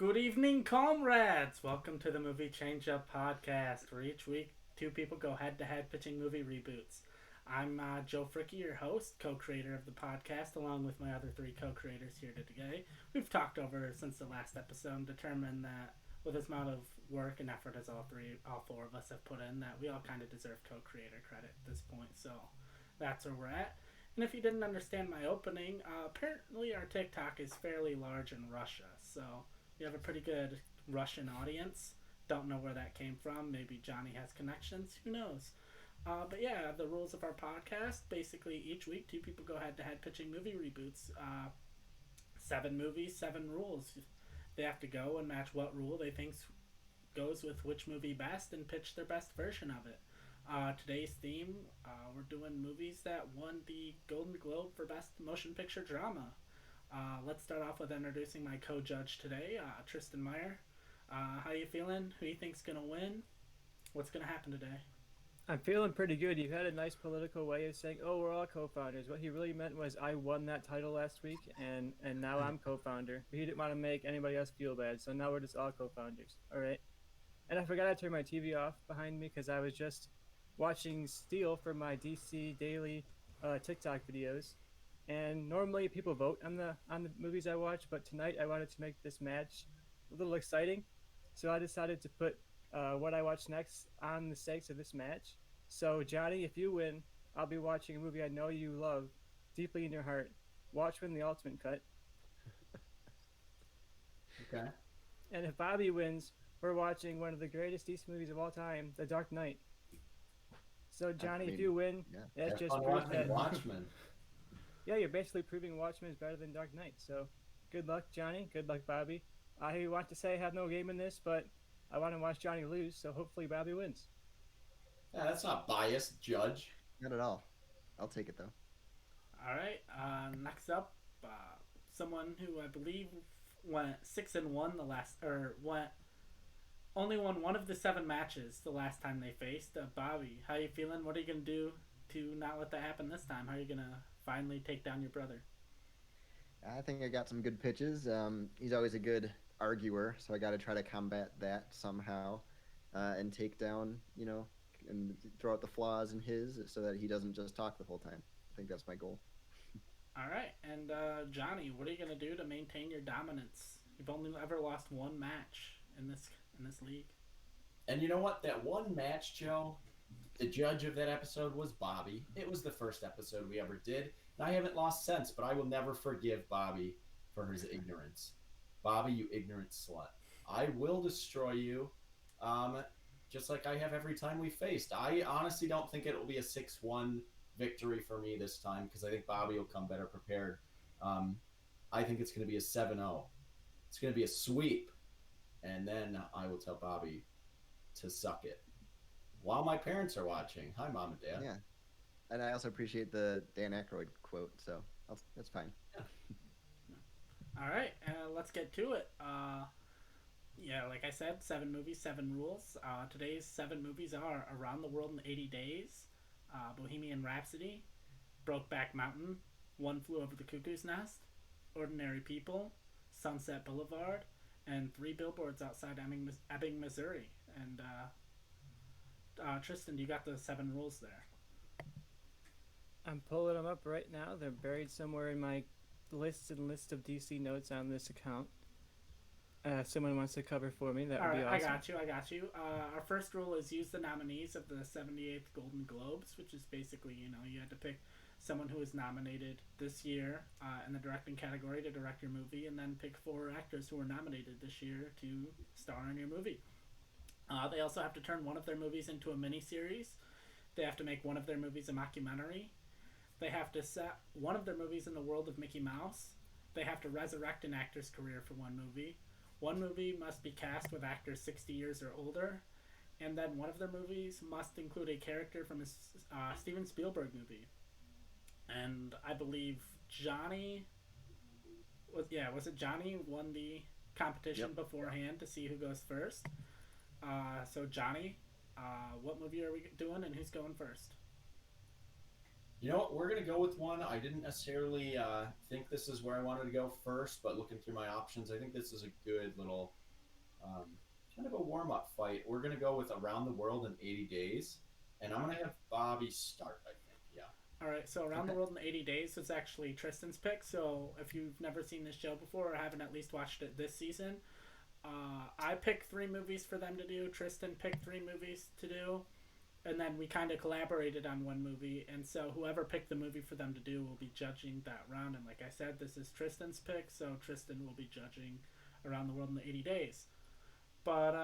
Good evening, comrades! Welcome to the Movie Changeup podcast, where each week two people go head to head pitching movie reboots. I'm Joe Fricke, your host, co creator of the podcast, along with my other three co creators here today. We've talked over since the last episode and determined that with as amount of work and effort as all four of us have put in, that we all kind of deserve co creator credit at this point, so that's where we're at. And if you didn't understand my opening, apparently our TikTok is fairly large in Russia, so we have a pretty good Russian audience. Don't know where that came from. Maybe Johnny has connections. Who knows? But yeah, the rules of our podcast. Basically, each week, two people go head to head pitching movie reboots. 7 movies, 7 rules. They have to go and match what rule they think goes with which movie best and pitch their best version of it. Today's theme, we're doing movies that won the Golden Globe for Best Motion Picture Drama. Let's start off with introducing my co-judge today, Tristan Mayer. How you feeling? Who you think's gonna win? What's gonna happen today? I'm feeling pretty good. You had a nice political way of saying, "Oh, we're all co-founders." What he really meant was, I won that title last week, and now I'm co-founder. But he didn't want to make anybody else feel bad, so now we're just all co-founders. All right. And I forgot to turn my TV off behind me because I was just watching Steel for my DC Daily TikTok videos. And normally people vote on the movies I watch, but tonight I wanted to make this match a little exciting, so I decided to put what I watch next on the stakes of this match. So Johnny, if you win, I'll be watching a movie I know you love deeply in your heart, Watchmen: The Ultimate Cut. Okay. And if Bobby wins, we're watching one of the greatest DC movies of all time, The Dark Knight. So Johnny, if you win, that's just proof that Watchmen. Yeah, you're basically proving Watchmen is better than Dark Knight. So good luck, Johnny. Good luck, Bobby. I want to say I have no game in this, but I want to watch Johnny lose, so hopefully Bobby wins. Yeah, that's not biased, Judge. Not at all. I'll take it, though. All right. Next up, someone who I believe went 6-1 only won one of the 7 matches the last time they faced. Bobby, how you feeling? What are you gonna do to not let that happen this time? How are you gonna finally take down your brother? I think I got some good pitches. He's always a good arguer, so I got to try to combat that somehow and take down, and throw out the flaws in his so that he doesn't just talk the whole time. I think that's my goal. All right, and Johnny, what are you gonna do to maintain your dominance? You've only ever lost one match in this league. And you know what? That one match, Joe, the judge of that episode was Bobby. It was the first episode we ever did. And I haven't lost since, but I will never forgive Bobby for his ignorance. Bobby, you ignorant slut. I will destroy you, just like I have every time we faced. I honestly don't think it will be a 6-1 victory for me this time because I think Bobby will come better prepared. I think it's going to be a 7-0. It's going to be a sweep. And then I will tell Bobby to suck it. While my parents are watching. Hi, Mom and Dad. Yeah. And I also appreciate the Dan Aykroyd quote, so that's fine. Yeah. All right, let's get to it. Yeah, like I said, 7 movies, 7 rules. Today's 7 movies are Around the World in 80 Days, Bohemian Rhapsody, Brokeback Mountain, One Flew Over the Cuckoo's Nest, Ordinary People, Sunset Boulevard, and 3 Billboards Outside Ebbing, Missouri. And Tristan, you got the 7 rules there. I'm pulling them up right now. They're buried somewhere in my lists of DC notes on this account. Someone wants to cover for me. That would be awesome. I got you. Our first rule is use the nominees of the 78th Golden Globes, which is basically, you had to pick someone who was nominated this year in the directing category to direct your movie, and then pick 4 actors who were nominated this year to star in your movie. They also have to turn one of their movies into a miniseries. They have to make one of their movies a mockumentary. They have to set one of their movies in the world of Mickey Mouse. They have to resurrect an actor's career for one movie. One movie must be cast with actors 60 years or older. And then one of their movies must include a character from a Steven Spielberg movie. And I believe Johnny... Was it Johnny won the competition beforehand to see who goes first? So Johnny, what movie are we doing and who's going first? You know what? We're going to go with one. I didn't necessarily think this is where I wanted to go first, but looking through my options, I think this is a good little kind of a warm-up fight. We're going to go with Around the World in 80 Days, and I'm going to have Bobby start, I think. Yeah. All right, so Around the World in 80 Days was actually Tristan's pick. So if you've never seen this show before or haven't at least watched it this season, I picked 3 movies for them to do. Tristan picked 3 movies to do. And then we kind of collaborated on one movie. And so whoever picked the movie for them to do will be judging that round. And like I said, this is Tristan's pick. So Tristan will be judging Around the World in 80 Days. But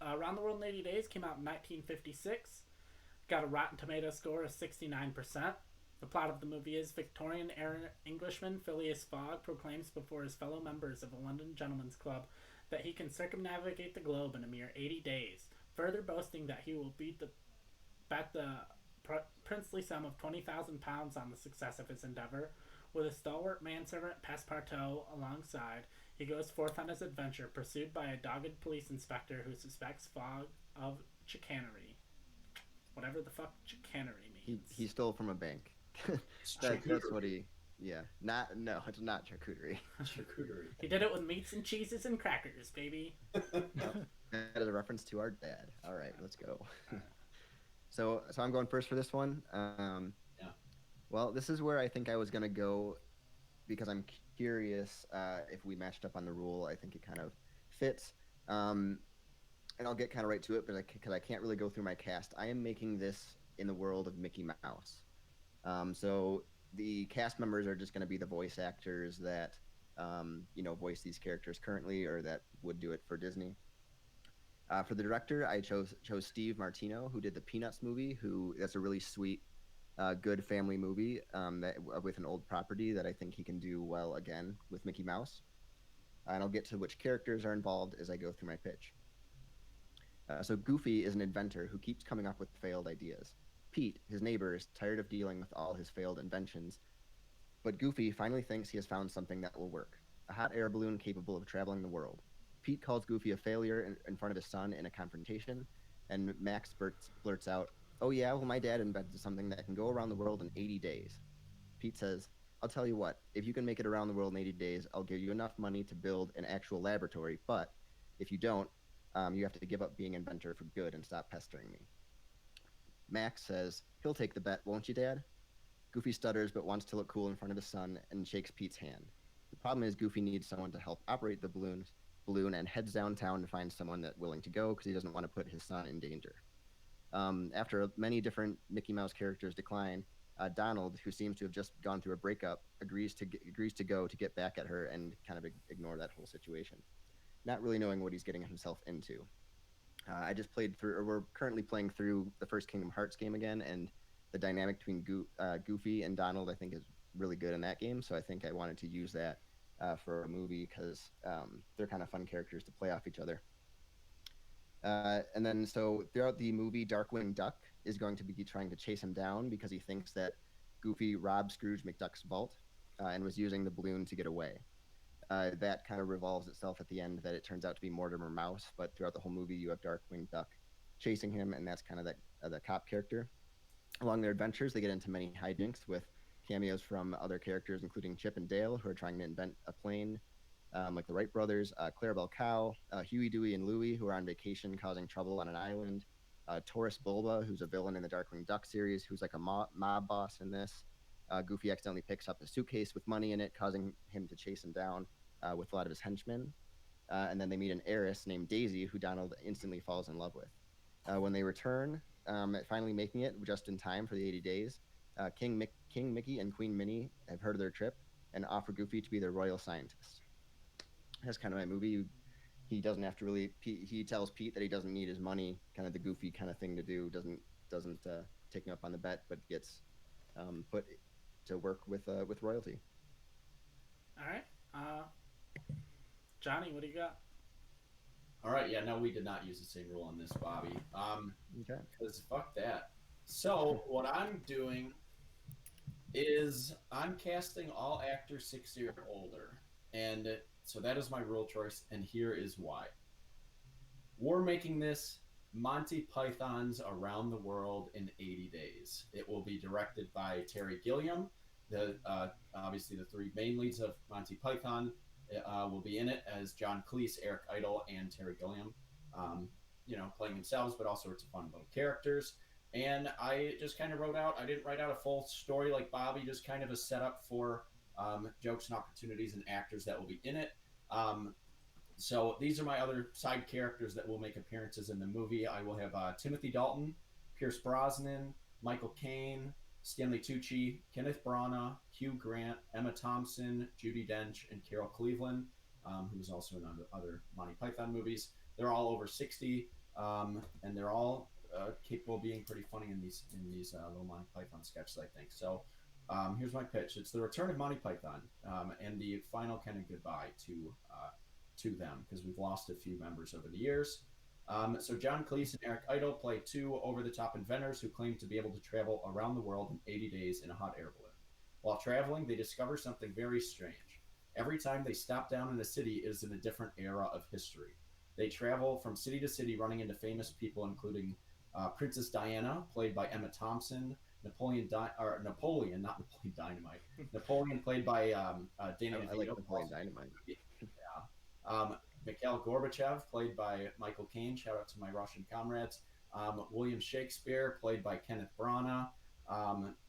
Around the World in 80 Days came out in 1956. Got a Rotten Tomato score of 69%. The plot of the movie is Victorian era Englishman Phileas Fogg proclaims before his fellow members of a London gentlemen's club that he can circumnavigate the globe in a mere 80 days, further boasting that he will bet the princely sum of £20,000 on the success of his endeavor. With a stalwart manservant Passepartout alongside, he goes forth on his adventure, pursued by a dogged police inspector who suspects Fogg of chicanery. Whatever the fuck chicanery means. He stole from a bank. That's what he. Yeah. No, it's not charcuterie. Charcuterie. He did it with meats and cheeses and crackers, baby. That is a reference to our dad. All right, let's go. So I'm going first for this one. Yeah. Well, this is where I think I was gonna go because I'm curious if we matched up on the rule. I think it kind of fits. And I'll get kind of right to it, but because I can't really go through my cast, I am making this in the world of Mickey Mouse. So the cast members are just going to be the voice actors that, voice these characters currently or that would do it for Disney. For the director, I chose Steve Martino, who did the Peanuts movie. That's a really sweet, good family movie with an old property that I think he can do well again with Mickey Mouse. And I'll get to which characters are involved as I go through my pitch. So Goofy is an inventor who keeps coming up with failed ideas. Pete, his neighbor, is tired of dealing with all his failed inventions, but Goofy finally thinks he has found something that will work, a hot air balloon capable of traveling the world. Pete calls Goofy a failure in front of his son in a confrontation, and Max blurts out, "Oh yeah, well my dad invented something that can go around the world in 80 days. Pete says, "I'll tell you what, if you can make it around the world in 80 days, I'll give you enough money to build an actual laboratory, but if you don't, you have to give up being inventor for good and stop pestering me." Max says, "He'll take the bet, won't you, Dad?" Goofy stutters but wants to look cool in front of his son and shakes Pete's hand. The problem is Goofy needs someone to help operate the balloon and heads downtown to find someone that's willing to go because he doesn't want to put his son in danger. After many different Mickey Mouse characters decline, Donald, who seems to have just gone through a breakup, agrees to go to get back at her and kind of ignore that whole situation, not really knowing what he's getting himself into. We're currently playing through the first Kingdom Hearts game again, and the dynamic between Goofy and Donald, I think, is really good in that game, so I think I wanted to use that for a movie because they're kind of fun characters to play off each other. And then, so throughout the movie, Darkwing Duck is going to be trying to chase him down because he thinks that Goofy robbed Scrooge McDuck's vault and was using the balloon to get away. That kind of revolves itself at the end that it turns out to be Mortimer Mouse, but throughout the whole movie you have Darkwing Duck chasing him, and that's kind of the cop character. Along their adventures, they get into many hijinks with cameos from other characters, including Chip and Dale, who are trying to invent a plane, like the Wright brothers, Clarabelle Cow, Huey, Dewey, and Louie, who are on vacation causing trouble on an island, Taurus Bulba, who's a villain in the Darkwing Duck series, who's like a mob boss in this. Goofy accidentally picks up a suitcase with money in it, causing him to chase him down with a lot of his henchmen. And then they meet an heiress named Daisy, who Donald instantly falls in love with. When they return, finally making it just in time for the 80 days, King Mickey and Queen Minnie have heard of their trip and offer Goofy to be their royal scientist. That's kind of my movie. He doesn't have to really. He tells Pete that he doesn't need his money. Kind of the Goofy kind of thing to do. Doesn't take him up on the bet, but gets put to work with royalty. All right, Johnny, what do you got? All right, yeah, no, we did not use the same rule on this, Bobby. Okay. Because fuck that. So what I'm doing is I'm casting all actors 60 or older, and so that is my rule choice, and here is why. We're making this Monty Python's Around the World in 80 Days. It will be directed by Terry Gilliam. Obviously the three main leads of Monty Python will be in it as John Cleese, Eric Idle, and Terry Gilliam. Playing themselves, but all sorts of fun little characters. And I just kind of I didn't write out a full story like Bobby, just kind of a setup for jokes and opportunities and actors that will be in it. So these are my other side characters that will make appearances in the movie. I will have Timothy Dalton, Pierce Brosnan, Michael Caine, Stanley Tucci, Kenneth Branagh, Hugh Grant, Emma Thompson, Judi Dench, and Carol Cleveland, who was also in other Monty Python movies. They're all over 60, and they're all capable of being pretty funny in these little Monty Python sketches, I think. So here's my pitch. It's the return of Monty Python and the final kind of goodbye to them, because we've lost a few members over the years. So John Cleese and Eric Idle play two over-the-top inventors who claim to be able to travel around the world in 80 days in a hot air balloon. While traveling, they discover something very strange. Every time they stop down in a city, it is in a different era of history. They travel from city to city, running into famous people, including Princess Diana, played by Emma Thompson, Napoleon, played by Danny DeVito. I like Napoleon Dynamite. Mikhail Gorbachev, played by Michael Caine. Shout out to my Russian comrades. William Shakespeare, played by Kenneth Branagh.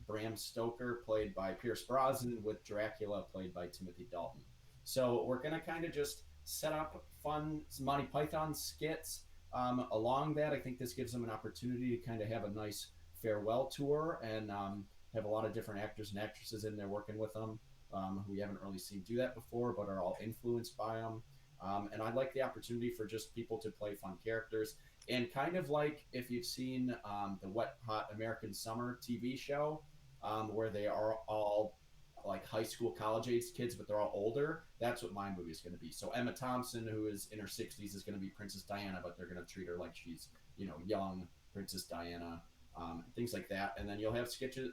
Bram Stoker, played by Pierce Brosnan, with Dracula, played by Timothy Dalton. So we're going to kind of just set up fun Monty Python skits. Along that, I think this gives them an opportunity to kind of have a nice farewell tour and have a lot of different actors and actresses in there working with them who we haven't really seen do that before, but are all influenced by them. And I'd like the opportunity for just people to play fun characters. And kind of like if you've seen the Wet Hot American Summer TV show, where they are all like high school, college-age kids, but they're all older, that's what my movie is going to be. So Emma Thompson, who is in her 60s, is going to be Princess Diana, but they're going to treat her like she's, young Princess Diana, things like that. And then you'll have sketches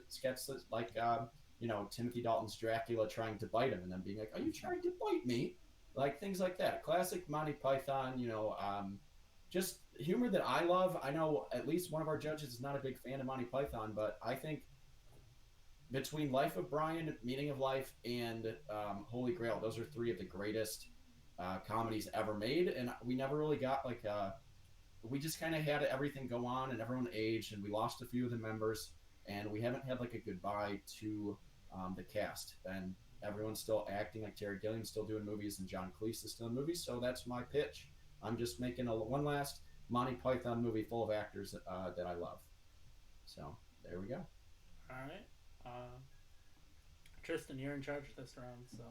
like, Timothy Dalton's Dracula trying to bite him and then being like, "Are you trying to bite me?" Like things like that. Classic Monty Python, just humor that I love. I know at least one of our judges is not a big fan of Monty Python, but I think between Life of Brian, Meaning of Life, and Holy Grail, those are three of the greatest comedies ever made. And we never really got we just kind of had everything go on and everyone aged and we lost a few of the members and we haven't had like a goodbye to the cast. And everyone's still acting, like Terry Gilliam's still doing movies and John Cleese is still in movies. So that's my pitch. I'm just making one last Monty Python movie full of actors that I love. So there we go. All right. Tristan, you're in charge of this round, so.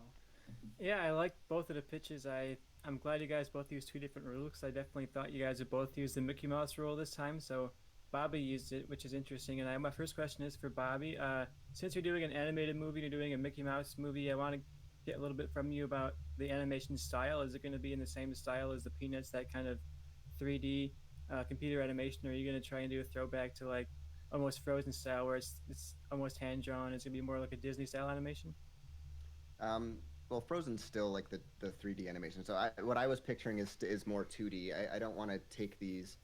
Yeah, I like both of the pitches. I'm glad you guys both used two different rules, because I definitely thought you guys would both use the Mickey Mouse rule this time. So Bobby used it, which is interesting. And my first question is for Bobby. Since you're doing an animated movie, you're doing a Mickey Mouse movie, I want to get a little bit from you about the animation style. Is it going to be in the same style as the Peanuts, that kind of 3D computer animation, or are you going to try and do a throwback to like almost Frozen style, where it's almost hand drawn? It's going to be more like a Disney style animation? Well, Frozen's still like the 3D animation. So what I was picturing is more 2D. I don't want to take these,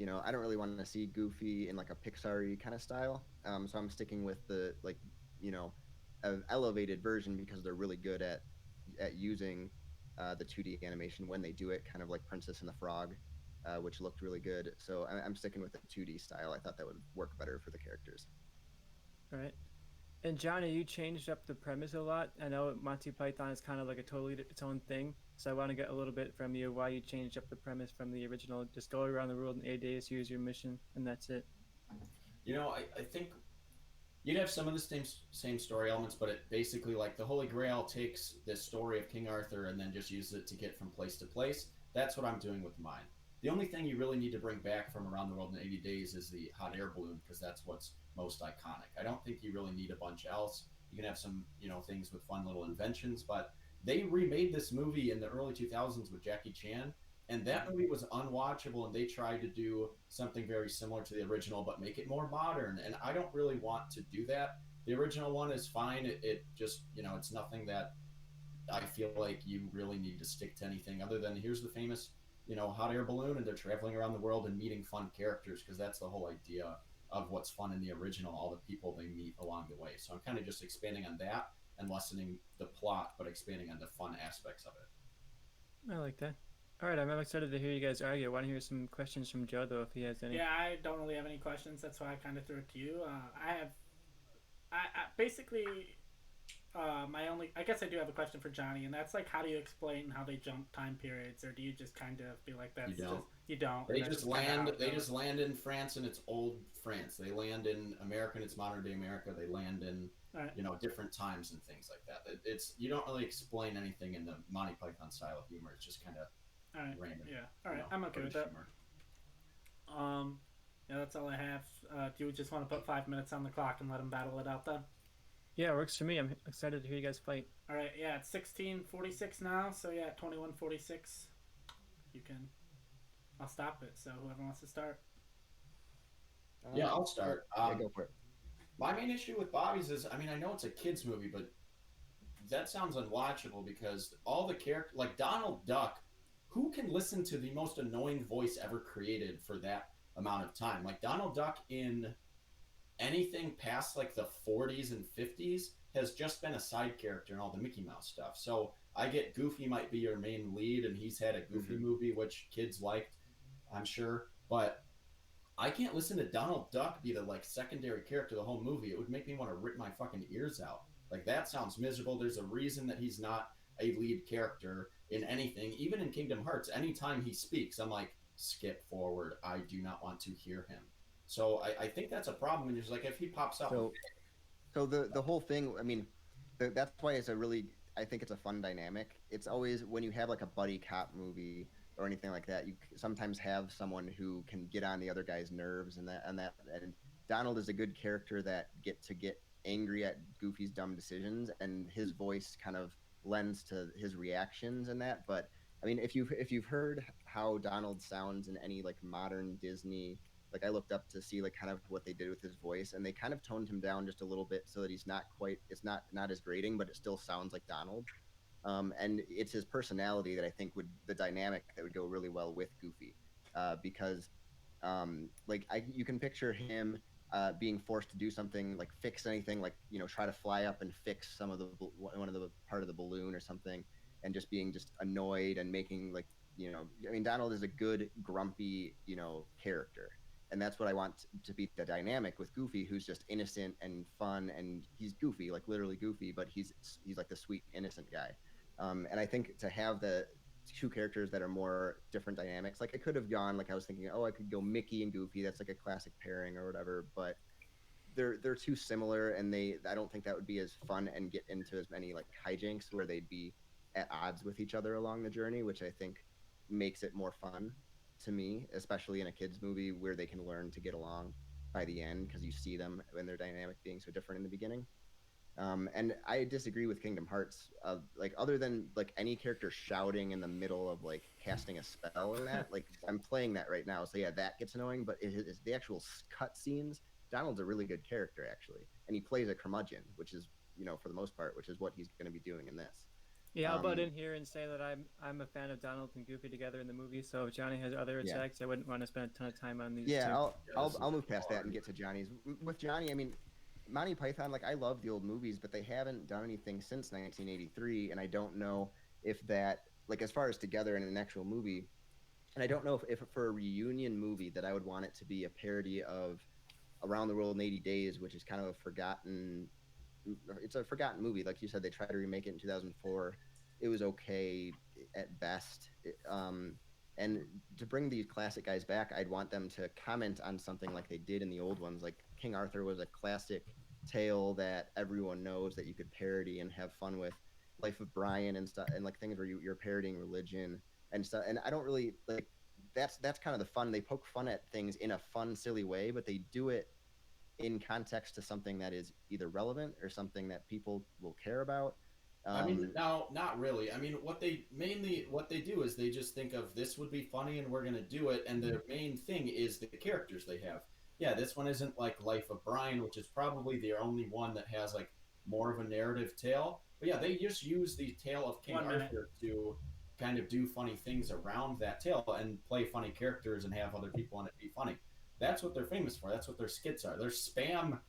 I don't really want to see Goofy in like a Pixar-y kind of style. So I'm sticking with the an elevated version, because they're really good at using the 2D animation when they do it, kind of like Princess and the Frog, which looked really good. So I'm sticking with the 2D style. I thought that would work better for the characters. All right. And Johnny, you changed up the premise a lot. I know Monty Python is kind of like a totally its own thing. So I want to get a little bit from you why you changed up the premise from the original. Just go around the world in 8 days, use your mission, and that's it. I think you'd have some of the same story elements, but it basically, like, the Holy Grail takes this story of King Arthur and then just uses it to get from place to place. That's what I'm doing with mine. The only thing you really need to bring back from Around the World in 80 Days is the hot air balloon, because that's what's most iconic. I don't think you really need a bunch else. You can have some, things with fun little inventions, but they remade this movie in the early 2000s with Jackie Chan, and that movie was unwatchable, and they tried to do something very similar to the original, but make it more modern, and I don't really want to do that. The original one is fine. It just, it's nothing that I feel like you really need to stick to anything other than here's the famous hot air balloon, and they're traveling around the world and meeting fun characters, because that's the whole idea of what's fun in the original, all the people they meet along the way. So I'm kind of just expanding on that and lessening the plot, but expanding on the fun aspects of it. I like that. All right, I'm excited to hear you guys argue. I want to hear some questions from Joe, though, if he has any. Yeah, I don't really have any questions. That's why I kind of threw it to you. I basically, I guess I do have a question for Johnny, and that's like, how do you explain how they jump time periods, or do you just kind of be like, that's you don't? They just land in France, and it's old France. They land in America, and it's modern day America. They land in different times and things like that. It's you don't really explain anything in the Monty Python style of humor. It's just kind of random. Yeah. All right. I'm okay with that. Humor. Yeah, that's all I have. Do you just want to put 5 minutes on the clock and let them battle it out then? Yeah, it works for me. I'm excited to hear you guys fight. All right. Yeah, it's 16:46 now. So yeah, 21:46. You can. I'll stop it. So whoever wants to start. Yeah, I'll start. Yeah, go for it. My main issue with Bobby's is, I know it's a kids movie, but that sounds unwatchable because all the characters, like Donald Duck, who can listen to the most annoying voice ever created for that amount of time? Like Donald Duck in anything past like the 40s and 50s has just been a side character in all the Mickey Mouse stuff. So I get Goofy might be your main lead, and he's had a Goofy movie, which kids liked, I'm sure, but I can't listen to Donald Duck be the like secondary character the whole movie. It would make me want to rip my fucking ears out. Like, that sounds miserable. There's a reason that he's not a lead character in anything. Even in Kingdom Hearts, anytime he speaks, I'm like, skip forward. I do not want to hear him. So I think that's a problem. And just like, if he pops up. So the whole thing, that's why I think it's a fun dynamic. It's always when you have like a buddy cop movie or anything like that, you sometimes have someone who can get on the other guy's nerves, and Donald is a good character that get angry at Goofy's dumb decisions, and his voice kind of lends to his reactions and that. But if you've heard how Donald sounds in any like modern Disney, like I looked up to see like kind of what they did with his voice, and they kind of toned him down just a little bit so that he's not quite, it's not as grating, but it still sounds like Donald. And it's his personality that I think the dynamic that would go really well with Goofy, because you can picture him being forced to do something like fix anything, like try to fly up and fix one of the part of the balloon or something, and just being just annoyed and making Donald is a good grumpy character, and that's what I want to be the dynamic with Goofy, who's just innocent and fun, and he's goofy, like literally goofy, but he's like the sweet innocent guy. And I think to have the two characters that are more different dynamics, like I could have gone, like I was thinking, I could go Mickey and Goofy, that's like a classic pairing or whatever, but they're too similar, and I don't think that would be as fun and get into as many like hijinks where they'd be at odds with each other along the journey, which I think makes it more fun to me, especially in a kids movie where they can learn to get along by the end, because you see them and their dynamic being so different in the beginning. And I disagree with Kingdom Hearts. Like, other than like any character shouting in the middle of like casting a spell or that, like I'm playing that right now, so yeah, that gets annoying. But it's the actual cut scenes. Donald's a really good character actually, and he plays a curmudgeon, which is for the most part, which is what he's going to be doing in this. Yeah, I'll butt in here and say that I'm a fan of Donald and Goofy together in the movie. So if Johnny has other attacks, I wouldn't want to spend a ton of time on these. Yeah, two. I'll move past that and get to Johnny's. With Johnny, Monty Python, like I love the old movies, but they haven't done anything since 1983, and I don't know if that, like as far as together in an actual movie, and I don't know if for a reunion movie that I would want it to be a parody of Around the World in 80 Days, which is kind of it's a forgotten movie. Like you said, they tried to remake it in 2004. It was okay at best. And to bring these classic guys back, I'd want them to comment on something like they did in the old ones. Like King Arthur was a classic tale that everyone knows that you could parody and have fun with. Life of Brian and stuff, and like things where you're parodying religion and stuff. And I don't really like that's kind of the fun. They poke fun at things in a fun, silly way, but they do it in context to something that is either relevant or something that people will care about. No, not really. What they do is they just think of, this would be funny and we're going to do it. And the main thing is the characters they have. Yeah, this one isn't like Life of Brian, which is probably the only one that has like more of a narrative tale. But yeah, they just use the tale of King Arthur to kind of do funny things around that tale and play funny characters and have other people in it be funny. That's what they're famous for. That's what their skits are. Their spam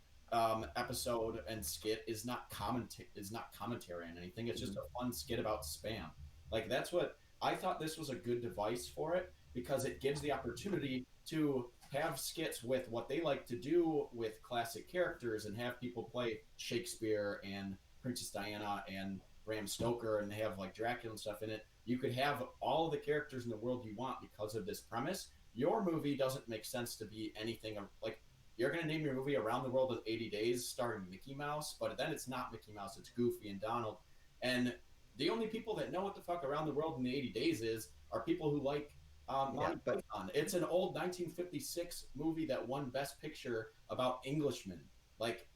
episode and skit is not commentary on anything. It's just a fun skit about spam. Like that's what I thought. This was a good device for it because it gives the opportunity to have skits with what they like to do with classic characters and have people play Shakespeare and Princess Diana and Bram Stoker and have like Dracula and stuff in it. You could have all of the characters in the world you want because of this premise. Your movie doesn't make sense to be anything like you're going to name your movie Around the World in 80 Days starring Mickey Mouse, but then it's not Mickey Mouse, it's Goofy and Donald. And the only people that know what the fuck Around the World in 80 Days is are people who like Monty Python. It's an old 1956 movie that won Best Picture about Englishmen. Like,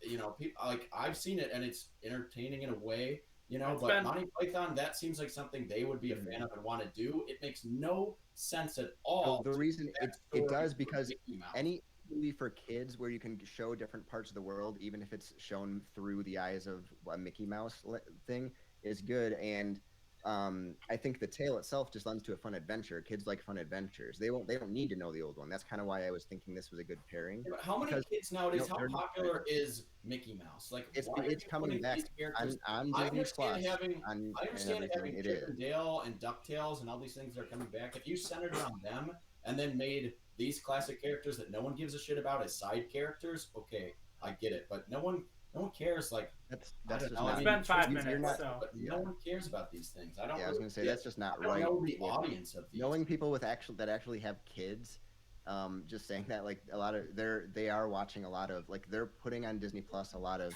like I've seen it and it's entertaining in a way, but Monty Python, that seems like something they would be a fan of and want to do. It makes no sense at all. So the reason it does because any movie for kids where you can show different parts of the world, even if it's shown through the eyes of a Mickey Mouse thing, is good. And I think the tale itself just lends to a fun adventure. Kids like fun adventures. They don't need to know the old one. That's kind of why I was thinking this was a good pairing. Yeah, but how many kids nowadays? How popular is Mickey Mouse? Like it's coming back on Disney Plus. I understand having Chip and Dale and DuckTales and all these things that are coming back. If you centered it on them and then made these classic characters that no one gives a shit about as side characters, okay, I get it. But no one cares. Like that's just not. It's been 5 minutes, but no one cares about these things. I don't. Yeah, I was gonna say that's just not right. I don't know the audience of these. Knowing people that actually have kids, just saying that like a lot of they are watching a lot of like they're putting on Disney Plus a lot of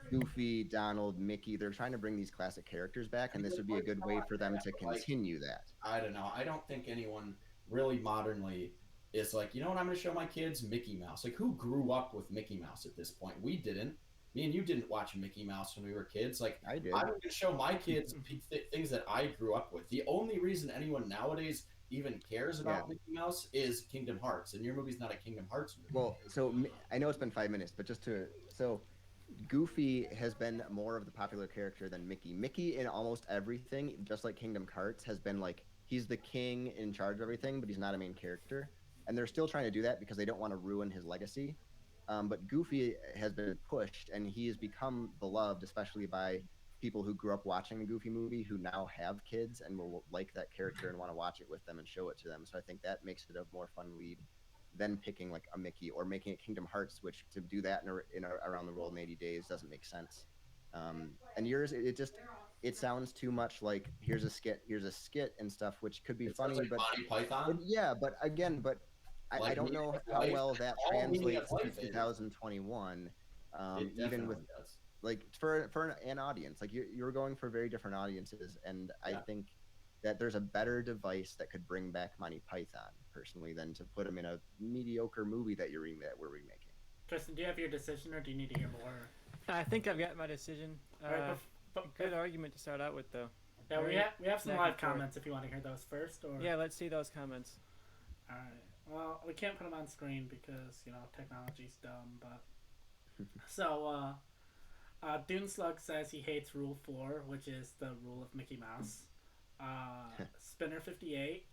Goofy, Donald, Mickey. They're trying to bring these classic characters back, and this would be a good way for them to continue that. I don't know. I don't think anyone really modernly is like, you know what, I'm going to show my kids Mickey Mouse. Like, who grew up with Mickey Mouse at this point? We didn't. Me and you didn't watch Mickey Mouse when we were kids. Like, I did. I'm going to show my kids things that I grew up with. The only reason anyone nowadays even cares about Mickey Mouse is Kingdom Hearts, and your movie's not a Kingdom Hearts movie. Well, so I know it's been 5 minutes, but Goofy has been more of the popular character than Mickey. Mickey in almost everything, just like Kingdom Hearts, has been like he's the king in charge of everything, but he's not a main character. And they're still trying to do that because they don't want to ruin his legacy. But Goofy has been pushed, and he has become beloved, especially by people who grew up watching the Goofy movie, who now have kids and will like that character and want to watch it with them and show it to them. So I think that makes it a more fun lead than picking like a Mickey or making it Kingdom Hearts, which to do that in Around the World in 80 Days doesn't make sense. And yours, it sounds too much like here's a skit and stuff, which could be funny, like but Monty Python. Yeah, but I don't know how well that translates to 2021. Even with like for an audience, like you're going for very different audiences, and I think that there's a better device that could bring back Monty Python personally than to put him in a mediocre movie that we're remaking. Tristan, do you have your decision, or do you need to hear more? I think I've got my decision. Good argument to start out with, though. Yeah, we have some live comments if you want to hear those first. Or yeah, let's see those comments. All right. Well, we can't put them on screen because technology's dumb. But so Dune Slug says he hates Rule 4, which is the rule of Mickey Mouse. Spinner 58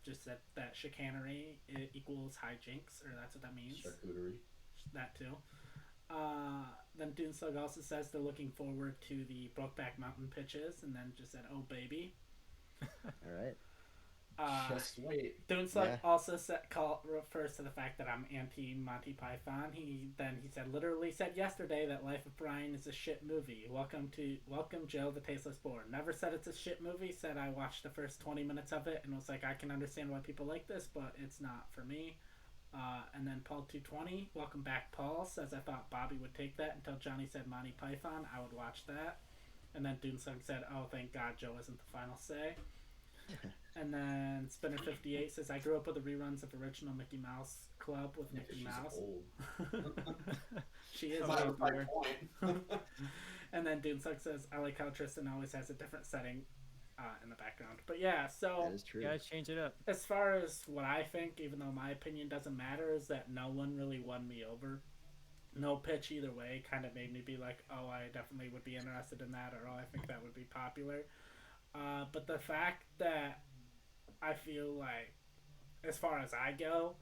just said that chicanery equals hijinks, or that's what that means. Charcuterie. That too. Then Dune Slug also says they're looking forward to the Brokeback Mountain pitches, and then just said, "Oh baby." All right. Just wait. Dune Slug also refers to the fact that I'm anti Monty Python. He literally said yesterday that Life of Brian is a shit movie. Welcome Joe the Tasteless Boar. Never said it's a shit movie. Said I watched the first 20 minutes of it and was like, I can understand why people like this, but it's not for me. And then Paul 220, welcome back Paul, says I thought Bobby would take that until Johnny said Monty Python. I would watch that. And then Dune Slug said, oh thank God Joe isn't the final say. And then Spinner 58 says I grew up with the reruns of original Mickey Mouse Club with Mickey Mouse. Old. She is old. And then Dune Slug says I like how Tristan always has a different setting in the background. But yeah, so that is true. You gotta change it up. As far as what I think, even though my opinion doesn't matter, is that no one really won me over. No pitch either way kind of made me be like, oh, I definitely would be interested in that, or oh, I think that would be popular. But the fact that I feel like, as far as I go,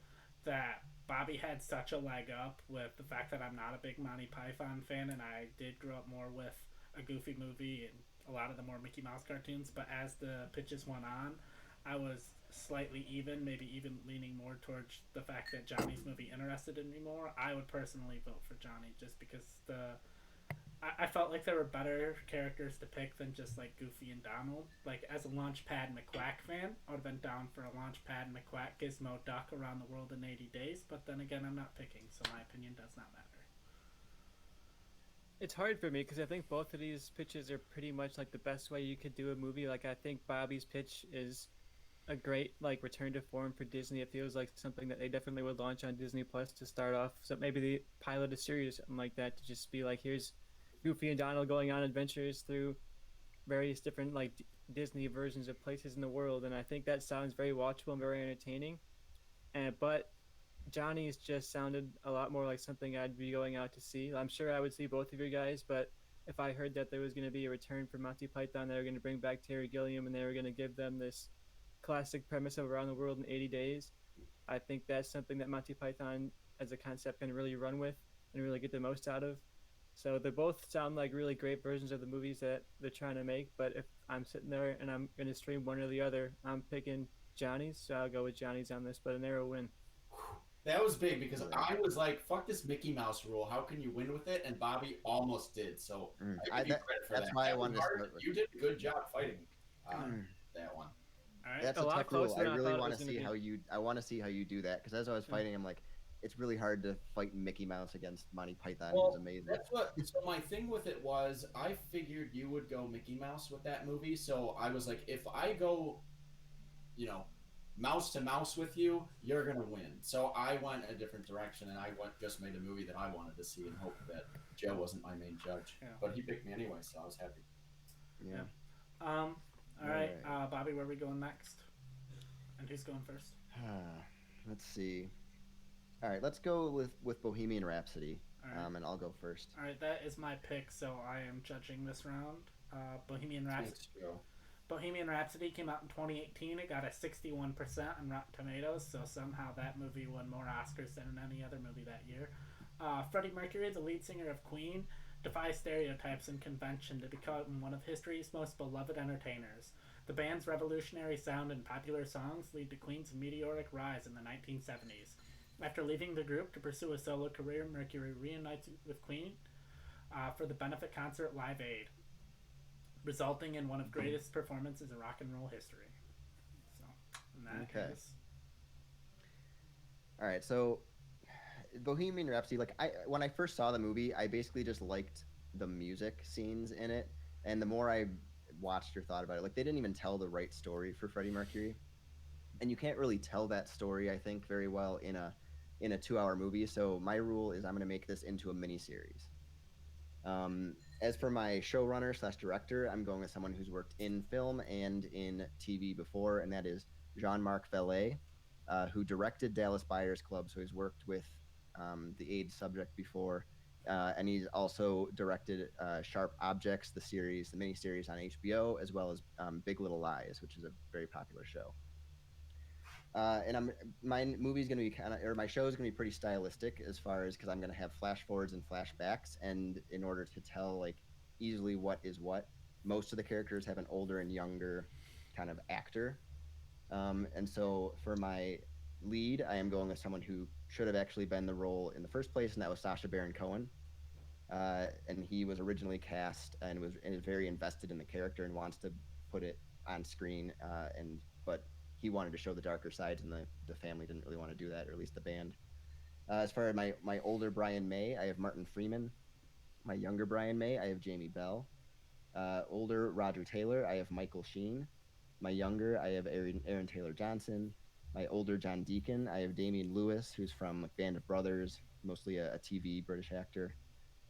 that Bobby had such a leg up with the fact that I'm not a big Monty Python fan, and I did grow up more with a Goofy movie and a lot of the more Mickey Mouse cartoons. But as the pitches went on, I was slightly even, maybe even leaning more towards the fact that Johnny's movie interested in me more. I would personally vote for Johnny just because I felt like there were better characters to pick than just like Goofy and Donald. Like as a Launchpad McQuack fan, I would have been down for a Launchpad McQuack Gizmo Duck around the world in 80 days. But then again, I'm not picking, so my opinion does not matter. It's hard for me because I think both of these pitches are pretty much like the best way you could do a movie. Like I think Bobby's pitch is a great like return to form for Disney. It feels like something that they definitely would launch on Disney Plus to start off. So maybe they pilot a series or something like that to just be like, here's Goofy and Donald going on adventures through various different like Disney versions of places in the world, and I think that sounds very watchable and very entertaining. And but Johnny's just sounded a lot more like something I'd be going out to see. I'm sure I would see both of you guys, but if I heard that there was going to be a return for Monty Python, they were going to bring back Terry Gilliam and they were going to give them this classic premise of around the world in 80 days, I think that's something that Monty Python as a concept can really run with and really get the most out of. So they both sound like really great versions of the movies that they're trying to make. But if I'm sitting there and I'm going to stream one or the other, I'm picking Johnny's. So I'll go with Johnny's on this, but a narrow win. That was big because I was like, fuck this Mickey Mouse rule. How can you win with it? And Bobby almost did. So I give you credit for that's that. why That I was wanted to hard. start with. You did a good job fighting that one. All right. That's A a lot tough rule. closer I than I really thought it want was to gonna see be. how you. I want to see how you do that because as I was fighting, I'm like, it's really hard to fight Mickey Mouse against Monty Python. Well, It was amazing. that's what. So my thing with it was, I figured you would go Mickey Mouse with that movie. So I was like, if I go, mouse to mouse with you, you're gonna win. So I went a different direction, and I just made a movie that I wanted to see, and hoped that Joe wasn't my main judge. Yeah. But he picked me anyway, so I was happy. Yeah. All right, Alright. Bobby, where are we going next? And who's going first? Let's see. All right, let's go with Bohemian Rhapsody. All right. And I'll go first. All right, that is my pick, so I am judging this round. Bohemian Rhapsody. Thanks, Joe. Bohemian Rhapsody came out in 2018. It got a 61% on Rotten Tomatoes, so somehow that movie won more Oscars than any other movie that year. Freddie Mercury, the lead singer of Queen, defies stereotypes and convention to become one of history's most beloved entertainers. The band's revolutionary sound and popular songs lead to Queen's meteoric rise in the 1970s. After leaving the group to pursue a solo career, Mercury reunites with Queen for the benefit concert Live Aid, resulting in one of the greatest performances in rock and roll history. So, and that Okay. is- All right, so Bohemian Rhapsody, like when I first saw the movie, I basically just liked the music scenes in it, and the more I watched or thought about it, like they didn't even tell the right story for Freddie Mercury, and you can't really tell that story, I think, very well in a 2-hour movie. So my rule is I'm going to make this into a miniseries. As for my showrunner / director, I'm going with someone who's worked in film and in TV before, and that is Jean-Marc Vallée, who directed Dallas Buyers Club. So he's worked with the AIDS subject before, and he's also directed Sharp Objects, the miniseries on HBO, as well as Big Little Lies, which is a very popular show. And my movie's gonna be my show is gonna be pretty stylistic as far as because I'm gonna have flash forwards and flashbacks, and in order to tell like easily what is what, most of the characters have an older and younger kind of actor, and so for my lead, I am going with someone who should have actually been the role in the first place, and that was Sacha Baron Cohen. And he was originally cast and is very invested in the character and wants to put it on screen, but he wanted to show the darker sides, and the family didn't really want to do that, or at least the band. As far as my older Brian May, I have Martin Freeman. My younger Brian May, I have Jamie Bell. Older Roger Taylor, I have Michael Sheen. My younger, I have Aaron Taylor Johnson. My older John Deacon, I have Damian Lewis, who's from Band of Brothers, mostly a TV British actor.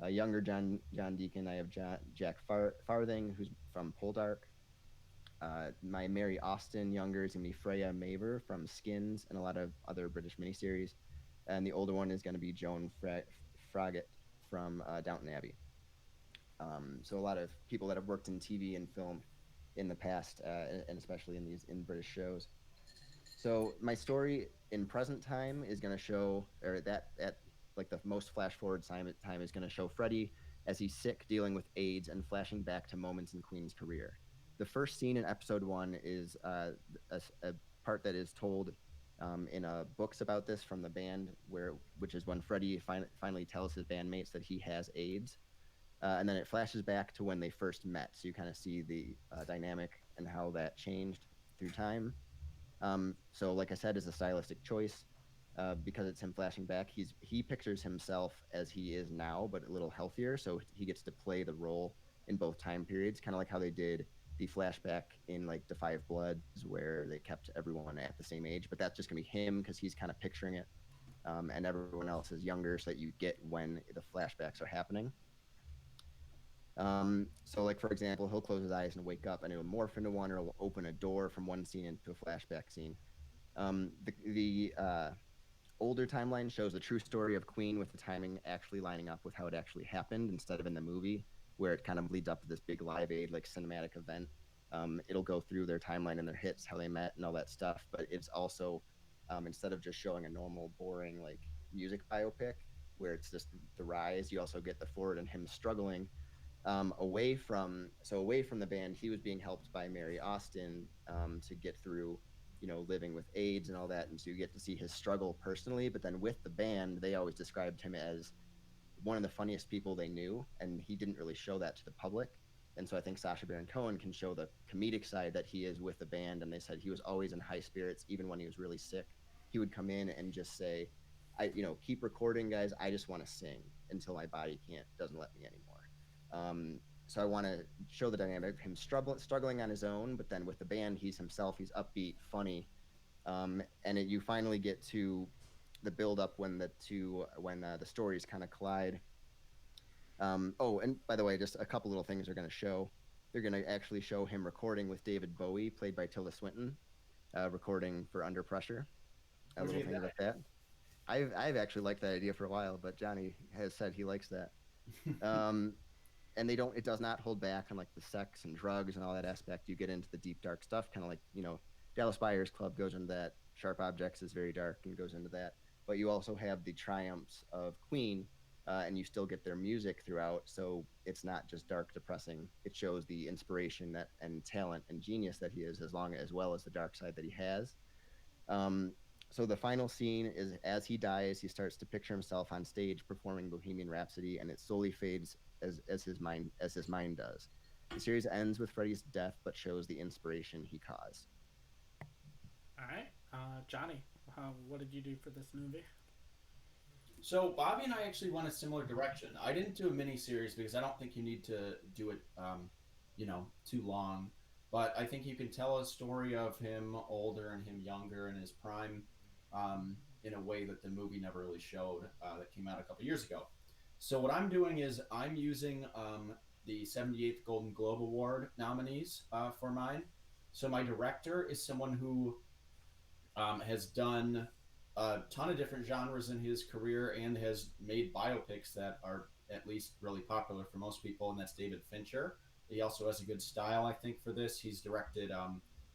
Younger John Deacon, I have Jack Farthing, who's from Poldark. My Mary Austin younger is going to be Freya Maver from Skins and a lot of other British miniseries. And the older one is going to be Joan Froggatt from Downton Abbey. So a lot of people that have worked in TV and film in the past, and especially in British shows. So my story in present time is going to show, or that at like the most flash forward time is going to show Freddie as he's sick, dealing with AIDS, and flashing back to moments in Queen's career. The first scene in episode 1 is a part that is told in books about this from the band, which is when Freddie finally tells his bandmates that he has AIDS. And then it flashes back to when they first met. So you kind of see the dynamic and how that changed through time. So, like I said, is a stylistic choice because it's him flashing back. He pictures himself as he is now, but a little healthier. So he gets to play the role in both time periods, kind of like how they did the flashback in like The Five Bloods, where they kept everyone at the same age. But that's just gonna be him because he's kind of picturing it, and everyone else is younger, so that you get when the flashbacks are happening. So like for example, he'll close his eyes and wake up, and it'll morph into one, or it'll open a door from one scene into a flashback scene. The older timeline shows the true story of Queen, with the timing actually lining up with how it actually happened, instead of in the movie where it kind of leads up to this big Live Aid like cinematic event. It'll go through their timeline and their hits, how they met, and all that stuff. But it's also instead of just showing a normal, boring like music biopic where it's just the rise, you also get the forward and him struggling away from the band. He was being helped by Mary Austin to get through, living with AIDS and all that, and so you get to see his struggle personally. But then with the band, they always described him as one of the funniest people they knew, and he didn't really show that to the public. And so I think Sacha Baron Cohen can show the comedic side that he is with the band. And they said he was always in high spirits, even when he was really sick. He would come in and just say, keep recording, guys. I just want to sing until my body doesn't let me anymore. So I want to show the dynamic of him struggling on his own, but then with the band, he's himself. He's upbeat, funny, you finally get to the build up when the stories kind of collide. And by the way, just a couple little things they're going to show. They're going to actually show him recording with David Bowie, played by Tilda Swinton, recording for Under Pressure. A little thing like that. I've actually liked that idea for a while, but Johnny has said he likes that. And it does not hold back on like the sex and drugs and all that aspect. You get into the deep, dark stuff, kind of like, Dallas Buyers Club goes into that. Sharp Objects is very dark and goes into that. But you also have the triumphs of Queen, and you still get their music throughout. So it's not just dark, depressing. It shows the inspiration and talent and genius that he is, as well as the dark side that he has. So the final scene is as he dies, he starts to picture himself on stage performing Bohemian Rhapsody, and it slowly fades as his mind does. The series ends with Freddie's death, but shows the inspiration he caused. All right, Johnny, what did you do for this movie? So Bobby and I actually went a similar direction. I didn't do a mini series because I don't think you need to do it, too long. But I think you can tell a story of him older and him younger in his prime, in a way that the movie never really showed. That came out a couple years ago. So what I'm doing is I'm using the 78th Golden Globe Award nominees for mine. So my director is someone who has done a ton of different genres in his career and has made biopics that are at least really popular for most people, and that's David Fincher. He also has a good style, I think, for this. He's directed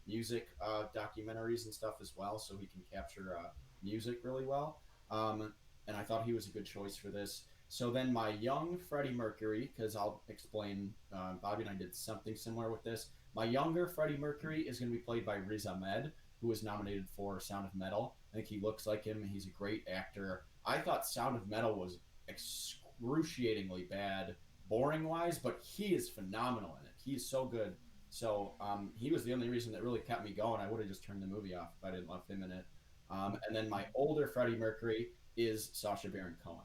music documentaries and stuff as well, so he can capture music really well. And I thought he was a good choice for this. So then my young Freddie Mercury, because I'll explain, Bobby and I did something similar with this. My younger Freddie Mercury is going to be played by Riz Ahmed, who was nominated for Sound of Metal. I think he looks like him. He's a great actor. I thought Sound of Metal was excruciatingly bad, boring-wise, but he is phenomenal in it. He is so good. So he was the only reason that really kept me going. I would have just turned the movie off if I didn't love him in it. And then my older Freddie Mercury is Sacha Baron Cohen.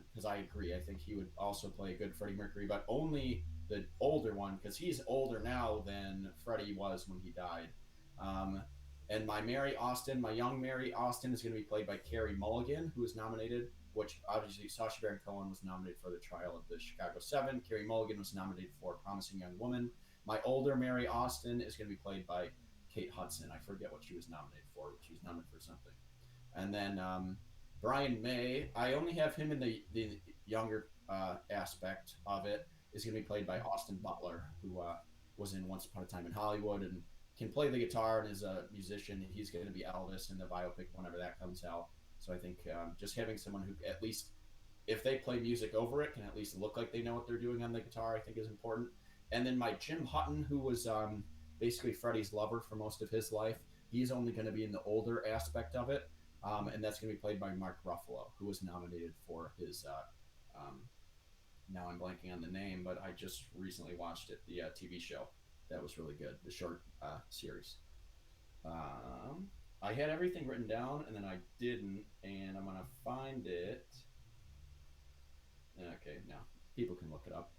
Because I agree. I think he would also play a good Freddie Mercury, but only the older one, because he's older now than Freddie was when he died. And my young Mary Austin is going to be played by Carey Mulligan, who was nominated, which obviously Sacha Baron Cohen was nominated for The Trial of the Chicago 7. Carey Mulligan was nominated for Promising Young Woman. My older Mary Austin is going to be played by Kate Hudson. I forget what she was nominated for, but she was nominated for something. And then Brian May, I only have him in the younger aspect of it, is going to be played by Austin Butler, who was in Once Upon a Time in Hollywood and can play the guitar and is a musician. He's going to be Elvis in the biopic whenever that comes out. So I think just having someone who at least, if they play music over it, can at least look like they know what they're doing on the guitar, I think is important. And then my Jim Hutton, who was basically Freddie's lover for most of his life, he's only going to be in the older aspect of it. And that's going to be played by Mark Ruffalo, who was nominated for his, now I'm blanking on the name, but I just recently watched it, the TV show. That was really good, the short series. I had everything written down, and then I didn't, and I'm going to find it. Okay, now people can look it up.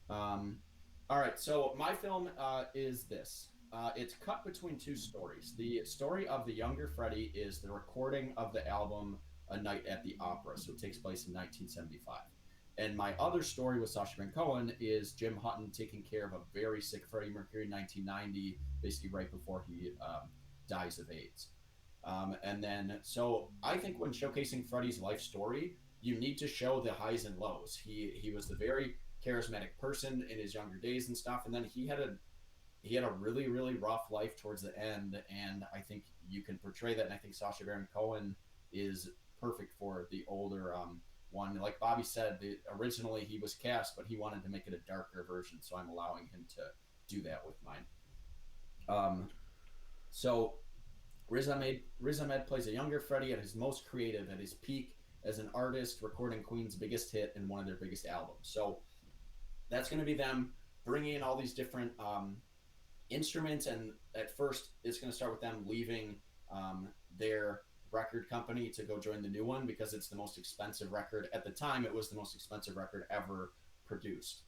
All right, so my film is this. It's cut between two stories. The story of the younger Freddie is the recording of the album A Night at the Opera, so it takes place in 1975. And my other story with Sacha Baron Cohen is Jim Hutton taking care of a very sick Freddie Mercury in 1990, basically right before he dies of AIDS. And then, so I think when showcasing Freddie's life story, you need to show the highs and lows. He was the very charismatic person in his younger days and stuff, and then he had a really, really rough life towards the end, and I think you can portray that, and I think Sacha Baron Cohen is perfect for the older one. Like Bobby said, originally he was cast, but he wanted to make it a darker version, so I'm allowing him to do that with mine. So Riz Ahmed plays a younger Freddie at his most creative, at his peak as an artist, recording Queen's biggest hit and one of their biggest albums. So that's going to be them bringing in all these different instruments, and at first it's going to start with them leaving their record company to go join the new one because it's the most expensive record. At the time, it was the most expensive record ever produced.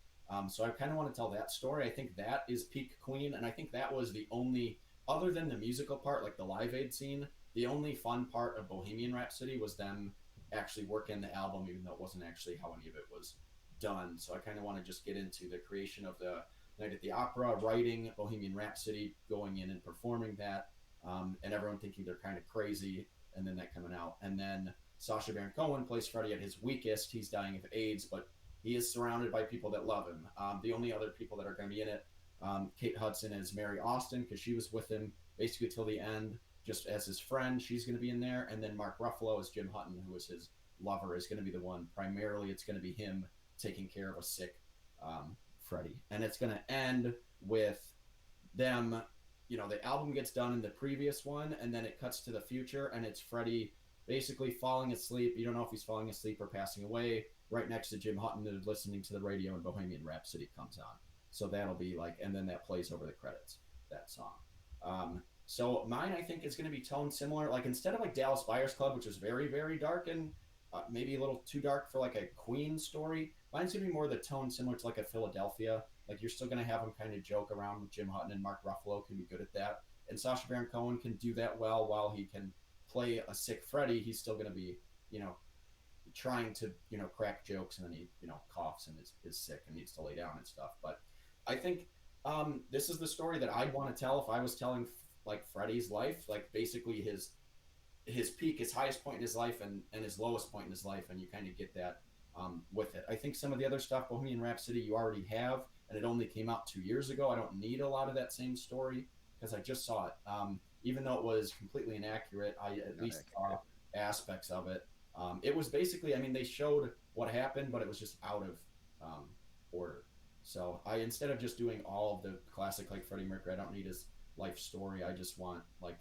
So I kind of want to tell that story. I think that is peak Queen, and I think that was the only, other than the musical part, like the Live Aid scene, the only fun part of Bohemian Rhapsody was them actually working the album, even though it wasn't actually how any of it was done. So I kind of want to just get into the creation of the Night at the Opera, writing Bohemian Rhapsody, going in and performing that, and everyone thinking they're kind of crazy, and then that coming out. And then Sacha Baron Cohen plays Freddie at his weakest. He's dying of AIDS, but he is surrounded by people that love him. The only other people that are going to be in it, Kate Hudson is Mary Austin, because she was with him basically till the end, just as his friend. She's going to be in there. And then Mark Ruffalo as Jim Hutton, who was his lover, is going to be the one. Primarily, it's going to be him taking care of a sick Freddie. And it's going to end with them, you know, the album gets done in the previous one, and then it cuts to the future, and it's Freddie basically falling asleep. You don't know if he's falling asleep or passing away, right next to Jim Hutton, who's listening to the radio, and Bohemian Rhapsody comes on. So that'll be like, and then that plays over the credits, that song. So mine, I think, is going to be toned similar. Like, instead of like Dallas Buyers Club, which was very, very dark and maybe a little too dark for like a Queen story, mine's going to be more the tone similar to like a Philadelphia. Like, you're still going to have them kind of joke around with Jim Hutton, and Mark Ruffalo can be good at that. And Sacha Baron Cohen can do that well. While he can play a sick Freddie, he's still going to be, you know, trying to, you know, crack jokes, and then he, you know, coughs and is sick and needs to lay down and stuff. But I think this is the story that I'd want to tell if I was telling like Freddie's life, like basically his peak, his highest point in his life, and his lowest point in his life, and you kind of get that with it. I think some of the other stuff, Bohemian Rhapsody, you already have, and it only came out 2 years ago. I don't need a lot of that same story because I just saw it. Even though it was completely inaccurate, I at least saw aspects of it. It was basically, I mean, they showed what happened, but it was just out of order. So I, instead of just doing all of the classic like Freddie Mercury, I don't need his life story. I just want like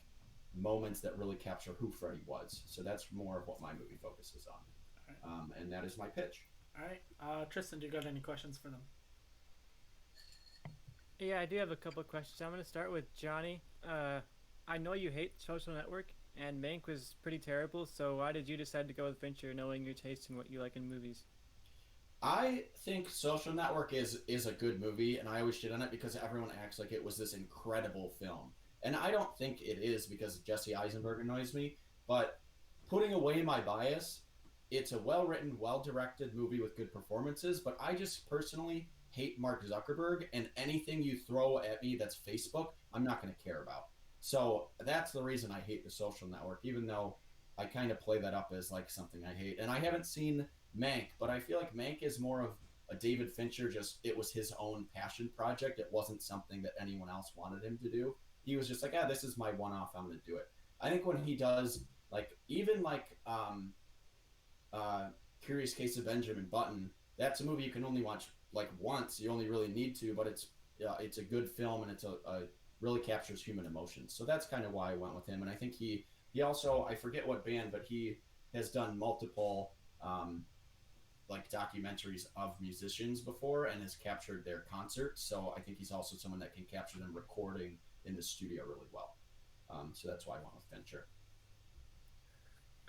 moments that really capture who Freddie was. So that's more of what my movie focuses on. All right. And that is my pitch. All right. Tristan, do you got any questions for them? Yeah, I do have a couple of questions. I'm going to start with Johnny. I know you hate Social Network, and Mank was pretty terrible, so why did you decide to go with Fincher, knowing your taste and what you like in movies? I think Social Network is a good movie, and I always shit on it because everyone acts like it was this incredible film. And I don't think it is, because Jesse Eisenberg annoys me. But putting away my bias, it's a well-written, well-directed movie with good performances, but I just personally hate Mark Zuckerberg, and anything you throw at me that's Facebook, I'm not going to care about. So that's the reason I hate The Social Network, even though I kind of play that up as like something I hate. And I haven't seen Mank, but I feel like Mank is more of a David Fincher, just it was his own passion project. It wasn't something that anyone else wanted him to do. He was just like, this is my one-off. I'm going to do it. I think when he does even Curious Case of Benjamin Button, that's a movie you can only watch once. You only really need to, but it's a good film, and a really captures human emotions. So that's kind of why I went with him. And I think he also, I forget what band, but he has done multiple documentaries of musicians before and has captured their concerts. So I think he's also someone that can capture them recording in the studio really well. So that's why I went with Fincher.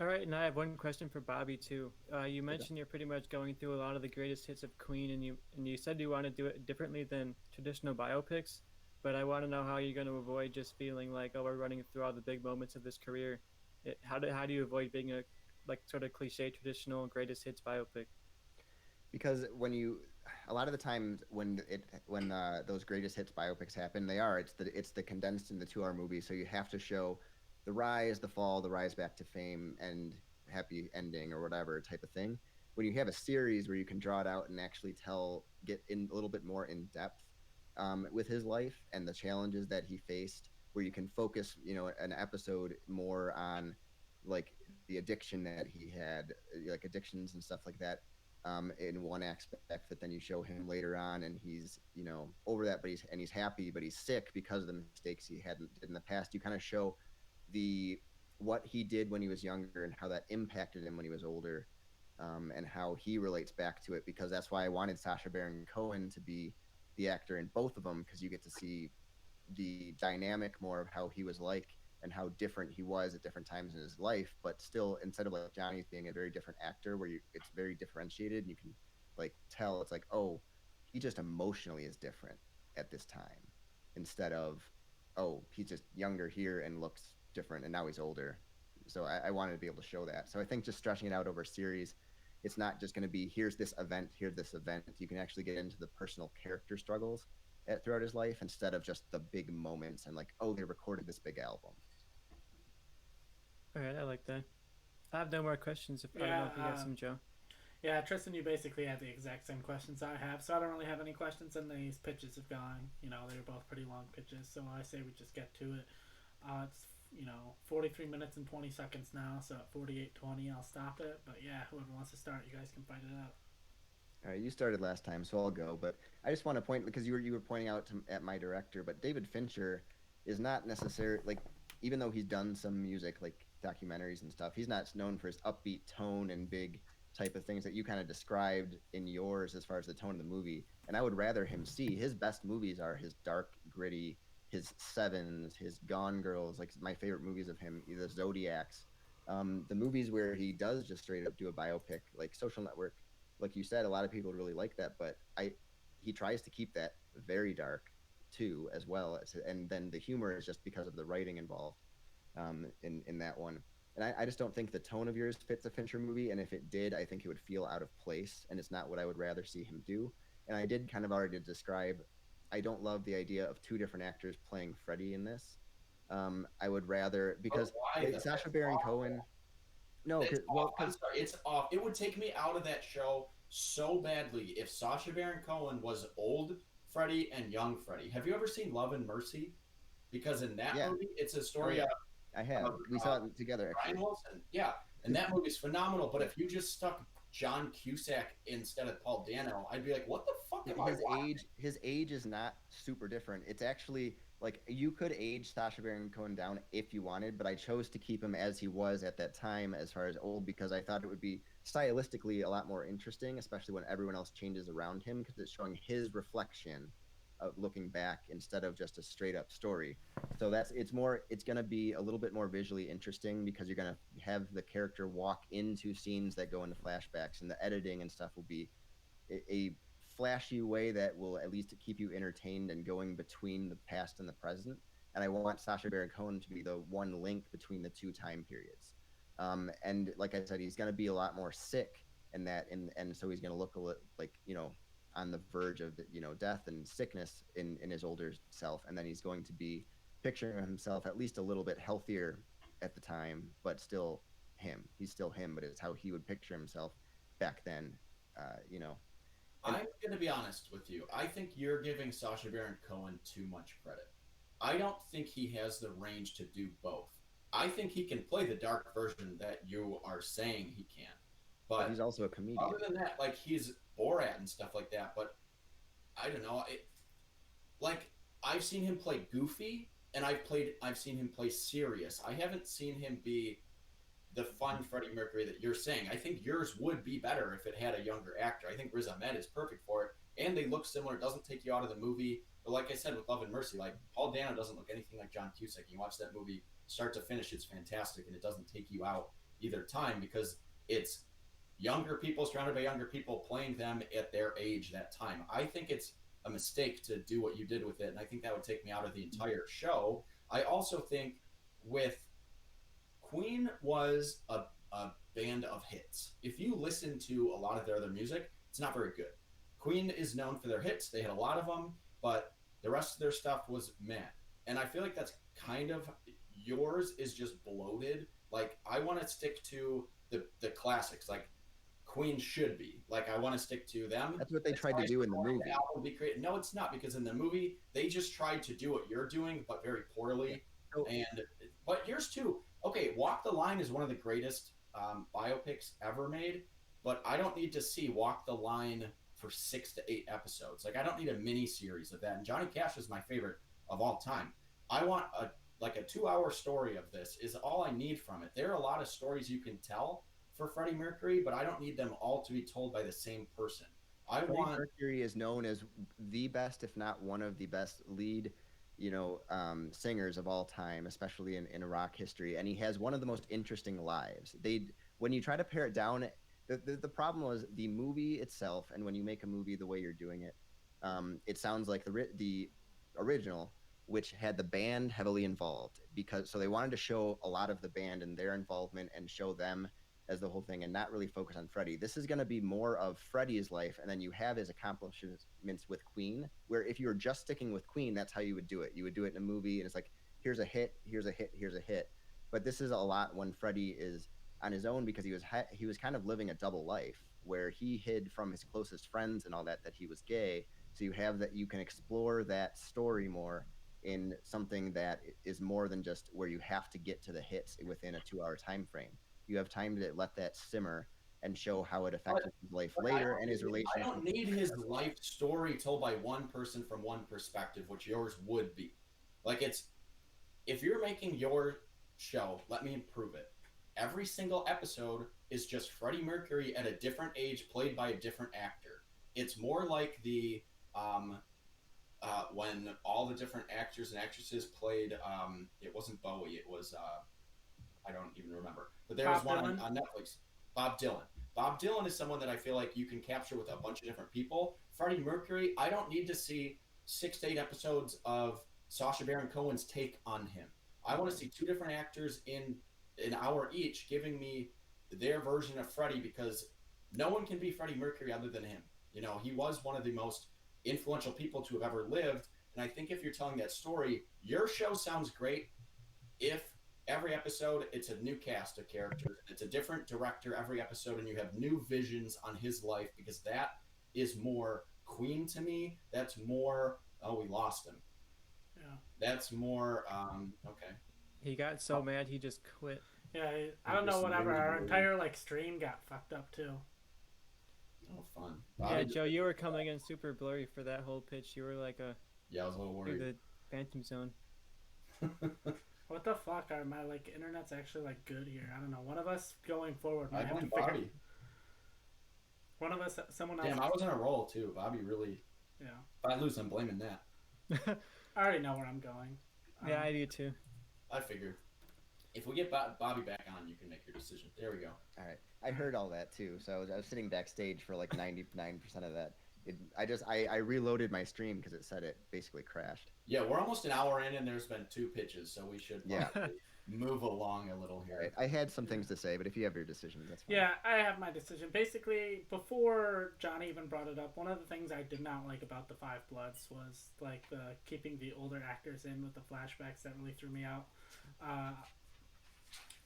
All right, and I have one question for Bobby too. You mentioned you're pretty much going through a lot of the greatest hits of Queen, and you said you want to do it differently than traditional biopics. But I want to know how you're going to avoid just feeling like, oh, we're running through all the big moments of this career. How do you avoid being a sort of cliche traditional greatest hits biopic? Because a lot of the times when those greatest hits biopics happen, it's the condensed into 2-hour movie. So you have to show the rise, the fall, the rise back to fame, and happy ending or whatever type of thing. When you have a series where you can draw it out and actually get in a little bit more in depth with his life and the challenges that he faced, where you can focus, an episode more on the addiction that he had, addictions and stuff like that, in one aspect, but then you show him later on and he's, over that, but he's happy, but he's sick because of the mistakes he hadn't did in the past. You kind of show what he did when he was younger and how that impacted him when he was older, and how he relates back to it, because that's why I wanted Sacha Baron Cohen to be the actor in both of them, because you get to see the dynamic more of how he was and how different he was at different times in his life, but still, instead of Johnny's being a very different actor where it's very differentiated and you can tell it's oh, he just emotionally is different at this time, instead of, oh, he's just younger here and looks different and now he's older. So I wanted to be able to show that. So I think just stretching it out over a series, it's not just going to be here's this event. You can actually get into the personal character struggles throughout his life, instead of just the big moments and they recorded this big album. All right, I like that. I have no more questions. I don't know if you got some, Joe. Yeah, Tristan, you basically had the exact same questions I have, so I don't really have any questions, and these pitches have gone. They were both pretty long pitches, so I say we just get to it. It's 43 minutes and 20 seconds now, so at 48:20 I'll stop it. But yeah, whoever wants to start, you guys can fight it out. All right, you started last time, so I'll go. But I just want to point, because you were pointing out at my director, but David Fincher is not necessarily even though he's done some music documentaries and stuff, he's not known for his upbeat tone and big type of things that you kind of described in yours as far as the tone of the movie. And I would rather him see his best movies are his dark, gritty, his Sevens, his Gone Girls, my favorite movies of him, the Zodiacs, the movies where he does just straight up do a biopic, like Social Network. Like you said, a lot of people really like that, but he tries to keep that very dark too, as well as, and then the humor is just because of the writing involved in that one. And I just don't think the tone of yours fits a Fincher movie, and if it did, I think it would feel out of place, and it's not what I would rather see him do. And I did kind of already describe, I don't love the idea of 2 different actors playing Freddie in this. I would rather, because Sacha Baron Cohen. No, I'm sorry, it's off. It would take me out of that show so badly if Sacha Baron Cohen was old Freddie and young Freddie. Have you ever seen Love and Mercy? Because in that movie, it's a story. I have. We saw it together, actually. Ryan Wilson. Yeah, and that movie's phenomenal. But if you just stuck John Cusack instead of Paul Dano, I'd be like, what the fuck am I watching? His age is not super different. It's actually you could age Sacha Baron Cohen down if you wanted, but I chose to keep him as he was at that time as far as old, because I thought it would be stylistically a lot more interesting, especially when everyone else changes around him, because it's showing his reflection of looking back instead of just a straight up story. So it's going to be a little bit more visually interesting, because you're going to have the character walk into scenes that go into flashbacks, and the editing and stuff will be a flashy way that will at least keep you entertained and going between the past and the present. And I want Sacha Baron Cohen to be the one link between the 2 time periods. And like I said, he's going to be a lot more sick in that, and so he's going to look a little on the verge of death and sickness in his older self, and then he's going to be picturing himself at least a little bit healthier at the time, but still him. He's still him, but it's how he would picture himself back then. I'm going to be honest with you. I think you're giving Sacha Baron Cohen too much credit. I don't think he has the range to do both. I think he can play the dark version that you are saying he can. But But he's also a comedian. other than that, like he's Borat and stuff like that. But I don't know. Like I've seen him play goofy, and I've seen him play serious. I haven't seen him be the fun Freddie Mercury that you're saying. I think yours would be better if it had a younger actor. I think Riz Ahmed is perfect for it, and they look similar. It doesn't take you out of the movie. But like I said with Love and Mercy, like Paul Dano doesn't look anything like John Cusack. You watch that movie start to finish, it's fantastic, and it doesn't take you out either time because it's younger people surrounded by younger people playing them at their age that time. I think it's a mistake to do what you did with it, and I think that would take me out of the entire show. I also think with Queen was a band of hits. If you listen to a lot of their other music, it's not very good. Queen is known for their hits. They had a lot of them, but the rest of their stuff was meh. And I feel like that's kind of yours is just bloated. Like I want to stick to the classics, like Queen should be. Like I want to stick to them. That's what they tried to do in the movie. The album be created. No, it's not, because in the movie they just tried to do what you're doing, but very poorly. Oh. But yours too. Okay, Walk the Line is one of the greatest biopics ever made, but I don't need to see Walk the Line for 6 to 8 episodes. Like I don't need a mini series of that. And Johnny Cash is my favorite of all time. I want a 2-hour story of this is all I need from it. There are a lot of stories you can tell for Freddie Mercury, but I don't need them all to be told by the same person. Freddie Mercury is known as the best, if not one of the best lead, singers of all time, especially in rock history. And he has one of the most interesting lives. When you try to pare it down, the problem was the movie itself. And when you make a movie the way you're doing it, it sounds like the original, which had the band heavily involved, so they wanted to show a lot of the band and their involvement and show them as the whole thing and not really focus on Freddie. This is going to be more of Freddie's life, and then you have his accomplishments with Queen, where if you were just sticking with Queen, that's how you would do it. You would do it in a movie, and it's like, here's a hit, here's a hit, here's a hit. But this is a lot when Freddie is on his own, because he was kind of living a double life, where he hid from his closest friends and all that he was gay. So you have that, you can explore that story more in something that is more than just where you have to get to the hits within a 2-hour time frame. You have time to let that simmer and show how it affected his life later and his relationship. I don't need his life story told by one person from one perspective, which yours would be. Like if you're making your show, let me improve it. Every single episode is just Freddie Mercury at a different age, played by a different actor. It's more like the when all the different actors and actresses played, it wasn't Bowie, it was, I don't even remember. But there was one on Netflix, Bob Dylan. Bob Dylan is someone that I feel like you can capture with a bunch of different people. Freddie Mercury, I don't need to see 6 to 8 episodes of Sacha Baron Cohen's take on him. I want to see 2 different actors in an hour each giving me their version of Freddie, because no one can be Freddie Mercury other than him. He was one of the most influential people to have ever lived, and I think if you're telling that story, your show sounds great if every episode it's a new cast of characters, it's a different director every episode, and you have new visions on his life, because that is more Queen to me. That's more, oh, we lost him. Yeah. That's more, okay. He got so mad he just quit. Yeah, I don't know, whatever. Our entire stream got fucked up too. Oh, fun. Yeah, Joe, you were coming in super blurry for that whole pitch. You were like yeah, I was a little worried. The Phantom Zone. What the fuck? Are my internet's actually good here? I don't know. One of us going forward might I have to blame figure. Bobby. One of us, someone else. Damn, I was on a roll too. Bobby really. Yeah. If I lose, I'm blaming that. I already know where I'm going. Yeah, I do too. I figured. If we get Bobby back on, you can make your decision. There we go. All right. I heard all that too. So I was sitting backstage for 99% of that. I reloaded my stream because it said it basically crashed. Yeah, we're almost an hour in, and there's been 2 pitches, so we should move along a little here. Right. I had some things to say, but if you have your decision, that's fine. Yeah, I have my decision. Basically, before John even brought it up, one of the things I did not like about the Five Bloods was the keeping the older actors in with the flashbacks. That really threw me out.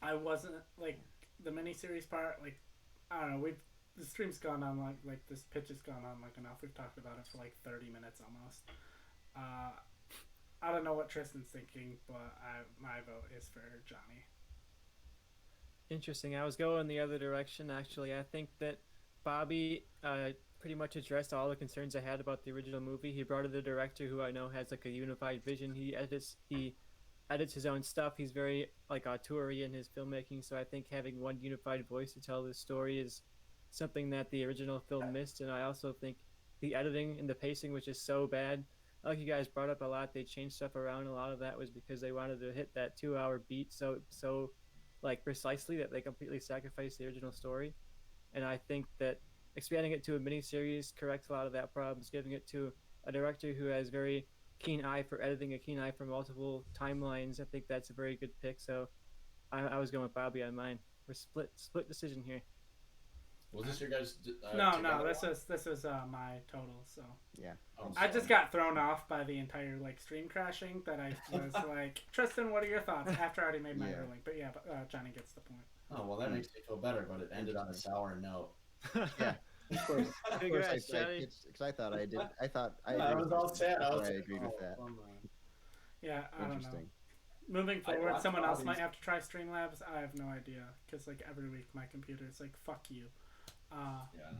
I wasn't the miniseries part. I don't know. the stream's gone on like this pitch has gone on like enough. We've talked about it for like 30 minutes almost. I don't know what Tristan's thinking, but my vote is for Johnny. Interesting. I was going the other direction, actually. I think that Bobby pretty much addressed all the concerns I had about the original movie. He brought in a director who I know has like a unified vision. He edits his own stuff. He's very like auteur-y in his filmmaking. So I think having one unified voice to tell this story is something that the original film missed. And I also think the editing and the pacing was just so bad. Like you guys brought up a lot, they changed stuff around. A lot of that was because they wanted to hit that 2-hour beat so like precisely that they completely sacrificed the original story. And I think that expanding it to a miniseries corrects a lot of that problems, giving it to a director who has very keen eye for editing, a keen eye for multiple timelines. I think that's a very good pick. So I was going with Bobby on mine. We're split decision here. Was this your guys? No. This is my total. So Yeah. I just got thrown off by the entire like stream crashing that I was like, Tristan, what are your thoughts? After I already made my ruling, but yeah, Johnny gets the point. Oh well, that makes me feel better, but it ended on a sour note. Yeah. Of course. Congrats, Johnny. Because I thought I did. I was all sad. I agreed with that. Yeah, I don't know. Interesting. Moving forward, watched someone else Bobby's- might have to try Streamlabs. I have no idea because like every week my computer is like, fuck you. Yeah, I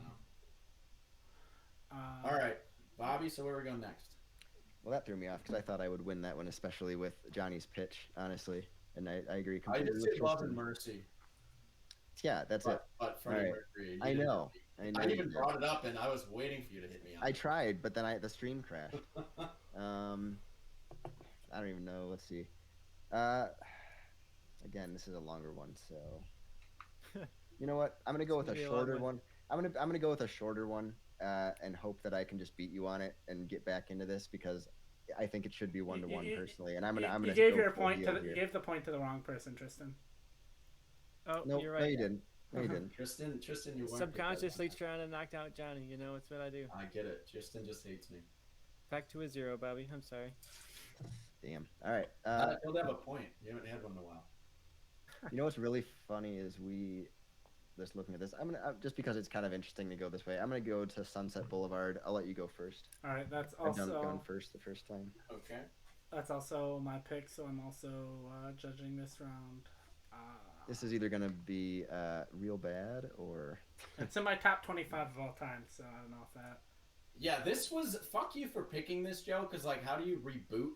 know. All right, Bobby. So where are we going next? Well, that threw me off because I thought I would win that one, especially with Johnny's pitch, honestly. And I agree I completely did with say Love Tristan. and Mercy. Yeah, that's it. But Freddie All right. Mercury. I know. I I you even did. brought it up, and I was waiting for you to hit me on I it. tried, but then the stream crashed. I don't even know. Let's see. Again, this is a longer one, so you know what? I'm gonna go with a It's gonna be a shorter long one. I'm gonna go with a shorter one, and hope that I can just beat you on it and get back into this because I think it should be 1-1 personally. And I'm gonna. You gave go your full point heel to here. you gave the point to the wrong person, Tristan. Oh, Nope, you're no, right. you didn't. No, you didn't. Tristan, you weren't Subconsciously trying to knock out Johnny. You know, it's what I do. I get it. Tristan just hates me. Back to a 0, Bobby. I'm sorry. Damn. All right. He'll have a point. You haven't had one in a while. You know what's really funny is just looking at this. I'm gonna just because it's kind of interesting to go this way. I'm gonna go to Sunset Boulevard. I'll let you go first. All right, that's I've done also going first the first time. Okay. that's also my pick. So I'm also judging this round. This is either gonna be real bad or It's in my top 25 of all time. So I don't know if that. Yeah, this was fuck you for picking this, Joe. Because like, how do you reboot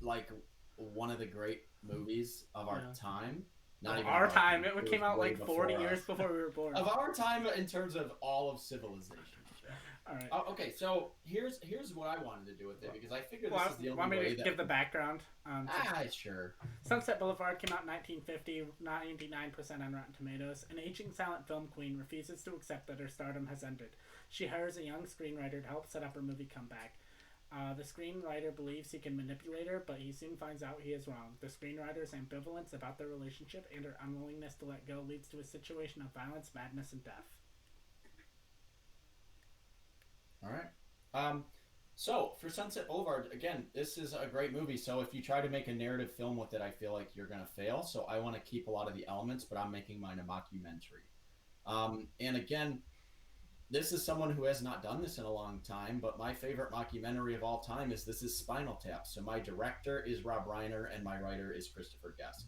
like one of the great movies of our time? Not even Our time. It It came out way like 40 before years us. before we were born. Of our time in terms of all of civilization. Joe. All right. Okay, so here's what I wanted to do with it because I figured Well, this is the want only me way to that. give the background? Sure. Sunset Boulevard came out in 1950, 99% on Rotten Tomatoes. An aging silent film queen refuses to accept that her stardom has ended. She hires a young screenwriter to help set up her movie comeback. The screenwriter believes he can manipulate her, but he soon finds out he is wrong. The screenwriter's ambivalence about their relationship and her unwillingness to let go leads to a situation of violence, madness, and death. All right. So for Sunset Boulevard, again, this is a great movie. So if you try to make a narrative film with it, I feel like you're gonna fail. So I want to keep a lot of the elements, but I'm making mine a mockumentary. And again, this is someone who has not done this in a long time, but my favorite mockumentary of all time is This Is Spinal Tap. So my director is Rob Reiner and my writer is Christopher Guest.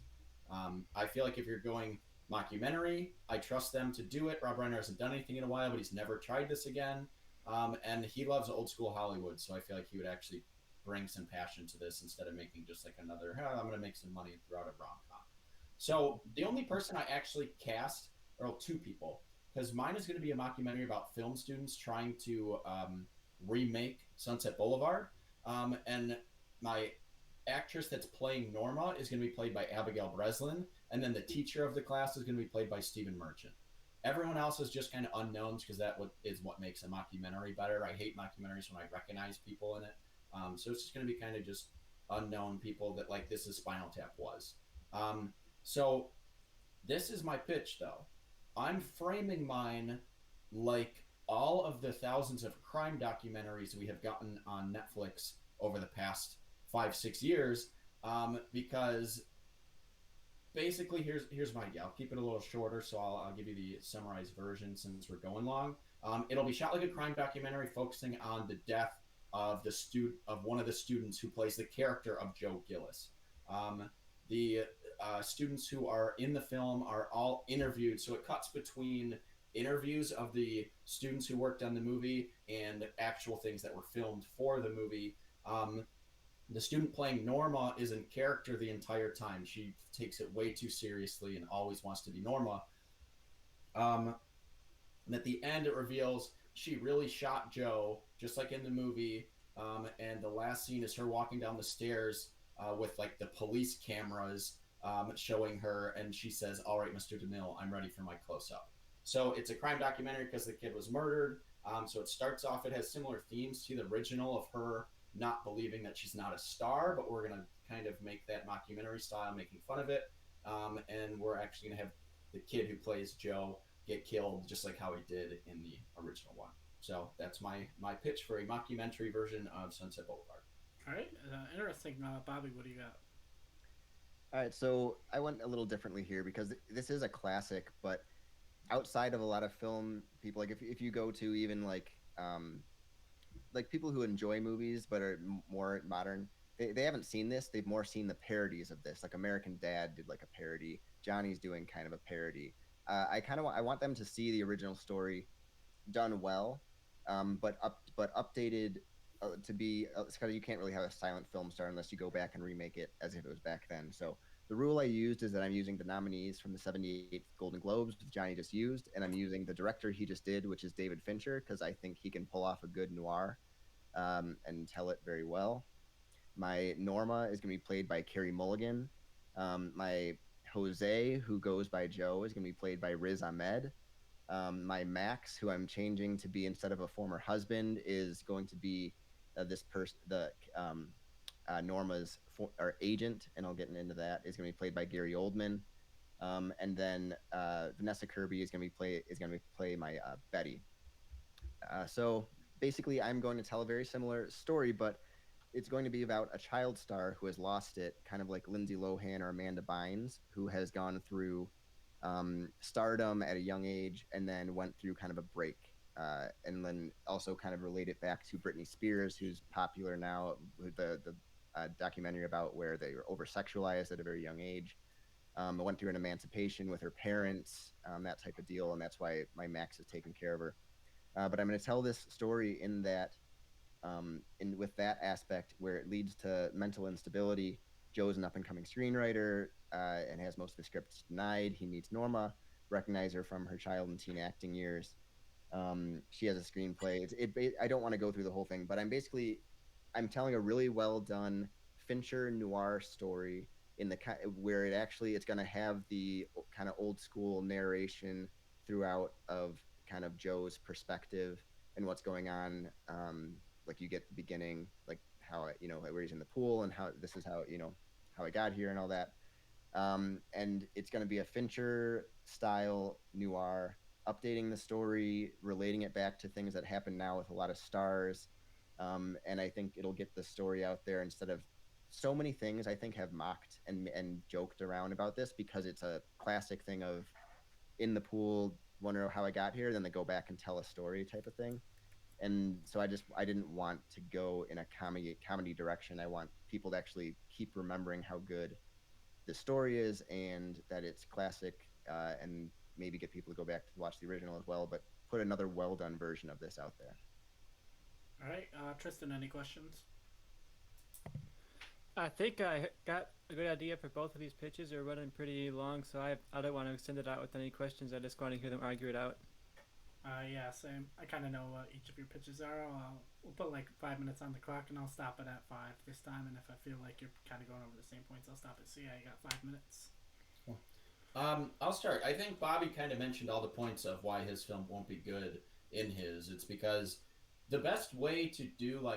I feel like if you're going mockumentary, I trust them to do it. Rob Reiner hasn't done anything in a while, but he's never tried this again. And he loves old school Hollywood, so I feel like he would actually bring some passion to this instead of making just like another, I'm going to make some money and throw out a rom-com. So the only person I actually cast are two people, because mine is going to be a mockumentary about film students trying to remake Sunset Boulevard. And my actress that's playing Norma is going to be played by Abigail Breslin, and then the teacher of the class is going to be played by Stephen Merchant. Everyone else is just kind of unknowns because that is what makes a mockumentary better. I hate mockumentaries when I recognize people in it. So it's just going to be kind of just unknown people that like This Is Spinal Tap was. So this is my pitch, though. I'm framing mine like all of the thousands of crime documentaries we have gotten on Netflix over the past 5-6 years, because basically, here's my idea. I'll keep it a little shorter, so I'll give you the summarized version since we're going long. It'll be shot like a crime documentary, focusing on the death of one of the students who plays the character of Joe Gillis. The students who are in the film are all interviewed, so it cuts between interviews of the students who worked on the movie and actual things that were filmed for the movie. The student playing Norma is in character the entire time. She takes it way too seriously and always wants to be Norma. And at the end, it reveals she really shot Joe, just like in the movie. And the last scene is her walking down the stairs with like the police cameras showing her, and she says, "All right, Mr. DeMille, I'm ready for my close-up." So it's a crime documentary because the kid was murdered. So it starts off, it has similar themes to the original of her not believing that she's not a star, but we're going to kind of make that mockumentary style, making fun of it. And we're actually going to have the kid who plays Joe get killed just like how he did in the original one. So that's my pitch for a mockumentary version of Sunset Boulevard. All right, interesting. Bobby, what do you got? All right, so I went a little differently here because this is a classic, but outside of a lot of film people, like if you go to even like people who enjoy movies but are more modern, they haven't seen this. They've more seen the parodies of this. Like American Dad did like a parody. Johnny's doing kind of a parody. I want them to see the original story done well, but updated to be because you can't really have a silent film star unless you go back and remake it as if it was back then. So the rule I used is that I'm using the nominees from the 78th Golden Globes, which Johnny just used, and I'm using the director he just did, which is David Fincher, because I think he can pull off a good noir and tell it very well. My Norma is going to be played by Carey Mulligan. My Jose, who goes by Joe, is going to be played by Riz Ahmed. My Max, who I'm changing to be instead of a former husband, is going to be Norma's agent, and I'll get into that. Is going to be played by Gary Oldman, and then Vanessa Kirby is going to play my Betty. So basically, I'm going to tell a very similar story, but it's going to be about a child star who has lost it, kind of like Lindsay Lohan or Amanda Bynes, who has gone through stardom at a young age and then went through kind of a break. And then also kind of relate it back to Britney Spears, who's popular now with the documentary about where they were over-sexualized at a very young age. Went through an emancipation with her parents, that type of deal, and that's why my Max is taking care of her. But I'm going to tell this story in that, with that aspect where it leads to mental instability. Joe's an up-and-coming screenwriter and has most of his scripts denied. He meets Norma, recognize her from her child and teen acting years. She has a screenplay. I don't want to go through the whole thing, but I'm telling a really well done Fincher noir story where it's going to have the kind of old school narration throughout of kind of Joe's perspective and what's going on. Like you get the beginning, like how where he's in the pool and how this is how I got here and all that. And it's going to be a Fincher style noir, updating the story, relating it back to things that happen now with a lot of stars. And I think it'll get the story out there instead of so many things I think have mocked and joked around about this, because it's a classic thing of in the pool, wonder how I got here, then they go back and tell a story type of thing. And so I didn't want to go in a comedy direction. I want people to actually keep remembering how good the story is and that it's classic, and maybe get people to go back to watch the original as well, but put another well done version of this out there. All right, Tristan, any questions? I think I got a good idea for both of these pitches. They're running pretty long, so I don't want to extend it out with any questions. I just want to hear them argue it out. Yeah, same. I kind of know what each of your pitches are. We'll put like 5 minutes on the clock, and I'll stop it at 5 this time. And if I feel like you're kind of going over the same points, I'll stop it. So yeah, you got 5 minutes. I'll start. I think Bobby kind of mentioned all the points of why his film won't be good in his. It's because the best way to do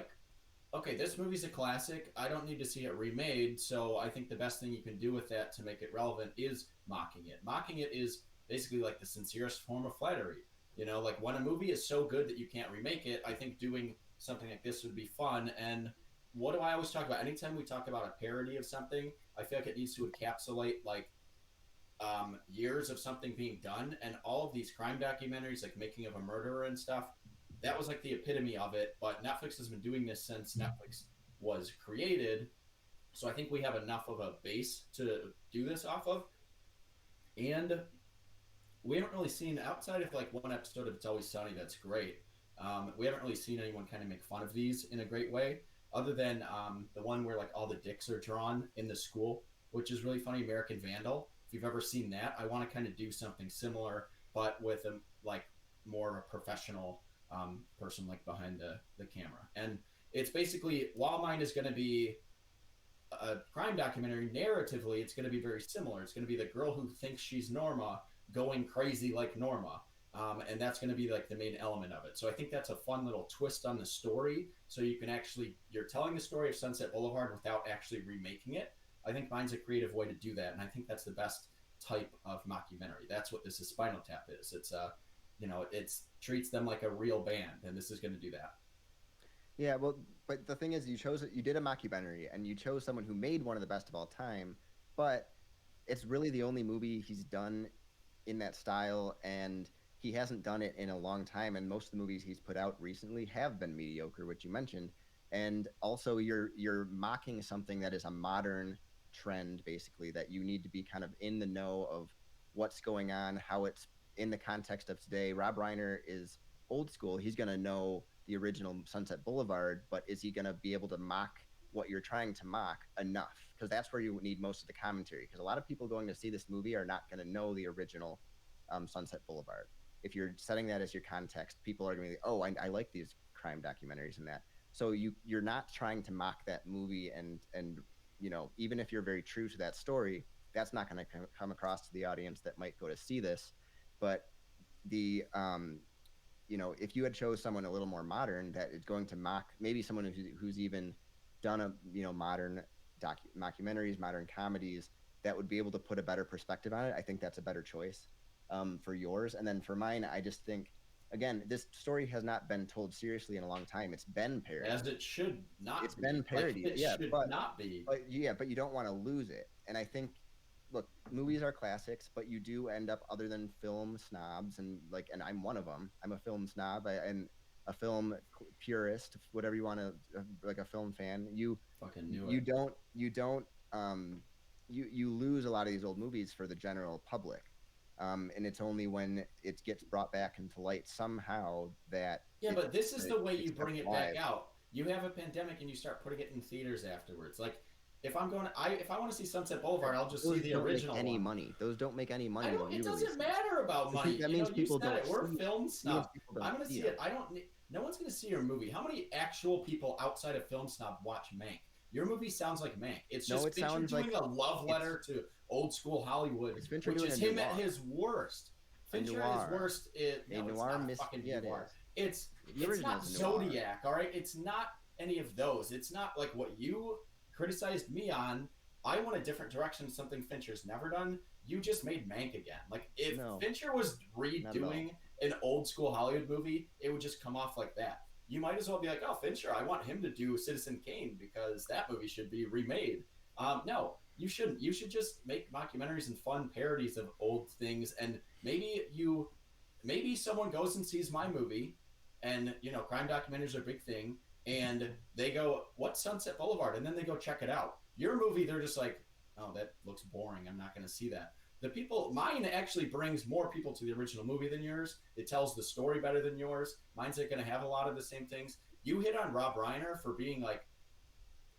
okay, this movie's a classic. I don't need to see it remade. So I think the best thing you can do with that to make it relevant is mocking it. Mocking it is basically like the sincerest form of flattery. Like when a movie is so good that you can't remake it, I think doing something like this would be fun. And what do I always talk about? Anytime we talk about a parody of something, I feel like it needs to encapsulate like years of something being done, and all of these crime documentaries, like Making of a Murderer and stuff, that was like the epitome of it. But Netflix has been doing this since Netflix was created, so I think we have enough of a base to do this off of. And we haven't really seen, outside of like one episode of It's Always Sunny that's great, we haven't really seen anyone kind of make fun of these in a great way, other than the one where like all the dicks are drawn in the school, which is really funny, American Vandal. If you've ever seen that, I want to kind of do something similar, but with a like more of a professional person like behind the camera. And it's basically, while mine is going to be a crime documentary, narratively it's going to be very similar. It's going to be the girl who thinks she's Norma going crazy like Norma, and that's going to be like the main element of it. So I think that's a fun little twist on the story, so you can actually, you're telling the story of Sunset Boulevard without actually remaking it. I think mine's a creative way to do that, and I think that's the best type of mockumentary. That's what this is. Spinal Tap is. It's it's treats them like a real band, and this is going to do that. Yeah, well, but the thing is, you did a mockumentary, and you chose someone who made one of the best of all time, but it's really the only movie he's done in that style, and he hasn't done it in a long time, and most of the movies he's put out recently have been mediocre, which you mentioned. And also you're mocking something that is a modern trend, basically, that you need to be kind of in the know of what's going on, how it's in the context of today. Rob Reiner is old school. He's going to know the original Sunset Boulevard, but is he going to be able to mock what you're trying to mock enough? Because that's where you need most of the commentary, because a lot of people going to see this movie are not going to know the original Sunset Boulevard. If you're setting that as your context, people are going to be, oh, I like these crime documentaries and that. So you're not trying to mock that movie, and even if you're very true to that story, that's not going to come across to the audience that might go to see this. But the if you had chose someone a little more modern that is going to mock, maybe someone who's even done a modern mockumentaries, modern comedies, that would be able to put a better perspective on it, I think that's a better choice for yours. And then for mine, I just think, again, this story has not been told seriously in a long time. It's been parodied. As it should not It's be. been parodied. Like, it should not be. But you don't want to lose it. And I think, look, movies are classics, but you do end up, other than film snobs, and I'm one of them. I'm a film snob and a film purist, whatever you want to, like a film fan. You fucking knew it. You lose a lot of these old movies for the general public. And it's only when it gets brought back into light somehow that... Yeah, but this is the way you bring it back out. You have a pandemic and you start putting it in theaters afterwards. Like, if I want to see Sunset Boulevard, I'll just see the original one. Money. Those don't make any money. It doesn't matter about money. That means people don't. We're film snob. I'm going to see it. No one's going to see your movie. How many actual people outside of film snob watch Mank? Your movie sounds like Mank. It's just Fincher doing a love letter to old school Hollywood, which is him at his worst. Fincher at his worst. It's not Zodiac, all right? It's not any of those. It's not like what you criticized me on. I went a different direction, something Fincher's never done. You just made Mank again. Like, if Fincher was redoing an old school Hollywood movie, it would just come off like that. You might as well be like, oh, Fincher, I want him to do Citizen Kane because that movie should be remade. No, you shouldn't. You should just make mockumentaries and fun parodies of old things. And maybe someone goes and sees my movie, and crime documentaries are a big thing, and they go, what's Sunset Boulevard? And then they go check it out. Your movie, they're just like, oh, that looks boring. I'm not going to see that. Mine actually brings more people to the original movie than yours. It tells the story better than yours. Mine's going to have a lot of the same things. You hit on Rob Reiner for being like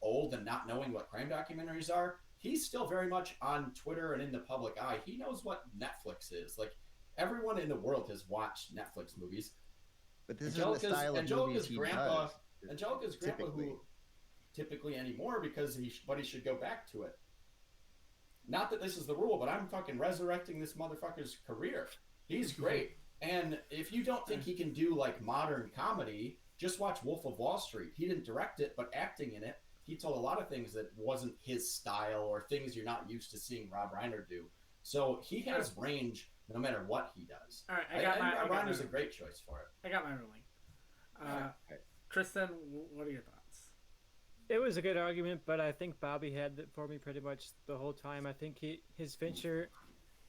old and not knowing what crime documentaries are. He's still very much on Twitter and in the public eye. He knows what Netflix is. Like, everyone in the world has watched Netflix movies. But this is the style of movies he does. Angelica's grandpa, who typically anymore, because he should go back to it. Not that this is the rule, but I'm fucking resurrecting this motherfucker's career. He's great. And if you don't think he can do like modern comedy, just watch Wolf of Wall Street. He didn't direct it, but acting in it, he told a lot of things that wasn't his style or things you're not used to seeing Rob Reiner do. So he has range no matter what he does. All right, Rob Reiner's a great choice for it. I got my ruling. Tristan, what are your thoughts? It was a good argument, but I think Bobby had it for me pretty much the whole time. I think his Fincher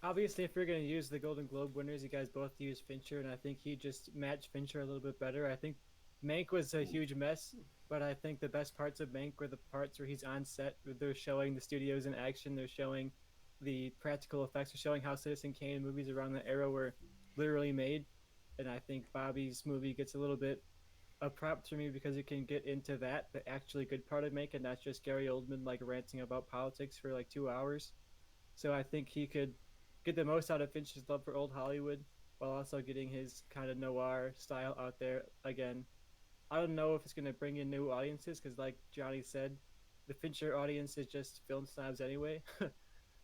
Obviously, if you're going to use the Golden Globe winners, you guys both use Fincher, and I think he just matched Fincher a little bit better. I think Mank was a huge mess, but I think the best parts of Mank were the parts where he's on set, where they're showing the studios in action, they're showing the practical effects, they're showing how Citizen Kane movies around the era were literally made. And I think Bobby's movie gets a little bit abrupt for me because it can get into that, the actually good part of Mank, and not just Gary Oldman like ranting about politics for like 2 hours. So I think he could get the most out of Finch's love for old Hollywood while also getting his kind of noir style out there again. I don't know if it's going to bring in new audiences because, like Johnny said, the Fincher audience is just film snobs anyway.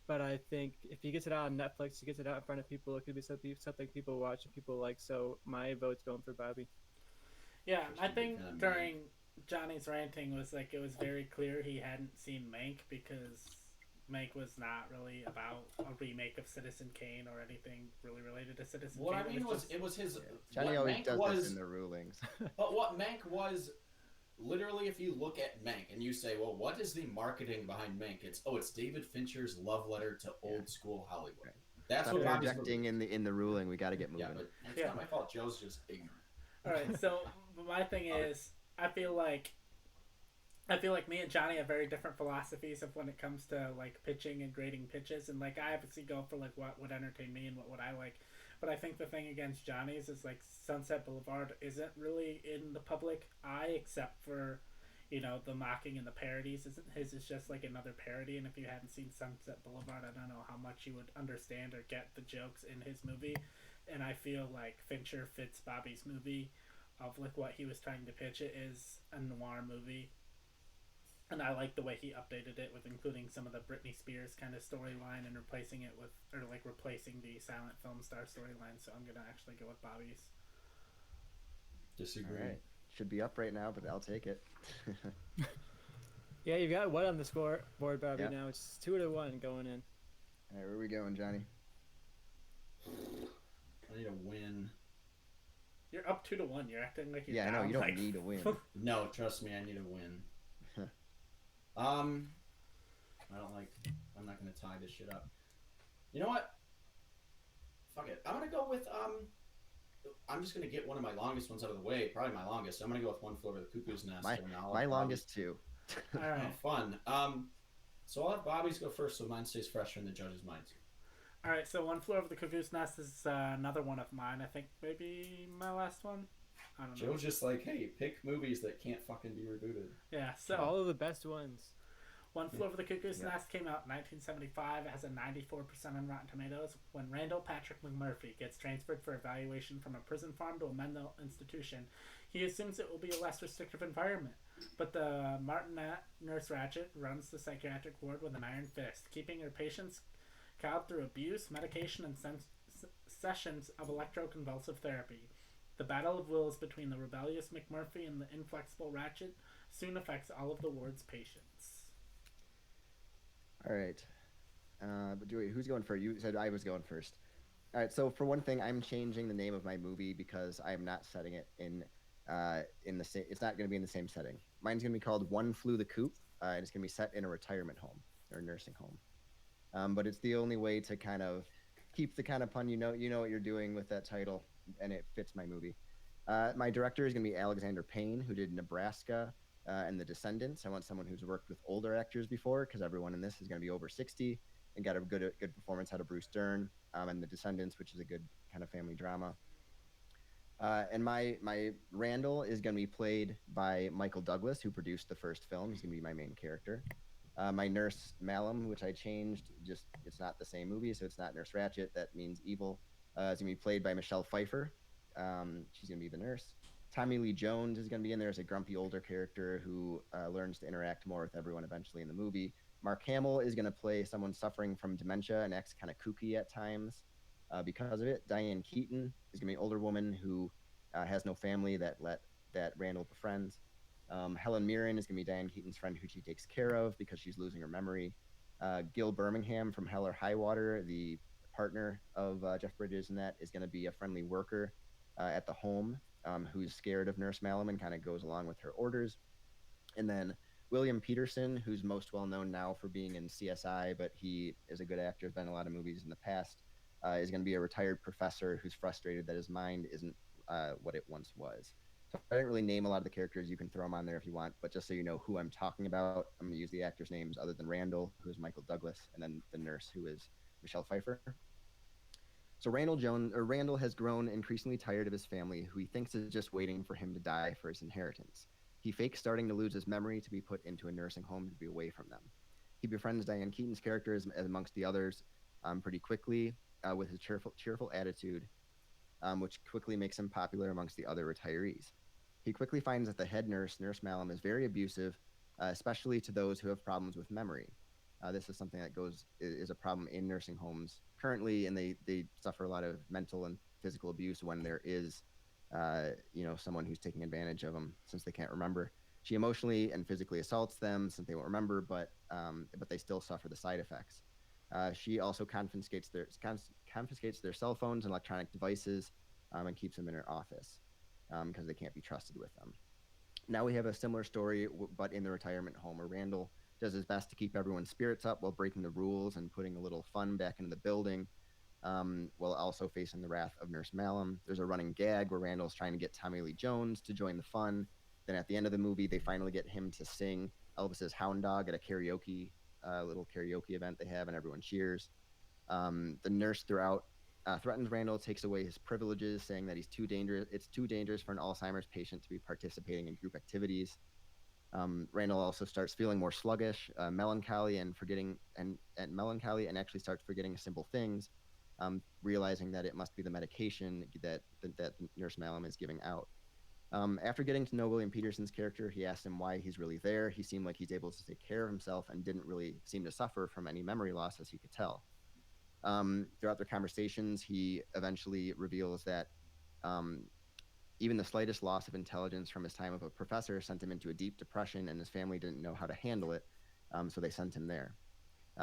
But I think if he gets it out on Netflix, he gets it out in front of people, it could be something people watch and people like. So my vote's going for Bobby. Yeah, I think during Johnny's ranting was like it was very clear he hadn't seen Mank because Mank was not really about a remake of Citizen Kane or anything really related to Citizen What Kane. I mean was, it was his. Johnny what always Mank does was, this in the rulings. But what Mank was, literally, if you look at Mank and you say, well, what is the marketing behind Mank? It's David Fincher's love letter to old school Hollywood. Right. That's Stop what Bobby's projecting in the ruling. We got to get moving. Yeah, but it's not my fault. Joe's just ignorant. All right, so my thing is, I feel like me and Johnny have very different philosophies of when it comes to like pitching and grading pitches, and like I obviously go for like what would entertain me and what would I like. But I think the thing against Johnny's is like Sunset Boulevard isn't really in the public eye except for, you know, the mocking and the parodies. His is just like another parody, and if you hadn't seen Sunset Boulevard, I don't know how much you would understand or get the jokes in his movie. And I feel like Fincher fits Bobby's movie of like what he was trying to pitch. It is a noir movie, and I like the way he updated it with including some of the Britney Spears kind of storyline and replacing it with, or like replacing the silent film star storyline. So I'm gonna actually go with Bobby's. Disagree. All right. Should be up right now, but I'll take it. Yeah, you've got one on the scoreboard, Bobby. Yeah. Now it's 2-1 going in. All right, where are we going, Johnny? I need a win. You're up 2-1. You're acting like you're Yeah, I know down, you don't like... need a win. No, trust me, I need a win. I'm not gonna tie this shit up. You know what? Fuck it. I'm gonna go with I'm just gonna get one of my longest ones out of the way. Probably my longest. I'm gonna go with One Flew Over the Cuckoo's Nest. My longest too. All right. Oh, fun. So I'll have Bobby's go first, so mine stays fresher in the judges' minds. All right. So One Flew Over the Cuckoo's Nest is another one of mine. I think maybe my last one. I don't know. Joe's just like, hey, pick movies that can't fucking be rebooted. Yeah. So All of the best ones. One Flew Over the Cuckoo's Nest came out in 1975. It has a 94% on Rotten Tomatoes. When Randall Patrick McMurphy gets transferred for evaluation from a prison farm to a mental institution, he assumes it will be a less restrictive environment. But the Martinet Nurse Ratchet runs the psychiatric ward with an iron fist, keeping her patients cowed through abuse, medication, and sessions of electroconvulsive therapy. The battle of wills between the rebellious McMurphy and the inflexible Ratchet soon affects all of the ward's patients. All right. But who's going first? You said I was going first. All right. So for one thing, I'm changing the name of my movie because I'm not setting it in the same. It's not going to be in the same setting. Mine's going to be called One Flew the Coop, and it's going to be set in a retirement home or nursing home. But it's the only way to kind of keep the kind of pun. You know what you're doing with that title, and it fits my movie. My director is going to be Alexander Payne, who did Nebraska. And The Descendants. I want someone who's worked with older actors before, because everyone in this is going to be over 60 and got a good performance out of Bruce Dern and The Descendants, which is a good kind of family drama. And my Randall is going to be played by Michael Douglas, who produced the first film. He's going to be my main character. My nurse Malum, which I changed, it's not the same movie, so it's not Nurse Ratchet. That means evil. Is going to be played by Michelle Pfeiffer. She's going to be the nurse. Tommy Lee Jones is going to be in there as a grumpy older character who learns to interact more with everyone eventually in the movie. Mark Hamill is going to play someone suffering from dementia and acts kind of kooky at times because of it. Diane Keaton is going to be an older woman who has no family that Randall befriends. Helen Mirren is going to be Diane Keaton's friend who she takes care of because she's losing her memory. Gil Birmingham from Hell or High Water, the partner of Jeff Bridges in that, is going to be a friendly worker at the home. Who's scared of Nurse Malum and kind of goes along with her orders. And then William Peterson, who's most well known now for being in CSI, but he is a good actor, has been in a lot of movies in the past, is going to be a retired professor who's frustrated that his mind isn't what it once was. So I didn't really name a lot of the characters. You can throw them on there if you want, but just so you know who I'm talking about, I'm going to use the actors' names other than Randall, who is Michael Douglas, and then the nurse, who is Michelle Pfeiffer. So Randall has grown increasingly tired of his family, who he thinks is just waiting for him to die for his inheritance. He fakes starting to lose his memory to be put into a nursing home to be away from them. He befriends Diane Keaton's character as amongst the others pretty quickly with his cheerful attitude, which quickly makes him popular amongst the other retirees. He quickly finds that the head nurse, Nurse Malum, is very abusive, especially to those who have problems with memory. This is something that is a problem in nursing homes currently, and they suffer a lot of mental and physical abuse when there is, someone who's taking advantage of them since they can't remember. She emotionally and physically assaults them since they won't remember, but they still suffer the side effects. She also confiscates their cell phones and electronic devices and keeps them in her office because they can't be trusted with them. Now we have a similar story, but in the retirement home, where Randall does his best to keep everyone's spirits up while breaking the rules and putting a little fun back into the building, while also facing the wrath of Nurse Malum. There's a running gag where Randall's trying to get Tommy Lee Jones to join the fun. Then at the end of the movie, they finally get him to sing Elvis's Hound Dog at a little karaoke event they have, and everyone cheers. The nurse threatens Randall, takes away his privileges, saying that it's too dangerous for an Alzheimer's patient to be participating in group activities. Randall also starts feeling more sluggish, melancholy, and actually starts forgetting simple things, realizing that it must be the medication that Nurse Malum is giving out. After getting to know William Peterson's character, he asks him why he's really there. He seemed like he's able to take care of himself and didn't really seem to suffer from any memory loss, as he could tell. Throughout their conversations, he eventually reveals that even the slightest loss of intelligence from his time of a professor sent him into a deep depression, and his family didn't know how to handle it, so they sent him there.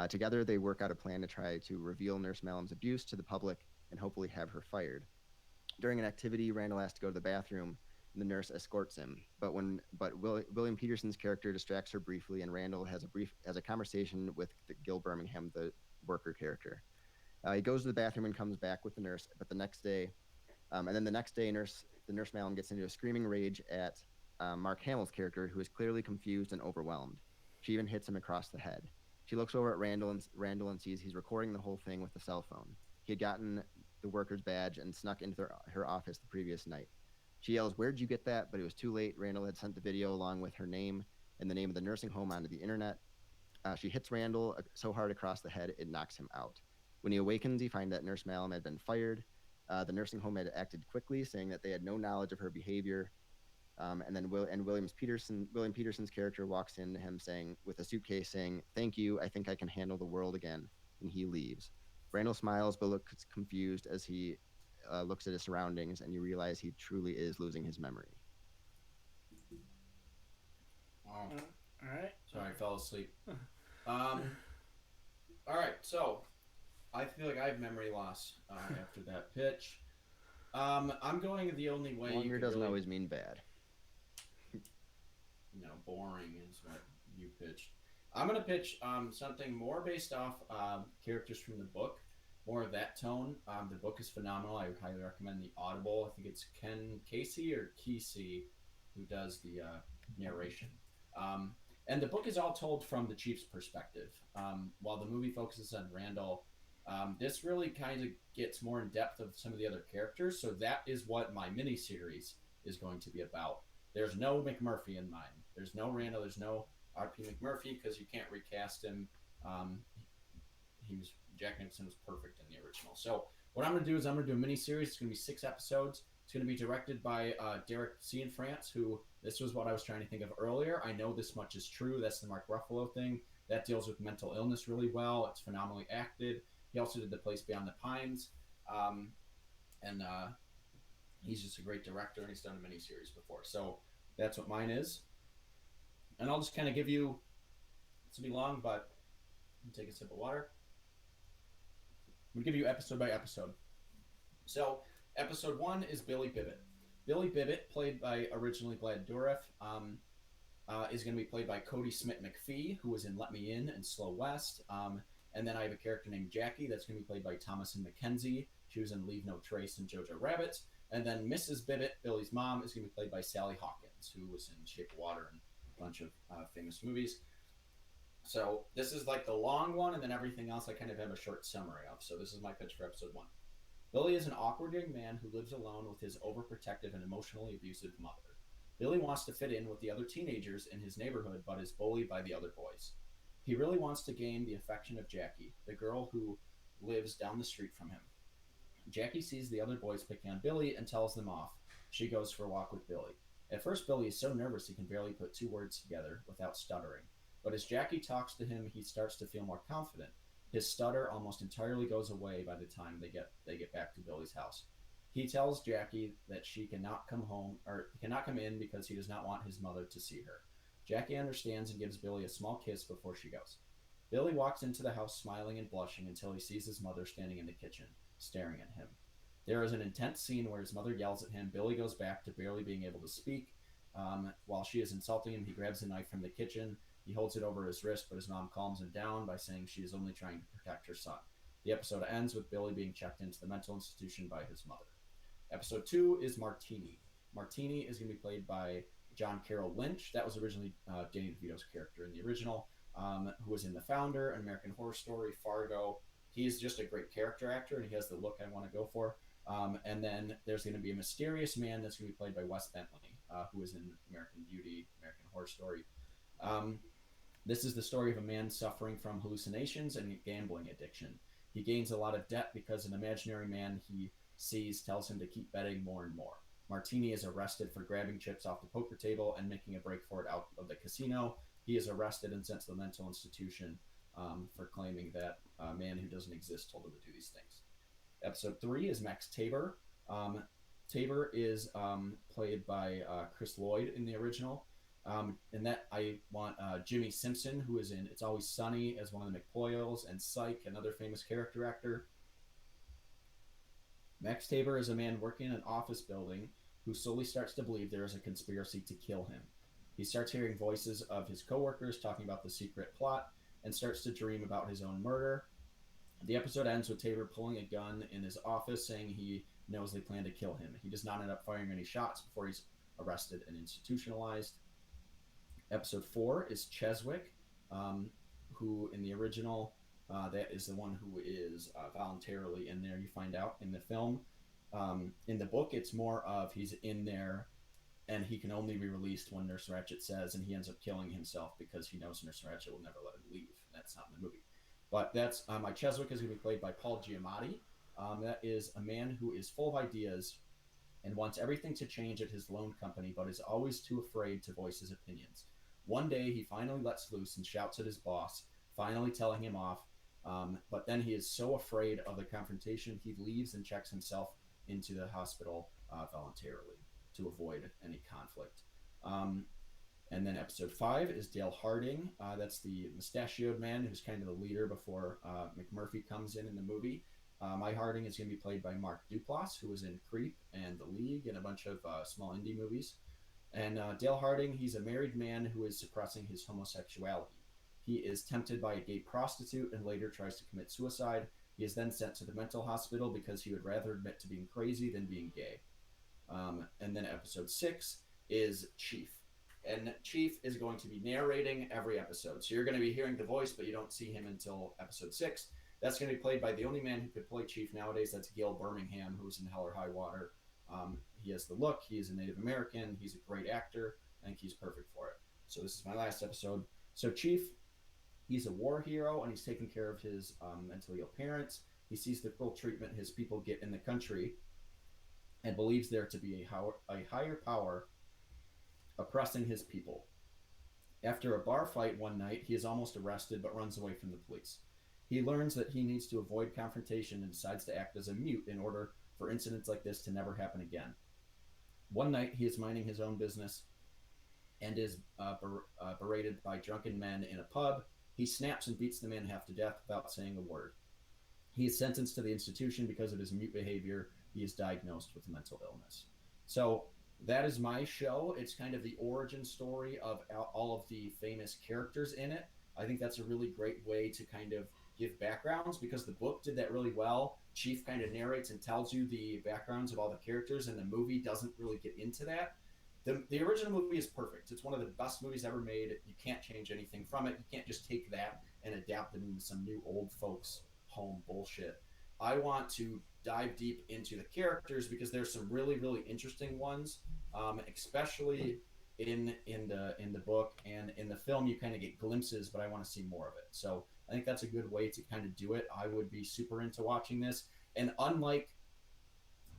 Together, they work out a plan to try to reveal Nurse Malum's abuse to the public and hopefully have her fired. During an activity, Randall has to go to the bathroom, and the nurse escorts him. But William Peterson's character distracts her briefly, and Randall has a conversation with Gil Birmingham, the worker character. He goes to the bathroom and comes back with the nurse, but the next day, Nurse Malum gets into a screaming rage at Mark Hamill's character, who is clearly confused and overwhelmed. She even hits him across the head. She looks over at Randall and sees he's recording the whole thing with a cell phone. He had gotten the worker's badge and snuck into her office the previous night. She yells, "Where'd you get that?" But it was too late. Randall had sent the video along with her name and the name of the nursing home onto the internet. She hits Randall so hard across the head it knocks him out. When he awakens, he finds that Nurse Malum had been fired. The nursing home had acted quickly, saying that they had no knowledge of her behavior. And then William Peterson's character walks in to him with a suitcase saying, "Thank you, I think I can handle the world again," and he leaves. Randall smiles but looks confused as he looks at his surroundings, and you realize he truly is losing his memory. Wow. All right. Sorry, I fell asleep. All right, so I feel like I have memory loss after that pitch. I'm going the only way. Longer doesn't always mean bad. Boring is what you pitched. I'm going to pitch something more based off characters from the book, more of that tone. The book is phenomenal. I highly recommend the Audible. I think it's Ken Kesey who does the narration. And the book is all told from the Chief's perspective. While the movie focuses on Randall, this really kind of gets more in depth of some of the other characters. So that is what my miniseries is going to be about. There's no McMurphy in mine. There's no Randall. There's no R.P. McMurphy because you can't recast him. Jack Nicholson was perfect in the original. So what I'm going to do is I'm going to do a miniseries. It's going to be 6 episodes. It's going to be directed by Derek Cianfrance, who this was what I was trying to think of earlier. I know this much is true. That's the Mark Ruffalo thing. That deals with mental illness really well. It's phenomenally acted. He also did The Place Beyond the Pines. And he's just a great director, and he's done a miniseries before. So that's what mine is. And I'll just kind of give you, this will be long, but I'm take a sip of water. I'm going to give you episode by episode. So episode 1 is Billy Bibbit. Billy Bibbit, played by originally Vlad Dourif, is going to be played by Cody Smith McPhee, who was in Let Me In and Slow West. And then I have a character named Jackie that's going to be played by Thomasin McKenzie. She was in Leave No Trace and Jojo Rabbit. And then Mrs. Bibbit, Billy's mom, is going to be played by Sally Hawkins, who was in Shape of Water and a bunch of famous movies. So this is like the long one, and then everything else I kind of have a short summary of. So this is my pitch for episode 1. Billy is an awkward young man who lives alone with his overprotective and emotionally abusive mother. Billy wants to fit in with the other teenagers in his neighborhood, but is bullied by the other boys. He really wants to gain the affection of Jackie, the girl who lives down the street from him. Jackie sees the other boys picking on Billy and tells them off. She goes for a walk with Billy. At first, Billy is so nervous he can barely put 2 words together without stuttering. But as Jackie talks to him, he starts to feel more confident. His stutter almost entirely goes away by the time they get back to Billy's house. He tells Jackie that she cannot come in because he does not want his mother to see her. Jackie understands and gives Billy a small kiss before she goes. Billy walks into the house smiling and blushing until he sees his mother standing in the kitchen, staring at him. There is an intense scene where his mother yells at him. Billy goes back to barely being able to speak. While she is insulting him, he grabs a knife from the kitchen. He holds it over his wrist, but his mom calms him down by saying she is only trying to protect her son. The episode ends with Billy being checked into the mental institution by his mother. Episode 2 is Martini. Martini is going to be played by John Carroll Lynch. That was originally Danny DeVito's character in the original, who was in The Founder, An American Horror Story, Fargo. He's just a great character actor, and he has the look I want to go for. And then there's going to be a mysterious man that's going to be played by Wes Bentley, who was in American Beauty, American Horror Story. This is the story of a man suffering from hallucinations and gambling addiction. He gains a lot of debt because an imaginary man he sees tells him to keep betting more and more. Martini is arrested for grabbing chips off the poker table and making a break for it out of the casino. He is arrested and sent to the mental institution for claiming that a man who doesn't exist told him to do these things. Episode 3 is Max Tabor. Tabor is played by Chris Lloyd in the original. And that I want Jimmy Simpson, who is in It's Always Sunny as one of the McPoyles, and Psych, another famous character actor. Max Tabor is a man working in an office building who slowly starts to believe there is a conspiracy to kill him. He starts hearing voices of his coworkers talking about the secret plot and starts to dream about his own murder. The episode ends with Tabor pulling a gun in his office, saying he knows they plan to kill him. He does not end up firing any shots before he's arrested and institutionalized. Episode 4 is Cheswick, who in the original, that is the one who is voluntarily in there, you find out in the film. In the book, it's more of he's in there and he can only be released when Nurse Ratched says, and he ends up killing himself because he knows Nurse Ratched will never let him leave. That's not in the movie. But that's my Cheswick is going to be played by Paul Giamatti. That is a man who is full of ideas and wants everything to change at his loan company, but is always too afraid to voice his opinions. One day, he finally lets loose and shouts at his boss, finally telling him off. But then he is so afraid of the confrontation, he leaves and checks himself into the hospital voluntarily to avoid any conflict. And then episode 5 is Dale Harding. That's the mustachioed man who's kind of the leader before McMurphy comes in the movie. My Harding is going to be played by Mark Duplass, who was in Creep and The League and a bunch of small indie movies. And Dale Harding, he's a married man who is suppressing his homosexuality. He is tempted by a gay prostitute and later tries to commit suicide. He is then sent to the mental hospital because he would rather admit to being crazy than being gay. And then episode 6 is Chief. And Chief is going to be narrating every episode. So you're going to be hearing the voice, but you don't see him until episode 6. That's going to be played by the only man who could play Chief nowadays. That's Gail Birmingham, who's in Hell or High Water. He has the look. He is a Native American. He's a great actor. I think he's perfect for it. So this is my last episode. So Chief, he's a war hero, and he's taking care of his mentally ill parents. He sees the cruel treatment his people get in the country and believes there to be a higher power oppressing his people. After a bar fight one night, he is almost arrested but runs away from the police. He learns that he needs to avoid confrontation and decides to act as a mute in order for incidents like this to never happen again. One night, he is minding his own business and is berated by drunken men in a pub. He snaps and beats the man half to death without saying a word. He is sentenced to the institution because of his mute behavior. He is diagnosed with mental illness. So That is my show. It's kind of the origin story of all of the famous characters in it. I think that's a really great way to kind of give backgrounds because the book did that really well. Chief kind of narrates and tells you the backgrounds of all the characters, and the movie doesn't really get into that. The original movie is perfect. It's one of the best movies ever made. You can't change anything from it. You can't just take that and adapt it into some new old folks home bullshit. I want to dive deep into the characters because there's some really really interesting ones, especially in the book and in the film. You kind of get glimpses, but I want to see more of it. So I think that's a good way to kind of do it. I would be super into watching this, and unlike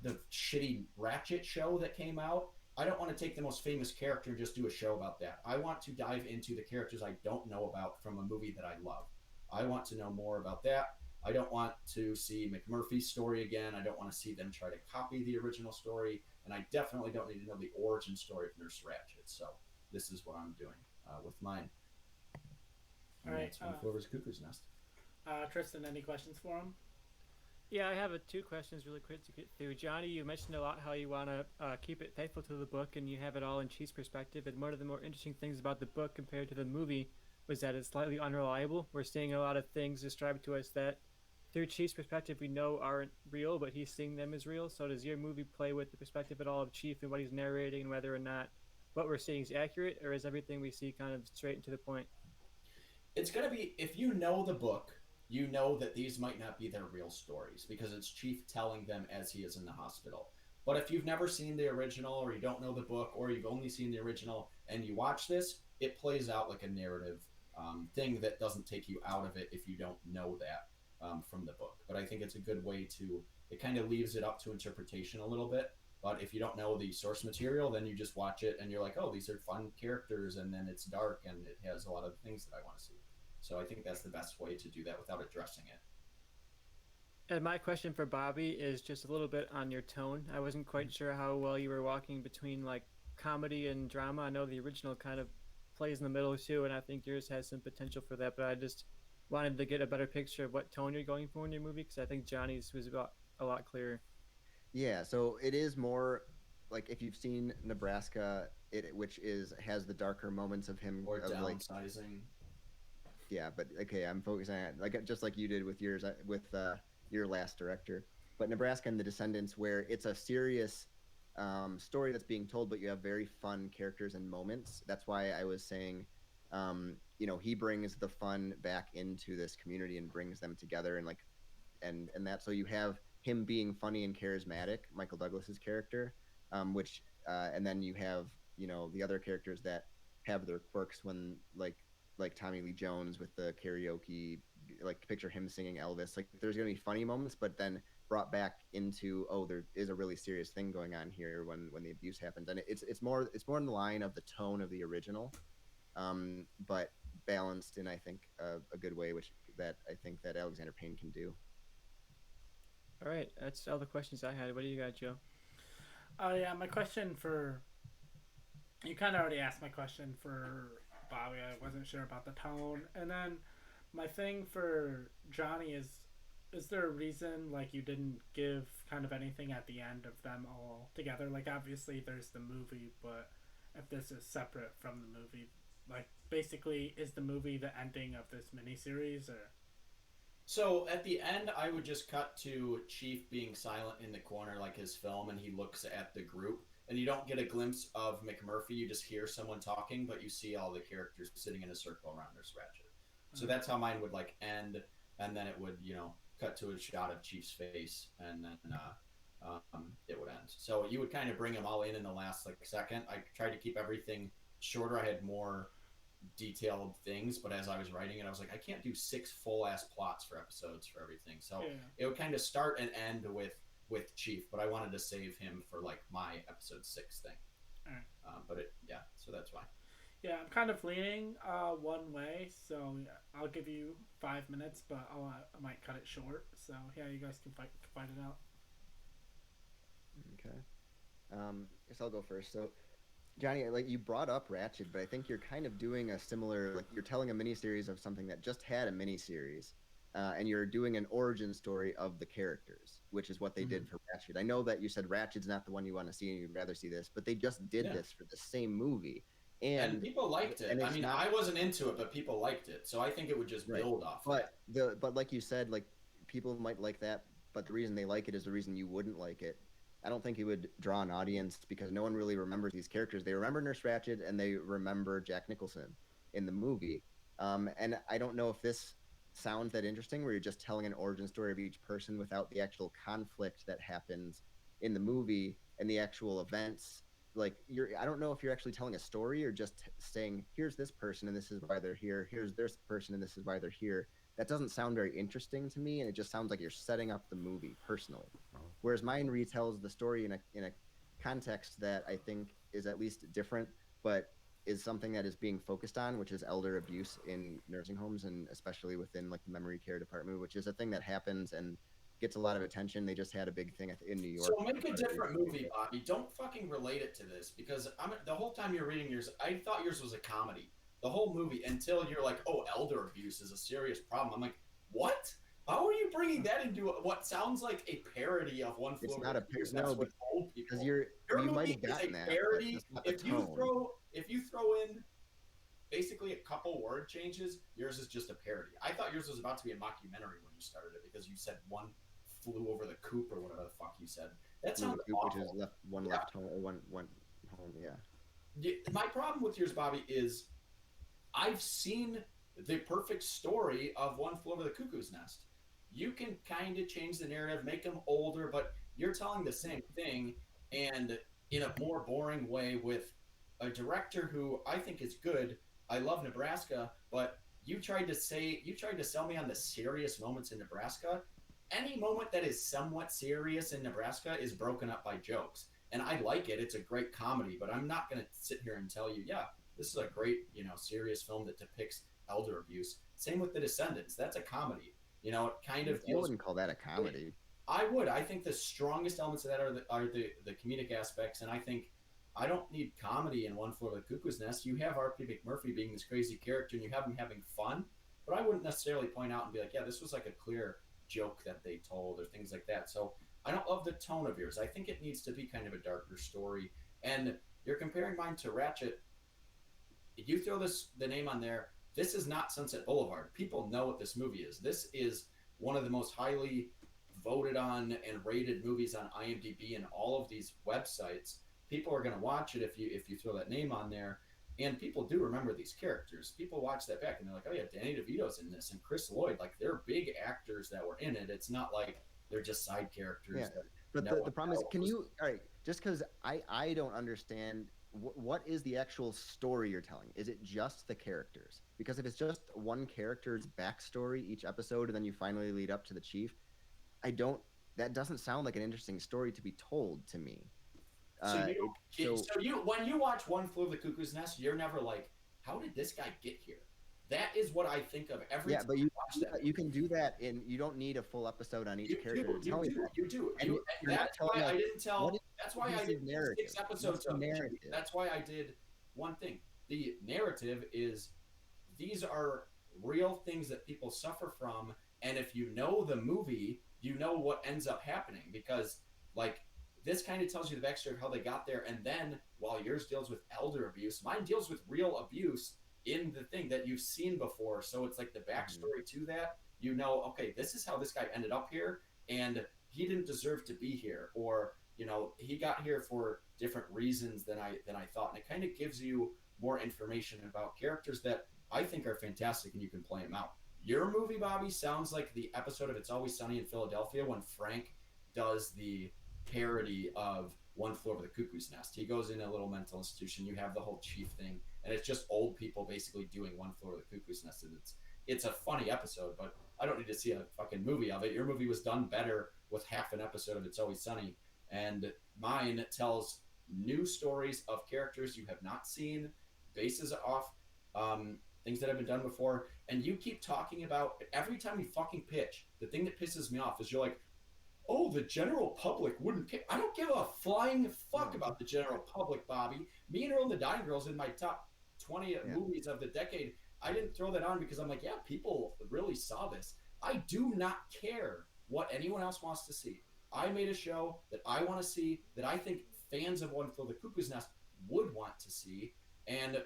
the shitty Ratchet show that came out, I don't want to take the most famous character and just do a show about that. I want to dive into the characters I don't know about from a movie that I love. I want to know more about that. I don't want to see McMurphy's story again. I don't want to see them try to copy the original story. And I definitely don't need to know the origin story of Nurse Ratched. So this is what I'm doing with mine. All right. It's One Flew Over the Cuckoo's Nest. Tristan, any questions for him? Yeah, I have two questions really quick to get through. Johnny, you mentioned a lot how you want to keep it faithful to the book and you have it all in Chief's perspective. And one of the more interesting things about the book compared to the movie was that it's slightly unreliable. We're seeing a lot of things described to us that through Chief's perspective we know aren't real, but he's seeing them as real. So does your movie play with the perspective at all of Chief and what he's narrating and whether or not what we're seeing is accurate, or is everything we see kind of straight and to the point? It's going to be, if you know the book, you know that these might not be their real stories because it's Chief telling them as he is in the hospital. But if you've never seen the original, or you don't know the book, or you've only seen the original and you watch this, it plays out like a narrative thing that doesn't take you out of it if you don't know that from the book. But I think it's a good way to, it kind of leaves it up to interpretation a little bit. But if you don't know the source material, then you just watch it and you're like, oh, these are fun characters, and then it's dark and it has a lot of things that I want to see. So I think that's the best way to do that without addressing it. And my question for Bobby is just a little bit on your tone. I wasn't quite sure how well you were walking between like comedy and drama. I know the original kind of plays in the middle too, and I think yours has some potential for that. But I just wanted to get a better picture of what tone you're going for in your movie, because I think Johnny's was about a lot clearer. Yeah, so it is more like if you've seen Nebraska, which has the darker moments of him Or of, downsizing. Yeah, but okay, I'm focusing on like just like you did with yours with your last director. But Nebraska and the Descendants, where it's a serious story that's being told, but you have very fun characters and moments. That's why I was saying, he brings the fun back into this community and brings them together, and that. So you have him being funny and charismatic, Michael Douglas's character, and then you have the other characters that have their quirks when like Tommy Lee Jones with the karaoke, like picture him singing Elvis. Like there's gonna be funny moments, but then brought back into, oh, there is a really serious thing going on here when the abuse happens, and it's more in the line of the tone of the original, but balanced in I think a good way, which that I think that Alexander Payne can do. All right, that's all the questions I had. What do you got, Joe? Oh yeah, my question for you kind of already asked my question for Bobby. I wasn't sure about the tone, and then my thing for Johnny is there a reason like you didn't give kind of anything at the end of them all together? Like obviously there's the movie, but if this is separate from the movie, like basically is the movie the ending of this miniseries or? So at the end, I would just cut to Chief being silent in the corner like his film, and he looks at the group. And you don't get a glimpse of McMurphy. You just hear someone talking, but you see all the characters sitting in a circle around Nurse Ratched. So that's how mine would end, and then it would cut to a shot of Chief's face, and then it would end. So you would kind of bring them all in the last second. I tried to keep everything shorter. I had more detailed things, but as I was writing it, I was like, I can't do 6 full-ass plots for episodes for everything. So it would kind of start and end with Chief, but I wanted to save him for my episode 6 thing. But so that's why. Yeah, I'm kind of leaning one way, so I'll give you 5 minutes, but I might cut it short. So yeah, you guys can fight it out. Okay. Guess I'll go first. So, Johnny, you brought up Ratched, but I think you're kind of doing a similar, you're telling a miniseries of something that just had a miniseries. and you're doing an origin story of the characters, which is what they did for Ratchet. I know that you said Ratchet's not the one you want to see and you'd rather see this, but they just did this for the same movie. And people liked it. I mean, I wasn't into it, but people liked it. So I think it would just build off that. But like you said, like people might like that, but the reason they like it is the reason you wouldn't like it. I don't think it would draw an audience because no one really remembers these characters. They remember Nurse Ratched and they remember Jack Nicholson in the movie. And I don't know if this sounds that interesting where you're just telling an origin story of each person without the actual conflict that happens in the movie and the actual events. Like I don't know if you're actually telling a story or just saying, here's this person and this is why they're here. Here's this person and this is why they're here. That doesn't sound very interesting to me, and it just sounds like you're setting up the movie personally. Whereas mine retells the story in a context that I think is at least different, but is something that is being focused on, which is elder abuse in nursing homes, and especially within like the memory care department, which is a thing that happens and gets a lot of attention. They just had a big thing in New York. So make a different movie, Bobby. Don't fucking relate it to this, because the whole time you're reading yours, I thought yours was a comedy. The whole movie, until you're like, oh, elder abuse is a serious problem. I'm like, what? How are you bringing that into what sounds like a parody of One Flew Over the Cuckoo's Nest with old people? Because you might have gotten that. Parody. If you throw in basically a couple word changes, yours is just a parody. I thought yours was about to be a mockumentary when you started it because you said One Flew Over the Coop or whatever the fuck you said. That sounds awful. Which is left home, one home, yeah. My problem with yours, Bobby, is I've seen the perfect story of One Flew Over the Cuckoo's Nest. You can kind of change the narrative, make them older, but you're telling the same thing and in a more boring way with a director who I think is good. I love Nebraska, but you tried to sell me on the serious moments in Nebraska. Any moment that is somewhat serious in Nebraska is broken up by jokes. And I like it. It's a great comedy, but I'm not going to sit here and tell you, yeah, this is a great, serious film that depicts elder abuse. Same with The Descendants. That's a comedy. It kind of. I wouldn't call that a comedy. I would. I think the strongest elements of that are the comedic aspects, and I think I don't need comedy in One Flew Over the Cuckoo's Nest. You have R.P. McMurphy being this crazy character, and you have him having fun, but I wouldn't necessarily point out and be like, yeah, this was like a clear joke that they told or things like that. So I don't love the tone of yours. I think it needs to be kind of a darker story, and you're comparing mine to Ratchet. You throw the name on there. This is not Sunset Boulevard. People know what this movie is. This is one of the most highly voted on and rated movies on IMDb and all of these websites. People are going to watch it if you throw that name on there. And people do remember these characters. People watch that back and they're like, oh yeah, Danny DeVito's in this and Chris Lloyd. Like, they're big actors that were in it. It's not like they're just side characters. Yeah. But the problem is, all right, just because I don't understand, what is the actual story you're telling? Is it just the characters? Because if it's just one character's backstory each episode and then you finally lead up to the chief, that doesn't sound like an interesting story to be told to me. So when you watch One Flew Over the Cuckoo's Nest, you're never like, how did this guy get here? That is what I think of every time but you can do that, and you don't need a full episode on each character. You do. That's why I didn't tell. That's why I did 6 episodes of narrative. That's why I did one thing. The narrative is these are real things that people suffer from, and if you know the movie, you know what ends up happening, because like this kind of tells you the backstory of how they got there, and then while yours deals with elder abuse, mine deals with real abuse in the thing that you've seen before. So it's like the backstory to that. Okay, this is how this guy ended up here, and he didn't deserve to be here, or he got here for different reasons than I thought, and it kind of gives you more information about characters that I think are fantastic, and you can play them out. Your movie, Bobby, sounds like the episode of It's Always Sunny in Philadelphia when Frank does the parody of One Flew Over the Cuckoo's Nest. He goes in a little mental institution. You have the whole chief thing, and it's just old people basically doing One Flew Over the Cuckoo's Nest. And it's a funny episode, but I don't need to see a fucking movie of it. Your movie was done better with half an episode of It's Always Sunny, and mine tells new stories of characters you have not seen, bases off things that have been done before, and you keep talking about every time you fucking pitch. The thing that pisses me off is you're like, oh, the general public wouldn't care. I don't give a flying fuck about the general public, Bobby. Me and Earl and the Dying Girl's in my top 20 movies of the decade. I didn't throw that on because I'm like, yeah, people really saw this. I do not care what anyone else wants to see. I made a show that I want to see, that I think fans of One Flew Over the Cuckoo's Nest would want to see. And,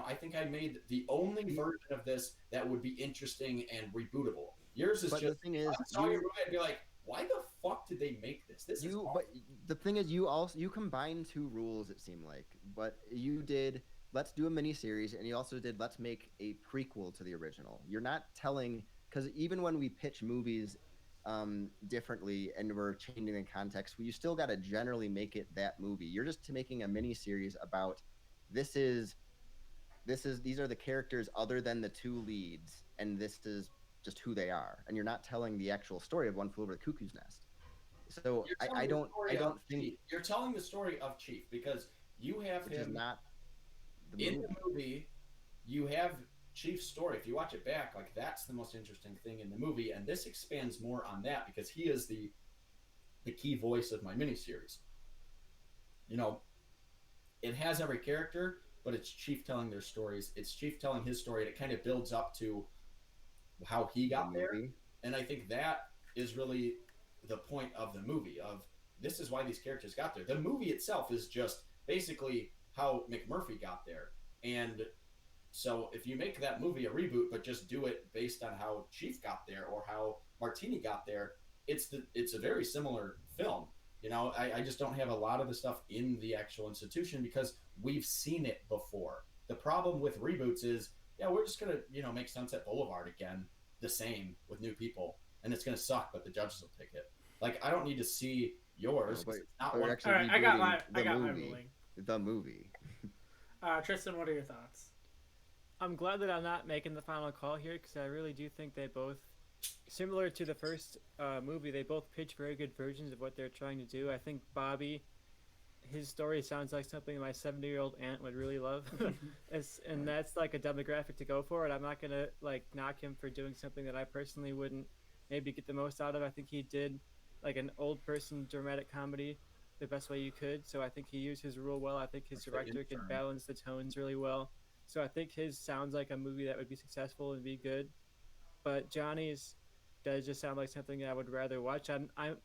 I think I made the only version of this that would be interesting and rebootable. Yours is But just, the thing is, I saw your movie, I'd be like, why the fuck did they make this? This is awful. but the thing is, you combined two rules. It seemed like, but you did. Let's do a mini series, and you also did. Let's make a prequel to the original. You're not telling, because even when we pitch movies differently and we're changing the context, you still got to generally make it that movie. You're just making a mini series about these are the characters other than the two leads, and this is just who they are, and you're not telling the actual story of One Flew Over the Cuckoo's Nest. So I don't think Chief. You're telling the story of Chief because you have which him is not the in movie. the movie. You have Chief's story. If you watch it back, like that's the most interesting thing in the movie, and this expands more on that because he is the key voice of my miniseries. It has every character, but it's Chief telling their stories. It's Chief telling his story, and it kind of builds up to how he got there. And I think that is really the point of the movie, of this is why these characters got there. The movie itself is just basically how McMurphy got there. And so if you make that movie a reboot, but just do it based on how Chief got there or how Martini got there, it's a very similar film. I just don't have a lot of the stuff in the actual institution because we've seen it before. The problem with reboots is, we're just going to, make Sunset Boulevard again the same with new people, and it's going to suck, but the judges will take it. Like, I don't need to see yours. No, It's not we're one. actually All right, I got my rebooting ruling. the movie. Tristan, what are your thoughts? I'm glad that I'm not making the final call here because I really do think they both, similar to the first movie, they both pitch very good versions of what they're trying to do. I think Bobby, his story sounds like something my 70-year-old aunt would really love. And that's like a demographic to go for, and I'm not going to knock him for doing something that I personally wouldn't maybe get the most out of. I think he did like an old person dramatic comedy the best way you could, so I think he used his rule well. I think his director can balance the tones really well. So I think his sounds like a movie that would be successful and be good. But Johnny's does just sound like something I would rather watch. I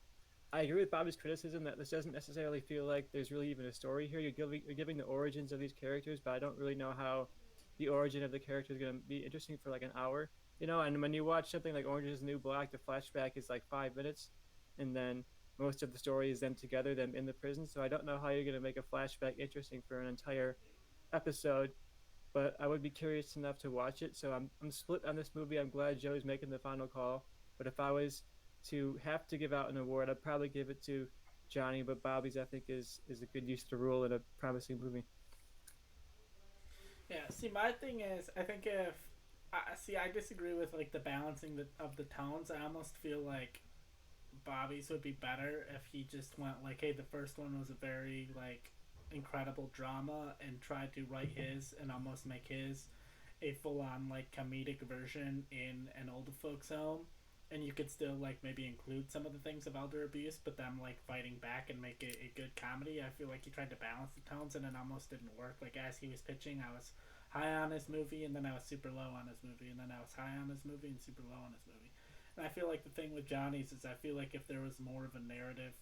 agree with Bobby's criticism that this doesn't necessarily feel like there's really even a story here. You're giving the origins of these characters, but I don't really know how the origin of the character is going to be interesting for like an hour. And when you watch something like Orange is the New Black, the flashback is like 5 minutes, and then most of the story is them together, them in the prison. So I don't know how you're going to make a flashback interesting for an entire episode. But I would be curious enough to watch it. So I'm split on this movie. I'm glad Joe's making the final call. But if I was to have to give out an award, I'd probably give it to Johnny. But Bobby's, I think, is a good use of the rule in a promising movie. Yeah, see, my thing is, I think I disagree with like the balancing of the tones. I almost feel like Bobby's would be better if he just went like, hey, the first one was a very like incredible drama and tried to write his and almost make his a full-on like comedic version in an old folks home, and you could still like maybe include some of the things of elder abuse, but them like fighting back and make it a good comedy. I feel like he tried to balance the tones and it almost didn't work. Like as he was pitching, I was high on his movie and then I was super low on his movie and then I was high on his movie and super low on his movie. And I feel like the thing with Johnny's is I feel like if there was more of a narrative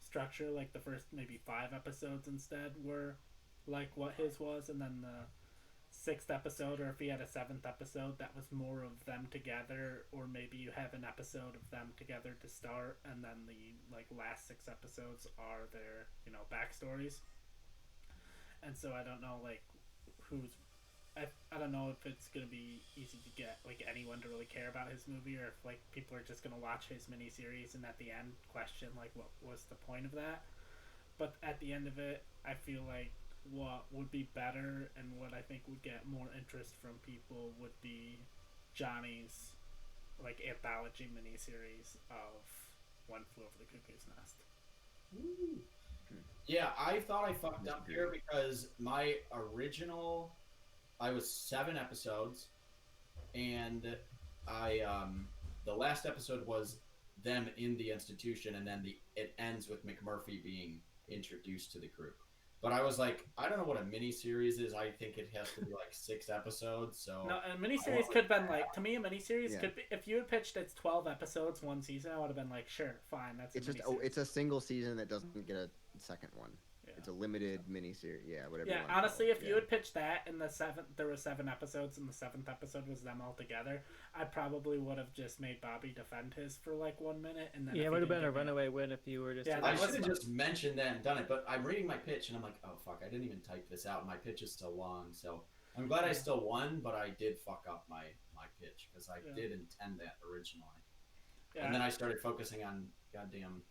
structure, like the first maybe 5 episodes instead were like what his was, and then the 6th episode, or if he had a 7th episode that was more of them together, or maybe you have an episode of them together to start and then the like last 6 episodes are their backstories. And so I don't know like who's I don't know if it's gonna be easy to get like anyone to really care about his movie, or if like people are just gonna watch his miniseries and at the end question like what was the point of that. But at the end of it, I feel like what would be better and what I think would get more interest from people would be Johnny's like anthology miniseries of One Flew Over the Cuckoo's Nest. Ooh. Yeah, I thought I fucked up here because my original, I was 7 episodes, and the last episode was them in the institution, and then it ends with McMurphy being introduced to the group. But I was like, I don't know what a mini series is. I think it has to be like 6 episodes. So No, a miniseries could have been like, to me, a miniseries Yeah. could be, if you had pitched it's 12 episodes, one season, I would have been like, sure, fine, that's It's a just miniseries. it's a single season that doesn't get a second one. Yeah. It's a limited miniseries. Yeah, whatever. you Yeah, wanna call honestly, it. if you had pitched that in the seventh, there were 7 episodes, and the 7th episode was them all together, I probably would have just made Bobby defend his for like 1 minute, and then Yeah, if it he would have didn't been a give me- runaway win if you were just. Yeah, I that should was have my- just mentioned that and done it. But I'm reading my pitch and I'm like, oh fuck, I didn't even type this out. My pitch is still long, so I'm glad I still won. But I did fuck up my pitch because I Yeah. did intend that originally. Yeah, And then I started focusing on goddamn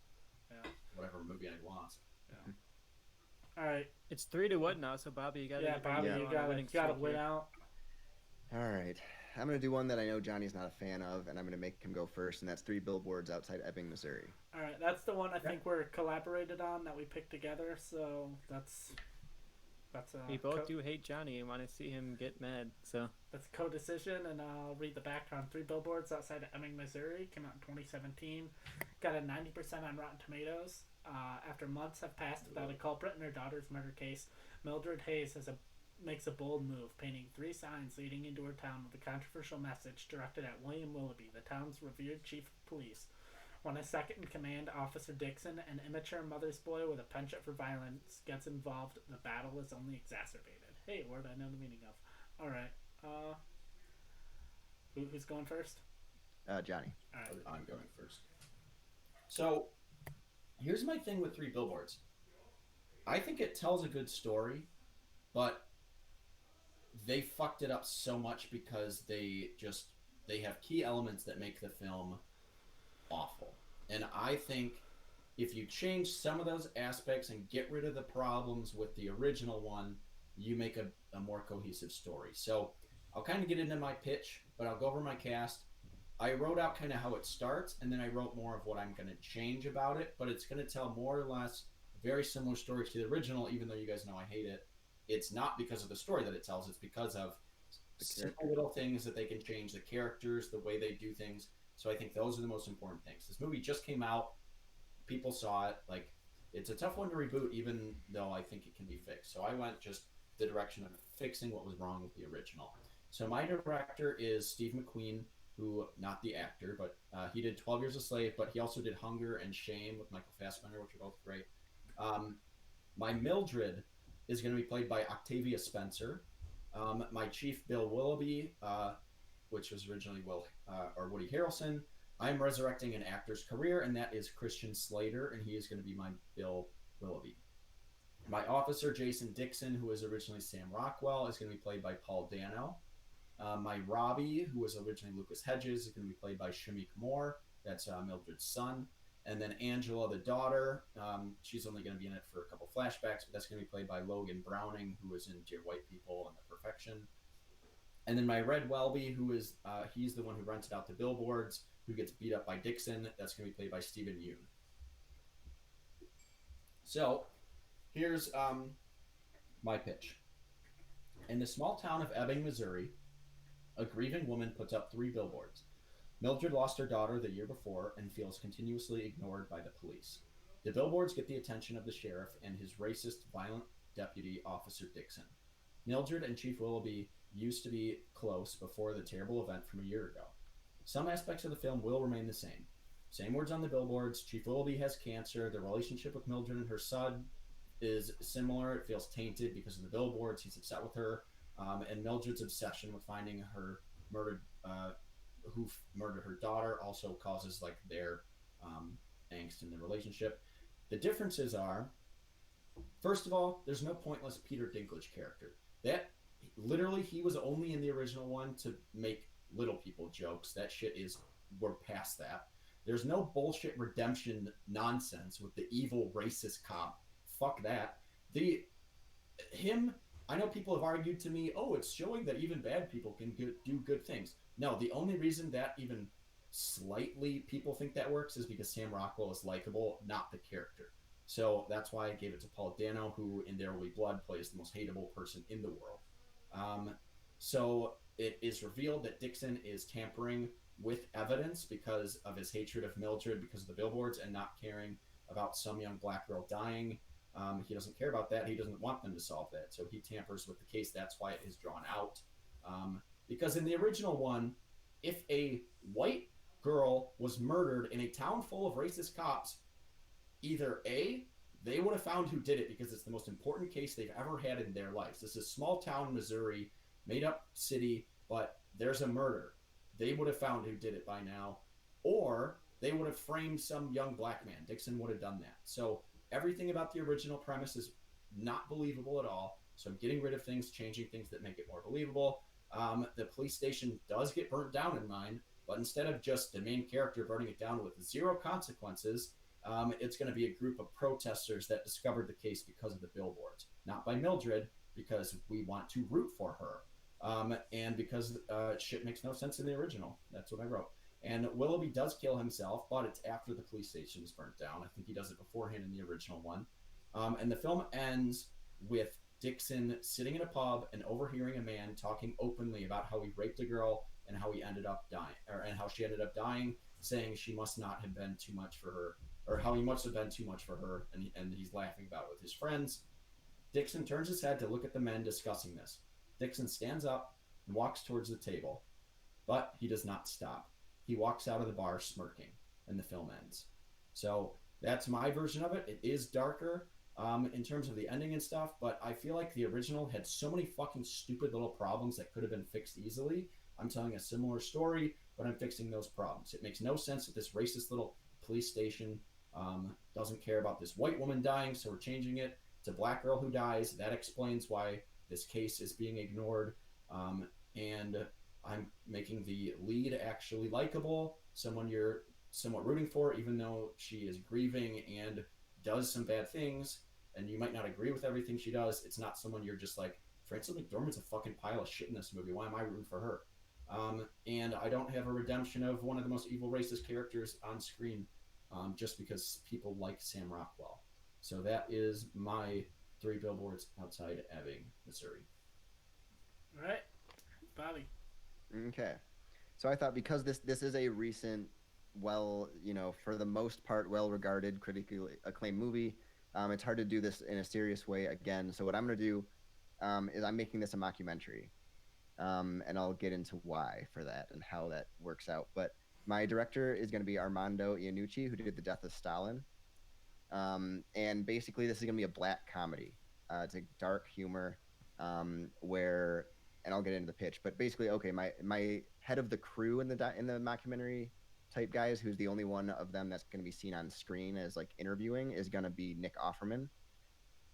Yeah. whatever movie I lost. all right. It's 3-1 now, so Bobby, you got to. Yeah, Bobby, Yeah. you gotta win out. All right, I'm gonna do one that I know Johnny's not a fan of, and I'm gonna make him go first, and that's 3 Billboards Outside Ebbing, Missouri. All right, that's the one I think we're collaborated on that we picked together. So that's We both do hate Johnny and want to see him get mad. So That's a co-decision, and I'll read the background. 3 Billboards Outside of Ebbing, Missouri came out in 2017. Got a 90% on Rotten Tomatoes. After months have passed without a culprit in her daughter's murder case, Mildred Hayes makes a bold move, painting 3 signs leading into her town with a controversial message directed at William Willoughby, the town's revered chief of police. When a second-in-command, Officer Dixon, an immature mother's boy with a penchant for violence, gets involved, the battle is only exacerbated. Hey, word I know the meaning of. All right. Who's going first? Johnny. All right. I'm going first. So, here's my thing with 3 Billboards. I think it tells a good story, but they fucked it up so much because they have key elements that make the film awful. And I think if you change some of those aspects and get rid of the problems with the original one, you make a more cohesive story. So I'll kind of get into my pitch, but I'll go over my cast. I wrote out kind of how it starts, and then I wrote more of what I'm going to change about it, but it's going to tell more or less very similar stories to the original, even though you guys know I hate it. It's not because of the story that it tells, it's because of simple little things that they can change, the characters, the way they do things. So I think those are the most important things. This movie just came out. People saw it. Like, it's a tough one to reboot, even though I think it can be fixed. So I went just the direction of fixing what was wrong with the original. So my director is Steve McQueen, who, not the actor, but he did 12 Years a Slave, but he also did Hunger and Shame with Michael Fassbender, which are both great. My Mildred is going to be played by Octavia Spencer. My Chief, Bill Willoughby, which was originally Woody Harrelson. I'm resurrecting an actor's career, and that is Christian Slater, and he is going to be my Bill Willoughby. My officer, Jason Dixon, who was originally Sam Rockwell, is going to be played by Paul Dano. My Robbie, who was originally Lucas Hedges, is going to be played by Shamik Moore. That's Mildred's son. And then Angela, the daughter, she's only going to be in it for a couple flashbacks, but that's going to be played by Logan Browning, who was in Dear White People and The Perfection. And then my Red Welby, who is, he's the one who rented out the Billboards, who gets beat up by Dixon. That's going to be played by Stephen Yoon. So, here's my pitch. In the small town of Ebbing, Missouri, a grieving woman puts up 3 billboards. Mildred lost her daughter the year before and feels continuously ignored by the police. The billboards get the attention of the sheriff and his racist, violent deputy, Officer Dixon. Mildred and Chief Willoughby used to be close before the terrible event from a year ago. Some aspects of the film will remain the same. Same words on the billboards. Chief Willoughby has cancer. The relationship with Mildred and her son is similar. It feels tainted because of the billboards. He's upset with her. And Mildred's obsession with finding her murdered, who murdered her daughter, also causes like their angst in the relationship. The differences are, first of all, there's no pointless Peter Dinklage character. That literally, he was only in the original one to make little people jokes. That shit is, we're past that. There's no bullshit redemption nonsense with the evil racist cop. Fuck that. I know people have argued to me, oh, it's showing that even bad people can do good things. No, the only reason that even slightly people think that works is because Sam Rockwell is likable, not the character. So that's why I gave it to Paul Dano, who in There Will Be Blood plays the most hateable person in the world. So it is revealed that Dixon is tampering with evidence because of his hatred of Mildred, because of the billboards, and not caring about some young black girl dying. He doesn't care about that. He doesn't want them to solve that. So he tampers with the case. That's why it is drawn out. Because in the original one, if a white girl was murdered in a town full of racist cops, either A, they would have found who did it because it's the most important case they've ever had in their lives. This is small town Missouri, made up city, but there's a murder. They would have found who did it by now. Or they would have framed some young black man. Dixon would have done that. So everything about the original premise is not believable at all. So I'm getting rid of things, changing things that make it more believable. The police station does get burnt down in mine, but instead of just the main character burning it down with 0 consequences, it's going to be a group of protesters that discovered the case because of the billboards. Not by Mildred, because we want to root for her. And because shit makes no sense in the original. That's what I wrote. And Willoughby does kill himself, but it's after the police station is burnt down. I think he does it beforehand in the original one. And the film ends with Dixon sitting in a pub and overhearing a man talking openly about how he raped a girl and how he ended up dying, and how she ended up dying, saying she must not have been too much for her, or how he must have been too much for her, and he's laughing about it with his friends. Dixon turns his head to look at the men discussing this. Dixon stands up and walks towards the table, but he does not stop. He walks out of the bar smirking, and the film ends. So that's my version of it. It is darker in terms of the ending and stuff, but I feel like the original had so many fucking stupid little problems that could have been fixed easily. I'm telling a similar story, but I'm fixing those problems. It makes no sense that this racist little police station doesn't care about this white woman dying, so we're changing it to black girl who dies. That explains why this case is being ignored. And I'm making the lead actually likable, someone you're somewhat rooting for, even though she is grieving and does some bad things, and you might not agree with everything she does. It's not someone you're just like, Frances McDormand's a fucking pile of shit in this movie. Why am I rooting for her? And I don't have a redemption of one of the most evil racist characters on screen just because people like Sam Rockwell. So that is my 3 Billboards Outside Ebbing, Missouri. All right, Bobby. Okay. So I thought because this is a recent, well, for the most part, well-regarded, critically acclaimed movie, it's hard to do this in a serious way again. So what I'm going to do is I'm making this a mockumentary. And I'll get into why for that and how that works out. But my director is going to be Armando Iannucci, who did The Death of Stalin. And basically, this is going to be a black comedy. It's a dark humor where, and I'll get into the pitch. But basically, okay, my head of the crew in the mockumentary type guys, who's the only one of them that's going to be seen on screen as like interviewing, is going to be Nick Offerman.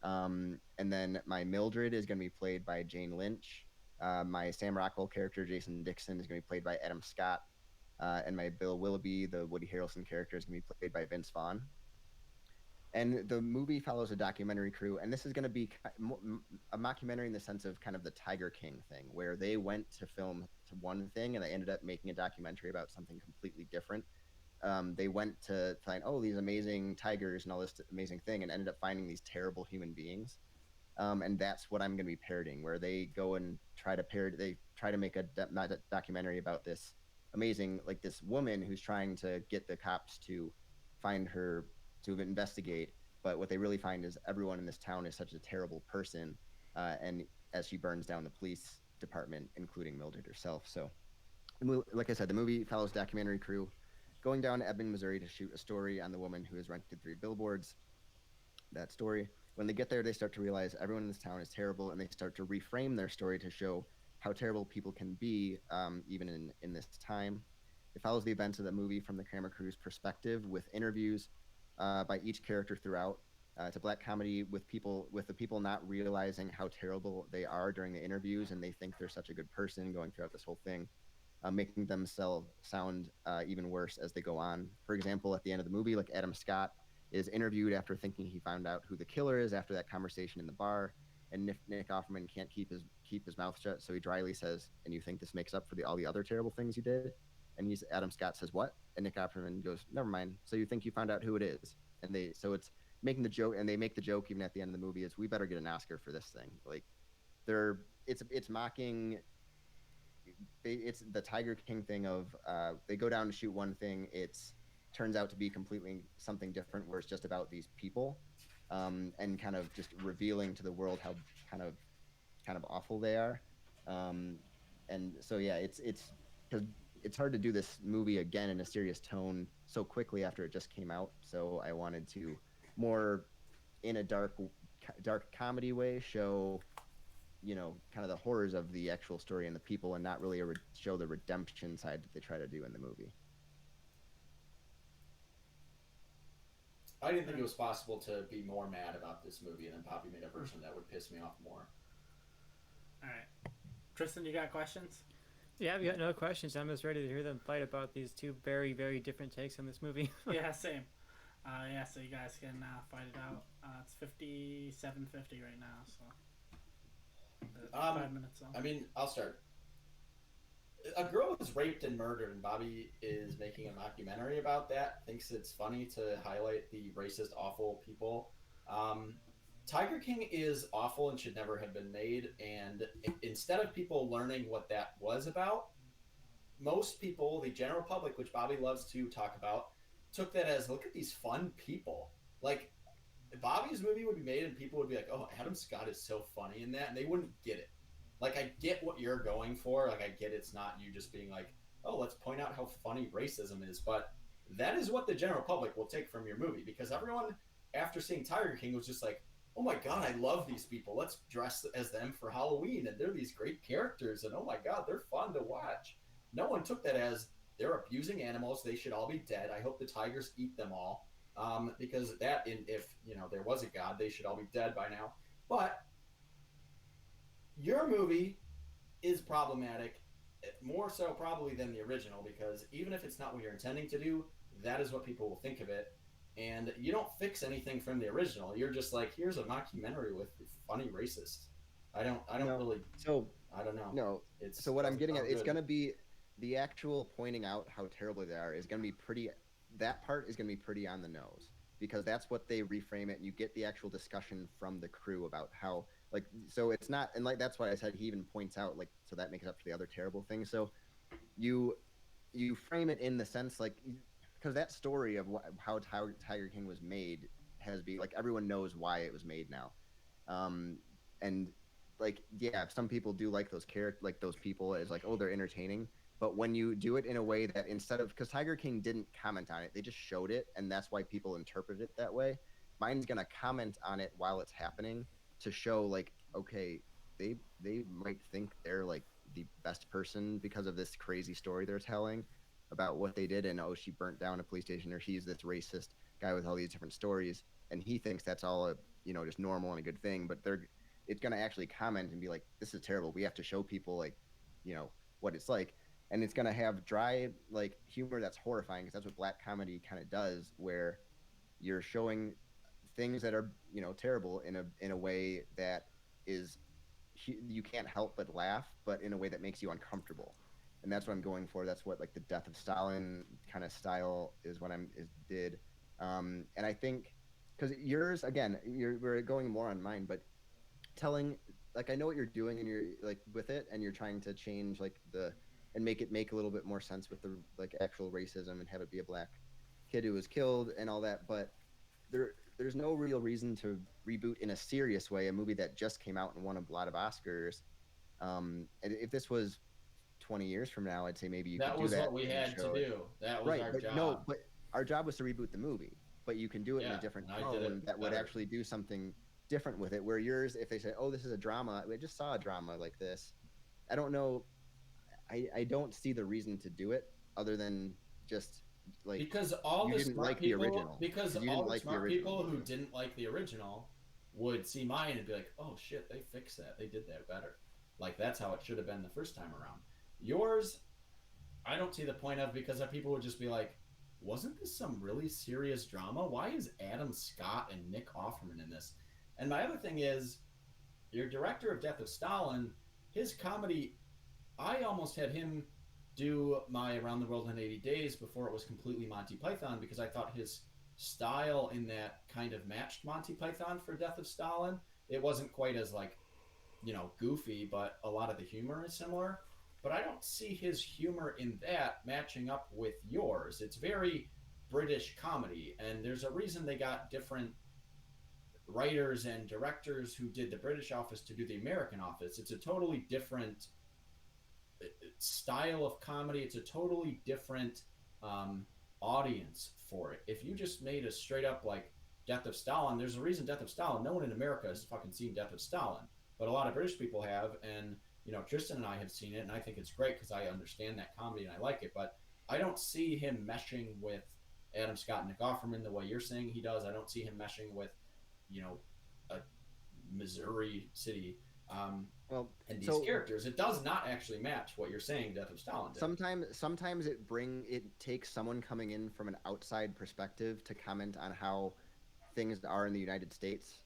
And then my Mildred is going to be played by Jane Lynch. My Sam Rockwell character, Jason Dixon, is going to be played by Adam Scott. And my Bill Willoughby, the Woody Harrelson character, is going to be played by Vince Vaughn. And the movie follows a documentary crew, and this is going to be a mockumentary in the sense of kind of the Tiger King thing, where they went to film to one thing, and they ended up making a documentary about something completely different. They went to find, these amazing tigers and all this amazing thing, and ended up finding these terrible human beings. And that's what I'm going to be parodying, where they go and try to make a documentary about this amazing, like this woman who's trying to get the cops to find her, to investigate. But what they really find is everyone in this town is such a terrible person. And as she burns down the police department, including Mildred herself. So, like I said, the movie follows documentary crew going down to Ebbing, Missouri to shoot a story on the woman who has rented 3 billboards. That story. When they get there, they start to realize everyone in this town is terrible, and they start to reframe their story to show how terrible people can be, even in this time. It follows the events of the movie from the camera crew's perspective, with interviews by each character throughout. It's a black comedy with the people not realizing how terrible they are during the interviews, and they think they're such a good person going throughout this whole thing, making themselves sound even worse as they go on. For example, at the end of the movie, like Adam Scott is interviewed after thinking he found out who the killer is after that conversation in the bar, and Nick Offerman can't keep his mouth shut, so he dryly says, "And you think this makes up for all the other terrible things you did?" And Adam Scott says, "What?" And Nick Offerman goes, "Never mind. So you think you found out who it is?" And it's making the joke, and they make the joke even at the end of the movie, is we better get an Oscar for this thing. Like, it's mocking. It's the Tiger King thing of they go down to shoot one thing, turns out to be completely something different, where it's just about these people. and kind of just revealing to the world how kind of awful they are. And so yeah, it's because it's hard to do this movie again in a serious tone so quickly after it just came out. So I wanted to more in a dark comedy way show, kind of the horrors of the actual story and the people, and not really show the redemption side that they try to do in the movie. I didn't think it was possible to be more mad about this movie, and then Poppy made a version that would piss me off more. All right, Tristan, you got questions? Yeah, we got no questions. I'm just ready to hear them fight about these two very, very different takes on this movie. Yeah, same. Yeah, so you guys can fight it out. It's 57:50 right now, so 5 minutes long. I mean, I'll start. A girl was raped and murdered, and Bobby is making a mockumentary about that. Thinks it's funny to highlight the racist, awful people. Tiger King is awful and should never have been made. And instead of people learning what that was about, most people, the general public, which Bobby loves to talk about, took that as, look at these fun people. Like, Bobby's movie would be made and people would be like, oh, Adam Scott is so funny in that, and they wouldn't get it. Like, I get what you're going for. Like, I get it's not you just being like, oh, let's point out how funny racism is. But that is what the general public will take from your movie, because everyone, after seeing Tiger King, was just like, oh my God, I love these people. Let's dress as them for Halloween, and they're these great characters, and oh my God, they're fun to watch. No one took that as they're abusing animals. They should all be dead. I hope the tigers eat them all. Because if there was a God, they should all be dead by now. But your movie is problematic, more so probably than the original, because even if it's not what you're intending to do, that is what people will think of it. And you don't fix anything from the original. You're just like, here's a mockumentary with funny racists. I don't know. No. So what I'm getting at, it's going to be the actual pointing out how terrible they are is going to be pretty. That part is going to be pretty on the nose, because that's what they reframe it, and you get the actual discussion from the crew about how, like, so it's not, and like that's why I said he even points out, like, so that makes up for the other terrible things. So you frame it in the sense, like, because that story of how Tiger King was made has been, like, everyone knows why it was made now, and like, yeah, some people do like those those people as like, oh, they're entertaining. But when you do it in a way that, instead of, because Tiger King didn't comment on it, they just showed it, and that's why people interpret it that way. Mine's gonna comment on it while it's happening to show, like, okay, they might think they're like the best person because of this crazy story they're telling about what they did, and oh, she burnt down a police station, or she's this racist guy with all these different stories, and he thinks that's all just normal and a good thing. But it's gonna actually comment and be like, this is terrible. We have to show people, like, what it's like. And it's going to have dry, like, humor that's horrifying, because that's what black comedy kind of does, where you're showing things that are, terrible in a way that is, you can't help but laugh, but in a way that makes you uncomfortable. And that's what I'm going for. That's what, like, the Death of Stalin kind of style is what did. And I think, because yours, again, we're going more on mine, but telling, like, I know what you're doing, and you're, like, with it, and you're trying to change, like, and make it make a little bit more sense with the, like, actual racism, and have it be a black kid who was killed and all that. But there's no real reason to reboot in a serious way a movie that just came out and won a lot of Oscars. And if this was 20 years from now, I'd say maybe you could do that. That was what we had to do. That was our job. No, but our job was to reboot the movie. But you can do it in a different tone that would actually do something different with it. Where yours, if they say, oh, this is a drama, I just saw a drama like this. I don't know. I don't see the reason to do it, other than just, like, because all the smart people, the original. Because all the smart people who didn't like the original would see mine and be like, oh shit, they fixed that, they did that better. Like, that's how it should have been the first time around. Yours, I don't see the point of, because people would just be like, wasn't this some really serious drama? Why is Adam Scott and Nick Offerman in this? And my other thing is, your director of Death of Stalin, his comedy, I almost had him do my Around the World in 80 Days before it was completely Monty Python, because I thought his style in that kind of matched Monty Python for Death of Stalin. It wasn't quite as, like, goofy, but a lot of the humor is similar. But I don't see his humor in that matching up with yours. It's very British comedy, and there's a reason they got different writers and directors who did the British office to do the American office. It's a totally different style of comedy. It's a totally different audience for it. If you just made a straight up like Death of Stalin, there's a reason Death of Stalin. No one in America has fucking seen Death of Stalin, but a lot of British people have, and Tristan and I have seen it, and I think it's great because I understand that comedy and I like it. But I don't see him meshing with Adam Scott and Nick Offerman the way you're saying he does. I don't see him meshing with, a Missouri city. And these characters, it does not actually match what you're saying Death of Stalin did. Sometimes it takes someone coming in from an outside perspective to comment on how things are in the United States.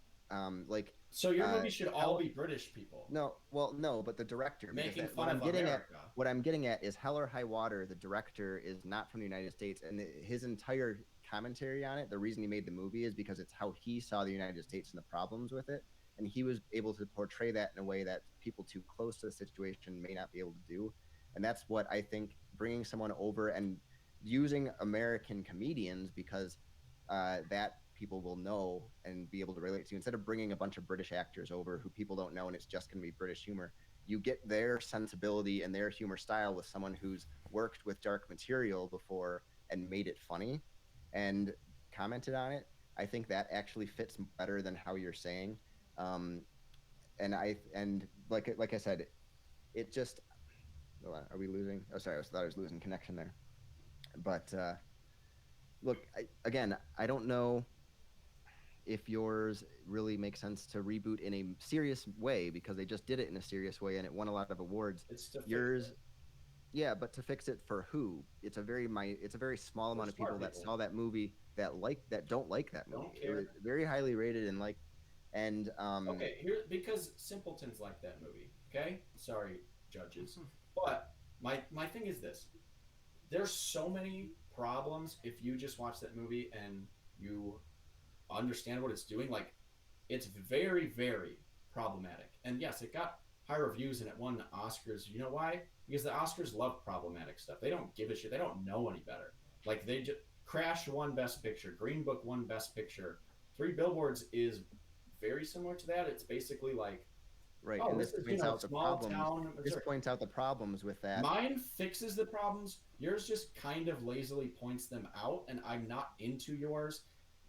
So your movie should all be British people. No, but the director. Making fun of America. What I'm getting at is Hell or High Water, the director is not from the United States, and his entire commentary on it, the reason he made the movie is because it's how he saw the United States and the problems with it. And he was able to portray that in a way that people too close to the situation may not be able to do. And that's what I think, bringing someone over and using American comedians, because that people will know and be able to relate to. Instead of bringing a bunch of British actors over who people don't know and it's just going to be British humor, you get their sensibility and their humor style with someone who's worked with dark material before and made it funny and commented on it. I think that actually fits better than how you're saying. And like I said, it just. Are we losing? Oh, sorry, I thought I was losing connection there. But look, I don't know if yours really makes sense to reboot in a serious way, because they just did it in a serious way and it won a lot of awards. Yours, yeah, but to fix it for who? It's a very small amount of people that saw that movie that don't like that movie. It was very highly rated and liked. And okay, because simpletons like that movie. Okay, sorry, judges, but my thing is this: there's so many problems if you just watch that movie and you understand what it's doing. Like, it's very, very problematic. And yes, it got high reviews and it won Oscars. You know why? Because the Oscars love problematic stuff. They don't give a shit. They don't know any better. Like, they just Crash won Best Picture. Green Book won Best Picture. Three Billboards is very similar to that. It's basically like, right, oh, and this points out the problems. This points out the problems with that. Mine fixes the problems. Yours just kind of lazily points them out, and I'm not into yours.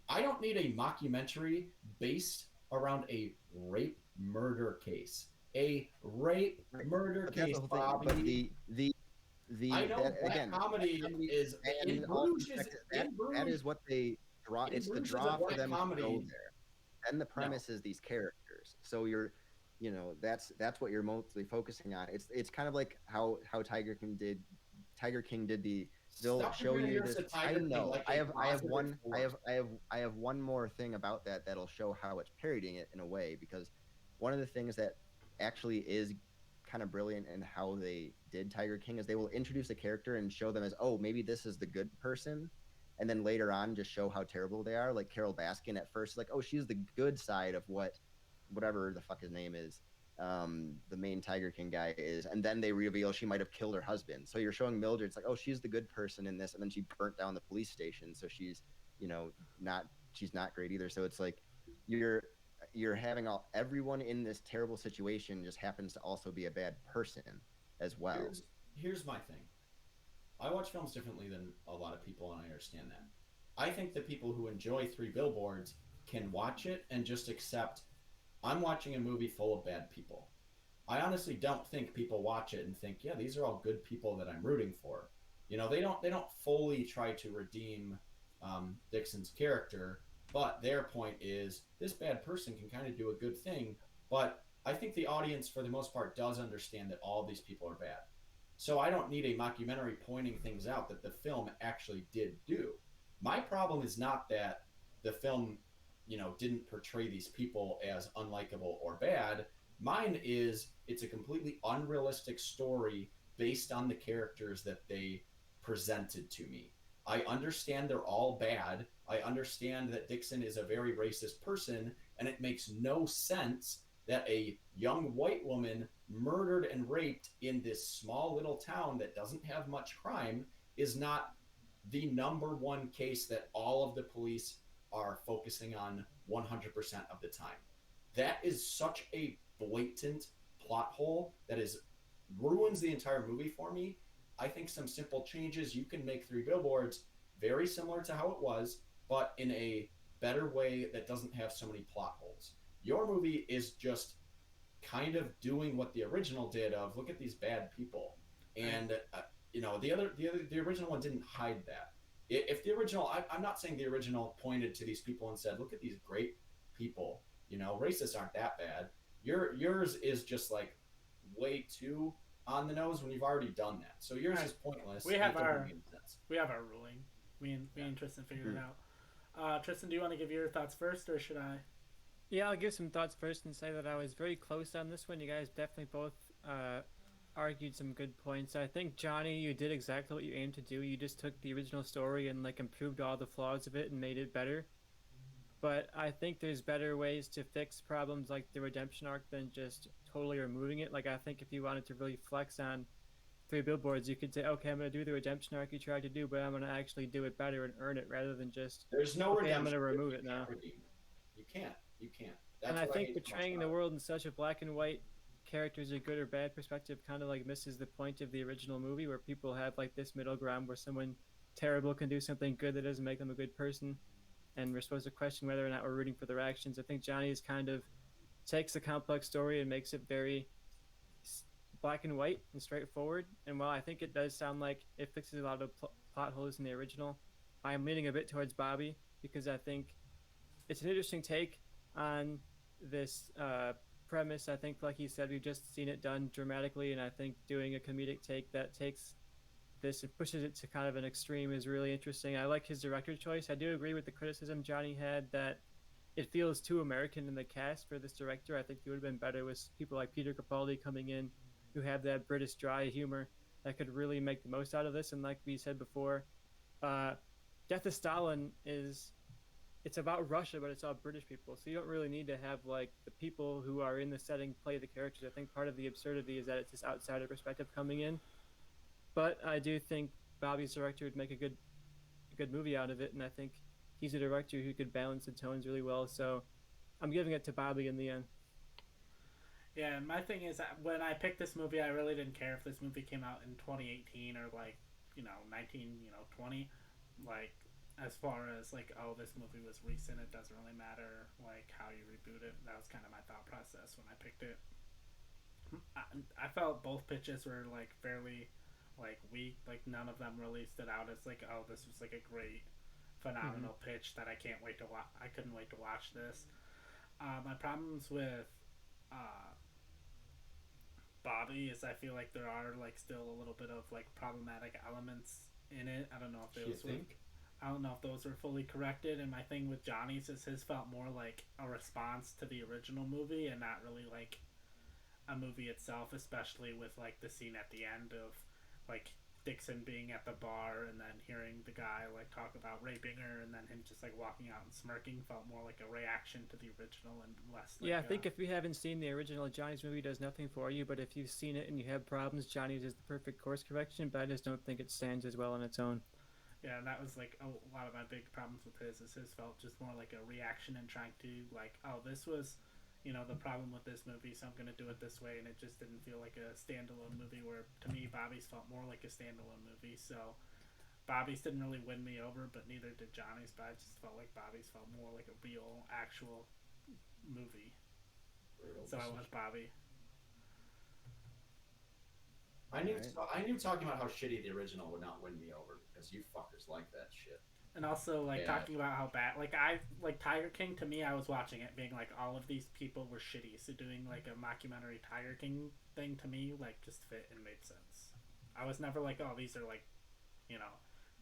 I don't need a mockumentary based around a rape murder case. A rape murder case, Bobby. But the I know that again, comedy is in Bruges. That is what they draw. It's the draw for them to go there. And the premise is these characters. So that's what you're mostly focusing on. It's kind of like how Tiger King did the. They'll show you this. I know. Like I have one more thing about that'll show how it's parodying it in a way, because one of the things that actually is kind of brilliant in how they did Tiger King is they will introduce a character and show them as, oh, maybe this is the good person, and then later on just show how terrible they are. Like Carol Baskin at first, like, oh, she's the good side of whatever the fuck his name is, the main Tiger King guy is, and then they reveal she might have killed her husband. So you're showing Mildred, it's like, oh, she's the good person in this, and then she burnt down the police station, so she's not great either. So it's like you're having everyone in this terrible situation just happens to also be a bad person as well. Here's my thing. I watch films differently than a lot of people, and I understand that. I think the people who enjoy Three Billboards can watch it and just accept, I'm watching a movie full of bad people. I honestly don't think people watch it and think, yeah, these are all good people that I'm rooting for. They don't fully try to redeem Dixon's character, but their point is this bad person can kind of do a good thing. But I think the audience, for the most part, does understand that all these people are bad. So I don't need a mockumentary pointing things out that the film actually did do. My problem is not that the film, didn't portray these people as unlikable or bad. Mine is it's a completely unrealistic story based on the characters that they presented to me. I understand they're all bad. I understand that Dixon is a very racist person, and it makes no sense that a young white woman murdered and raped in this small little town that doesn't have much crime is not the number one case that all of the police are focusing on 100% of the time. That is such a blatant plot hole that ruins the entire movie for me. I think some simple changes, you can make Three Billboards very similar to how it was, but in a better way that doesn't have so many plot holes. Your movie is just kind of doing what the original did of look at these bad people. And the original one didn't hide that. If the original, I'm not saying the original pointed to these people and said, look at these great people, racists aren't that bad. Yours is just like way too on the nose when you've already done that. So yours is pointless. We have our ruling. We and Tristan figured it out. Tristan, do you want to give your thoughts first, or should I? Yeah, I'll give some thoughts first and say that I was very close on this one. You guys definitely both argued some good points. I think, Johnny, you did exactly what you aimed to do. You just took the original story and improved all the flaws of it and made it better. But I think there's better ways to fix problems like the redemption arc than just totally removing it. I think if you wanted to really flex on Three Billboards, you could say, okay, I'm going to do the redemption arc you tried to do, but I'm going to actually do it better and earn it rather than just, there's no okay, redemption. I'm going to remove it now. You can't. And I think portraying the world in such a black and white characters, a good or bad perspective, kind of misses the point of the original movie, where people have this middle ground where someone terrible can do something good that doesn't make them a good person, and we're supposed to question whether or not we're rooting for their actions. I think Johnny's kind of takes a complex story and makes it very black and white and straightforward. And while I think it does sound like it fixes a lot of plot holes in the original, I'm leaning a bit towards Bobby, because I think it's an interesting take on this premise. I think, like he said, we've just seen it done dramatically, and I think doing a comedic take that takes this and pushes it to kind of an extreme is really interesting. I like his director choice. I do agree with the criticism Johnny had that it feels too American in the cast for this director. I think it would have been better with people like Peter Capaldi coming in, who have that British dry humor that could really make the most out of this. And like we said before, Death of Stalin it's about Russia, but it's all British people. So you don't really need to have the people who are in the setting play the characters. I think part of the absurdity is that it's this outsider perspective coming in. But I do think Bobby's director would make a good movie out of it, and I think he's a director who could balance the tones really well. So I'm giving it to Bobby in the end. Yeah, my thing is that when I picked this movie, I really didn't care if this movie came out in 2018 or 20. As far as this movie was recent, it doesn't really matter how you reboot it. That was kind of my thought process when I picked it. I felt both pitches were fairly weak. None of them really stood out as this was a great, phenomenal pitch that I can't wait to watch. I couldn't wait to watch this. My problems with Bobby is I feel there are still a little bit of problematic elements in it. I don't know if those were fully corrected. And my thing with Johnny's is his felt more like a response to the original movie and not really a movie itself, especially with the scene at the end of Dixon being at the bar and then hearing the guy talk about raping her, and then him just walking out and smirking felt more like a reaction to the original and less I think if you haven't seen the original, Johnny's movie does nothing for you, but if you've seen it and you have problems, Johnny's is the perfect course correction, but I just don't think it stands as well on its own. Yeah, and that was a lot of my big problems with his felt just more like a reaction and trying to this was the problem with this movie, so I'm going to do it this way, and it just didn't feel like a standalone movie, where to me Bobby's felt more like a standalone movie. So Bobby's didn't really win me over, but neither did Johnny's, but I just felt like Bobby's felt more like a real, actual movie. So I went Bobby. I knew talking about how shitty the original would not win me over, because you fuckers like that shit. And also, talking about how bad, Tiger King, to me, I was watching it being all of these people were shitty. So doing, a mockumentary Tiger King thing, to me, just fit and made sense. I was never oh, these are,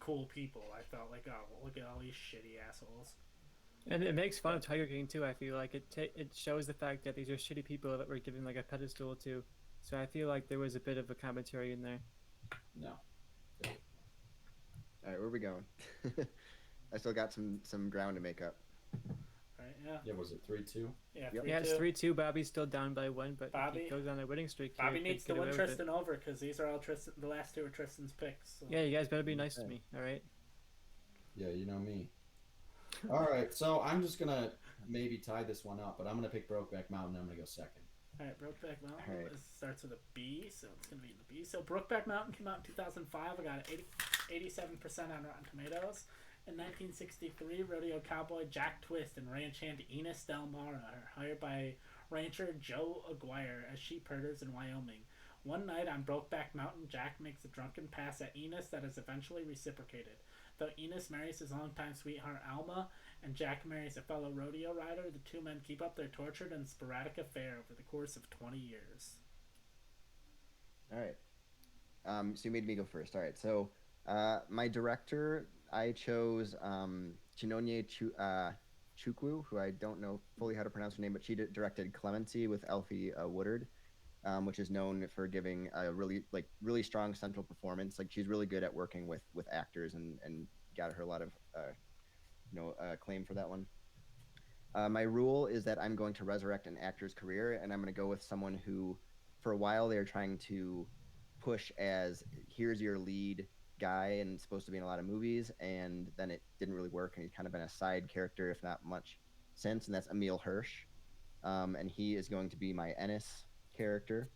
cool people. I felt oh, look at all these shitty assholes. And it makes fun of Tiger King, too. I feel like it shows the fact that these are shitty people that we're giving, a pedestal to. So I feel like there was a bit of a commentary in there. No. All right, where are we going? I still got some ground to make up. Right, yeah. Yeah, was it 3-2? Yeah, Yep. 3-2. Yeah, it's 3-2. Bobby's still down by 1, but Bobby, if he goes on a winning streak. Bobby needs to win Tristan over, because these are all Tristan. The last two are Tristan's picks. So. Yeah, you guys better be nice to me. All right. Yeah, you know me. All right, so I'm just gonna maybe tie this one up, but I'm gonna pick Brokeback Mountain. I'm gonna go second. All right, Brokeback Mountain All right. starts with a B, so it's going to be the B. So Brokeback Mountain came out in 2005. I got it 87% on Rotten Tomatoes. In 1963, rodeo cowboy Jack Twist and ranch hand Enos Del Mar are hired by rancher Joe Aguirre as sheep herders in Wyoming. One night on Brokeback Mountain, Jack makes a drunken pass at Enos that is eventually reciprocated. Though Enos marries his longtime sweetheart Alma, and Jack marries a fellow rodeo rider, the two men keep up their tortured and sporadic affair over the course of 20 years. All right. So you made me go first. All right. So my director, I chose Chinonye Chukwu, who I don't know fully how to pronounce her name, but she directed Clemency with Alfie Woodard, which is known for giving a really strong central performance. Like, she's really good at working with actors and got her a lot of acclaim for that one. My rule is that I'm going to resurrect an actor's career, and I'm going to go with someone who, for a while, they're trying to push as here's your lead guy and supposed to be in a lot of movies, and then it didn't really work, and he's kind of been a side character, if not much, since, and that's Emil Hirsch. And he is going to be my Ennis character.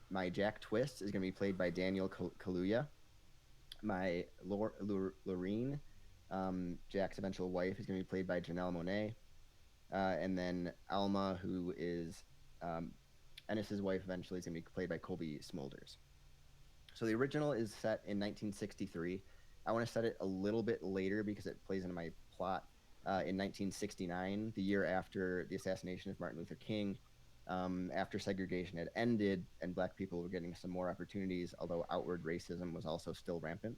My Jack Twist is going to be played by Daniel Kaluuya. My Lorene, Jack's eventual wife, is going to be played by Janelle Monáe. And then Alma, who is Ennis's wife, eventually is going to be played by Colby Smulders. So the original is set in 1963. I want to set it a little bit later because it plays into my plot. In 1969, the year after the assassination of Martin Luther King, after segregation had ended and black people were getting some more opportunities, although outward racism was also still rampant.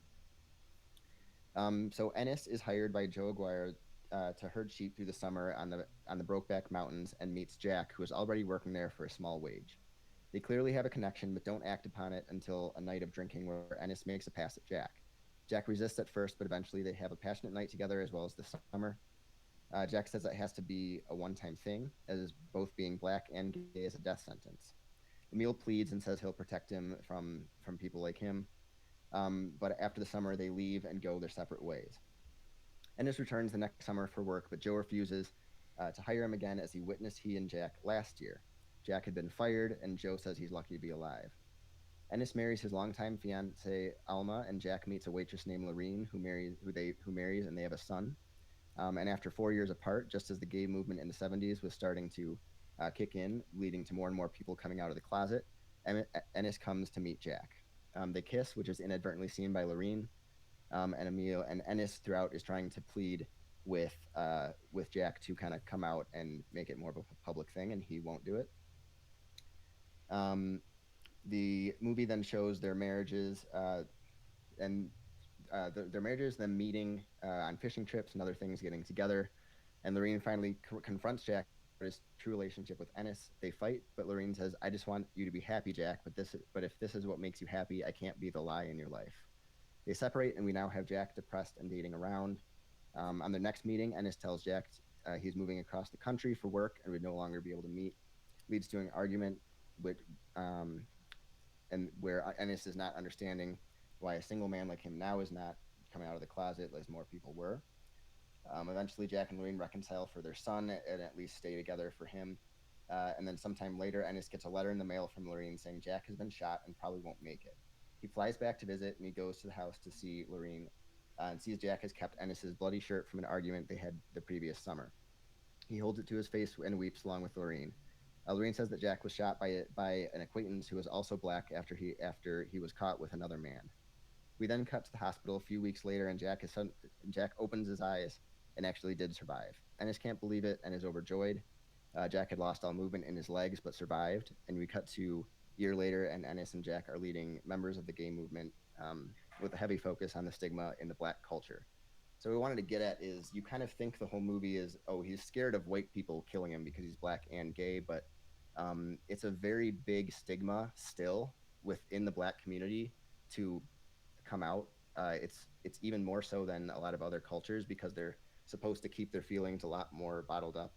So Ennis is hired by Joe Aguirre to herd sheep through the summer on the Brokeback Mountains, and meets Jack, who is already working there for a small wage. They clearly have a connection, but don't act upon it until a night of drinking where Ennis makes a pass at Jack. Jack resists at first, but eventually they have a passionate night together as well as the summer. Jack says that has to be a one-time thing, as both being black and gay is a death sentence. Emil pleads and says he'll protect him from people like him. But after the summer, they leave and go their separate ways. Ennis returns the next summer for work, but Joe refuses to hire him again, as he witnessed he and Jack last year. Jack had been fired, and Joe says he's lucky to be alive. Ennis marries his longtime fiancée Alma, and Jack meets a waitress named Lorene, who marries, and they have a son. And after 4 years apart, just as the gay movement in the 70s was starting to kick in, leading to more and more people coming out of the closet, Ennis comes to meet Jack. They kiss, which is inadvertently seen by Lorene, and Emil, and Ennis throughout is trying to plead with Jack to kind of come out and make it more of a public thing, and he won't do it. The movie then shows their marriages, their marriages, them meeting on fishing trips and other things, getting together, and Lorene finally confronts Jack about his true relationship with Ennis. They fight, but Lorene says, "I just want you to be happy, Jack, but if this is what makes you happy, I can't be the lie in your life." They separate, and we now have Jack depressed and dating around. On their next meeting, Ennis tells Jack he's moving across the country for work and would no longer be able to meet. Leads to an argument and where Ennis is not understanding why a single man like him now is not coming out of the closet as more people were. Eventually, Jack and Lorene reconcile for their son and at least stay together for him. And then sometime later, Ennis gets a letter in the mail from Lorene saying Jack has been shot and probably won't make it. He flies back to visit, and he goes to the house to see Lorene and sees Jack has kept Ennis's bloody shirt from an argument they had the previous summer. He holds it to his face and weeps along with Lorene. Lorene says that Jack was shot by an acquaintance who was also black after he was caught with another man. We then cut to the hospital a few weeks later, and Jack opens his eyes and actually did survive. Ennis can't believe it and is overjoyed. Jack had lost all movement in his legs but survived, and we cut to a year later, and Ennis and Jack are leading members of the gay movement with a heavy focus on the stigma in the black culture. So what we wanted to get at is, you kind of think the whole movie is, oh, he's scared of white people killing him because he's black and gay, but it's a very big stigma still within the black community to come out. It's even more so than a lot of other cultures because they're supposed to keep their feelings a lot more bottled up.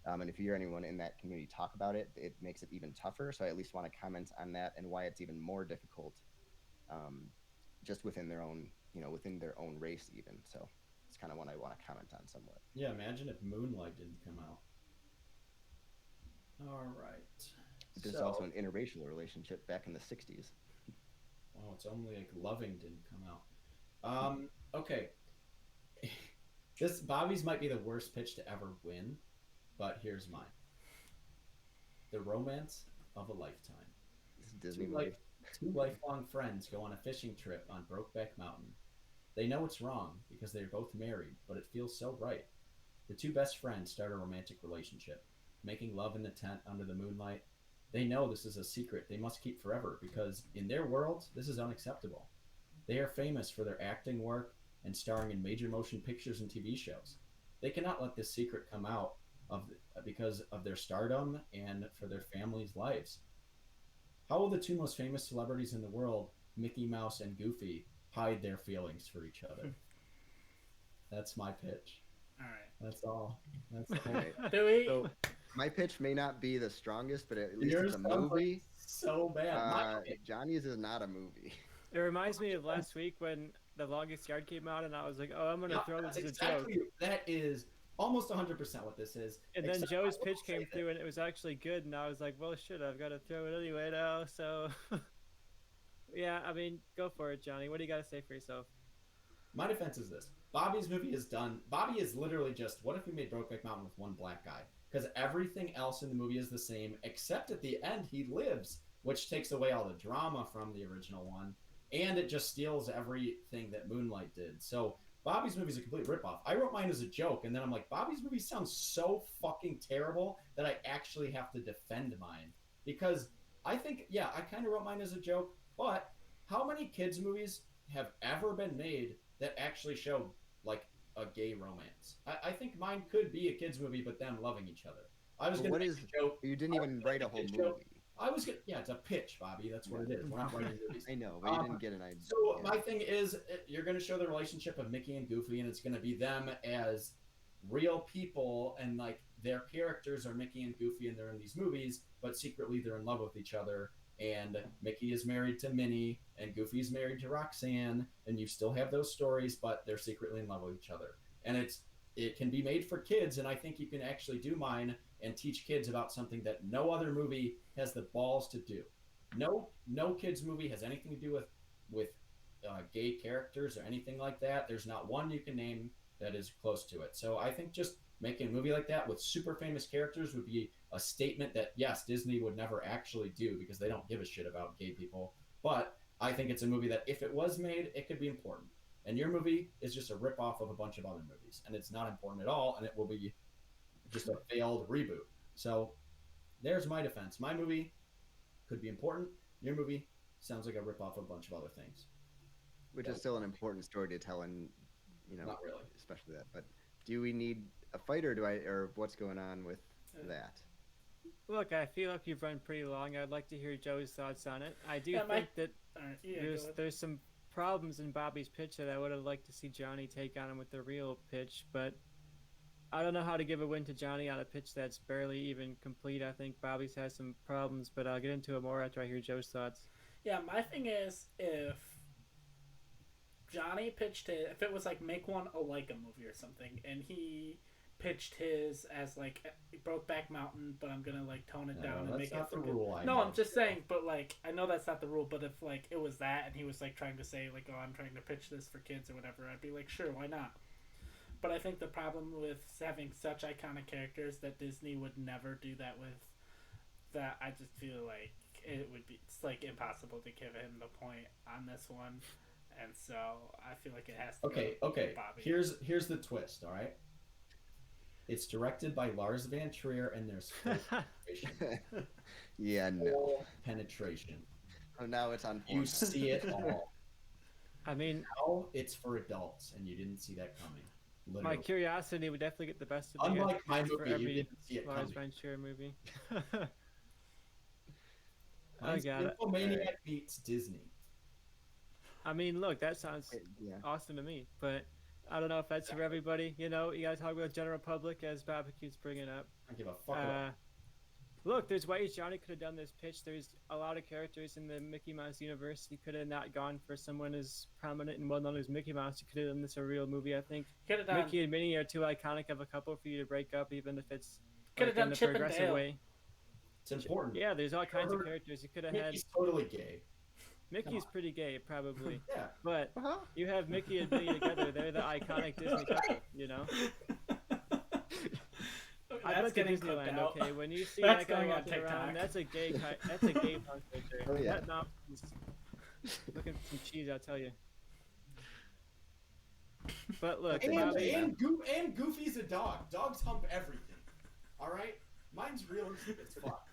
And if you hear anyone in that community talk about it, it makes it even tougher. So I at least want to comment on that and why it's even more difficult, just within their own race even. So it's kind of one I want to comment on somewhat. Yeah, imagine if Moonlight didn't come out. All right. There's also an interracial relationship back in the 60s. Oh, it's only like Loving didn't come out. Okay. This Bobby's might be the worst pitch to ever win, but here's mine. The romance of a lifetime. This is Disney movie. Two lifelong friends go on a fishing trip on Brokeback Mountain. They know it's wrong because they're both married, but it feels so right. The two best friends start a romantic relationship, making love in the tent under the moonlight. They know this is a secret they must keep forever because in their world, this is unacceptable. They are famous for their acting work and starring in major motion pictures and TV shows. They cannot let this secret come out because of their stardom and for their families' lives. How will the two most famous celebrities in the world, Mickey Mouse and Goofy, hide their feelings for each other? That's my pitch. All right. That's all. That's the All right. Do we? So my pitch may not be the strongest, but at least Yours it's a sounds like movie. so bad. Johnny's is not a movie. It reminds me of last week when The Longest Yard came out, and I was like, "Oh, I'm gonna throw this as a joke." That is almost 100% what this is. And then except Joe's I will pitch say came that- through, and it was actually good. And I was like, "Well, shit, I've got to throw it anyway now." So, yeah, I mean, go for it, Johnny. What do you got to say for yourself? My defense is this: Bobby's movie is done. Bobby is literally just, what if we made Brokeback Mountain with one black guy? Because everything else in the movie is the same, except at the end he lives, which takes away all the drama from the original one, and it just steals everything that Moonlight did. So Bobby's movie is a complete ripoff. I wrote mine as a joke, and then I'm like, Bobby's movie sounds so fucking terrible that I actually have to defend mine. Because I think, yeah, I kind of wrote mine as a joke, but how many kids' movies have ever been made that actually show, like, a gay romance? I think mine could be a kids' movie, but them loving each other. I was going to make a joke. You didn't even write a whole movie. I was gonna, yeah, it's a pitch, Bobby. That's what it is. We're not writing movies. I know, but you didn't get an idea. So my thing is, you're going to show the relationship of Mickey and Goofy, and it's going to be them as real people, and like their characters are Mickey and Goofy, and they're in these movies, but secretly they're in love with each other. And Mickey is married to Minnie, and Goofy's married to Roxanne, and you still have those stories, but they're secretly in love with each other. And it can be made for kids, and I think you can actually do mine and teach kids about something that no other movie has the balls to do. No kids movie has anything to do with gay characters or anything like that. There's not one you can name that is close to it. So I think just making a movie like that with super famous characters would be a statement that, yes, Disney would never actually do because they don't give a shit about gay people. But I think it's a movie that if it was made, it could be important. And your movie is just a ripoff of a bunch of other movies, and it's not important at all, and it will be just a failed reboot. So there's my defense. My movie could be important. Your movie sounds like a ripoff of a bunch of other things. Which is still an important story to tell, and Not really. especially that. But do we need a fight, or what's going on with that? Look, I feel like you've run pretty long. I'd like to hear Joe's thoughts on it. I do think that there's some problems in Bobby's pitch that I would have liked to see Johnny take on him with the real pitch, but I don't know how to give a win to Johnny on a pitch that's barely even complete. I think Bobby's has some problems, but I'll get into it more after I hear Joe's thoughts. Yeah, my thing is, if Johnny pitched it, if it was like make one a movie or something, and he pitched his as like Brokeback Mountain, but I'm gonna like tone it down and make it the rule. I'm just saying, but like I know that's not the rule, but if like it was that and he was like trying to say like, oh, I'm trying to pitch this for kids or whatever, I'd be like, sure, why not? But I think the problem with having such iconic characters that Disney would never do that with, that I just feel like it would be, it's like impossible to give him the point on this one, and so I feel like it has to go Okay. Bobby. Here's the twist. All right. It's directed by Lars Van Trier, and there's full penetration. Yeah, no. Full penetration. Oh, now it's on. You Pornhub. see it all. I mean, Now it's for adults, and you didn't see that coming. Literally. my curiosity would definitely get the best of me. Unlike my for movie, you every didn't see it Lars coming. Van Trier movie. I Mine's got it. Nymphomaniac meets Disney. I mean, look, that sounds Yeah. awesome to me, but I don't know if that's for everybody. You know, you gotta talk about the general public, as Bobby keeps bringing up. I don't give a fuck about Look, there's ways Johnny could have done this pitch. There's a lot of characters in the Mickey Mouse universe. He could have not gone for someone as prominent and well-known as Mickey Mouse. He could have done this a real movie, I think. Could have done. Mickey and Minnie are too iconic of a couple for you to break up, even if it's Could have like, done in a Chip and progressive Dale. way. It's important. Yeah, there's all kinds of characters. You could have had. Mickey's totally gay. Mickey's pretty gay, probably. Yeah. But Uh-huh. you have Mickey and Minnie together. They're the iconic Disney couple, you know? I That's went to getting clipped Disneyland, out. okay? When you see That's that guy going on walking around, TikTok. that's a gay punk right there. Oh, yeah. That mouth is looking for some cheese, I'll tell you. But look, Bobby, And Goofy's a dog. Dogs hump everything. All right? Mine's realistic as fuck.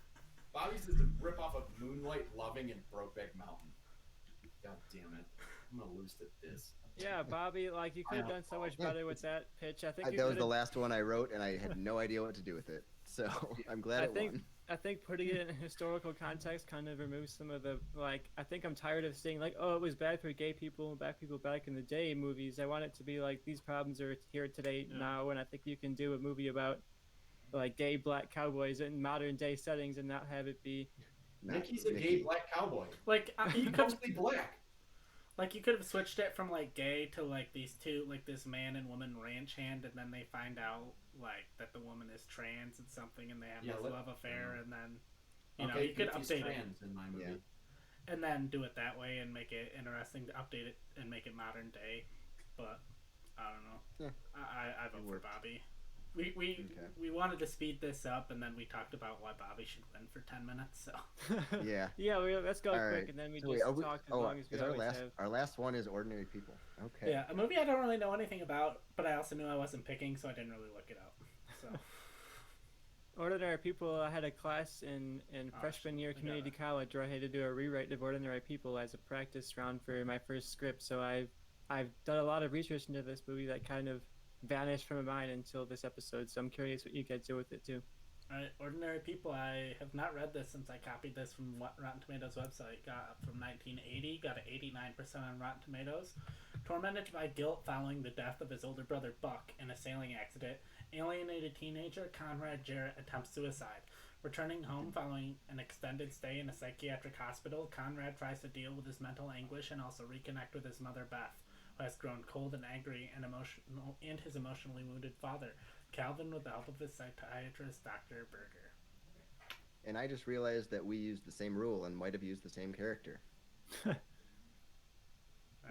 Bobby's is a ripoff of Moonlight, Loving, and Brokeback Mountain. God damn it. I'm going to lose to this. yeah, Bobby, like you could have done so much better with that pitch. I think you That was could the have. last one I wrote, and I had no idea what to do with it. So I'm glad it won. I think putting it in historical context kind of removes some of the I think I'm tired of saying like, oh, it was bad for gay people and black people back in the day movies. I want it to be like these problems are here today now, and I think you can do a movie about like gay black cowboys in modern day settings and not have it be Mickey's a gay black cowboy. Like you He's could mostly black. like you could have switched it from like gay to like these two, like this man and woman ranch hand, and then they find out like that the woman is trans and something, and they have this love affair, and then you could update trans in my movie. and then do it that way and make it interesting to update it and make it modern day. But I don't know. Yeah. I vote for worked. Bobby. We wanted to speed this up, and then we talked about why Bobby should win for 10 minutes. So Yeah. yeah, let's go All quick right. and then we So just wait, talk as long as we is our always last have. our last one is Ordinary People. Okay. yeah, a movie I don't really know anything about, but I also knew I wasn't picking, so I didn't really look it up. So Ordinary People, I had a class in freshman year I community college where I had to do a rewrite of Ordinary People as a practice round for my first script. So I've done a lot of research into this movie that kind of vanished from my mind until this episode. So I'm curious what you guys do with it too. Alright, Ordinary People, I have not read this since I copied this from Rotten Tomatoes website. Got from 1980, got an 89% on Rotten Tomatoes. Tormented by guilt following the death of his older brother Buck in a sailing accident, alienated teenager Conrad Jarrett attempts suicide. Returning home following an extended stay in a psychiatric hospital, Conrad tries to deal with his mental anguish and also reconnect with his mother Beth, who has grown cold and angry and his emotionally wounded father, Calvin, with the help of his psychiatrist, Dr. Berger. And I just realized that we used the same rule and might have used the same character.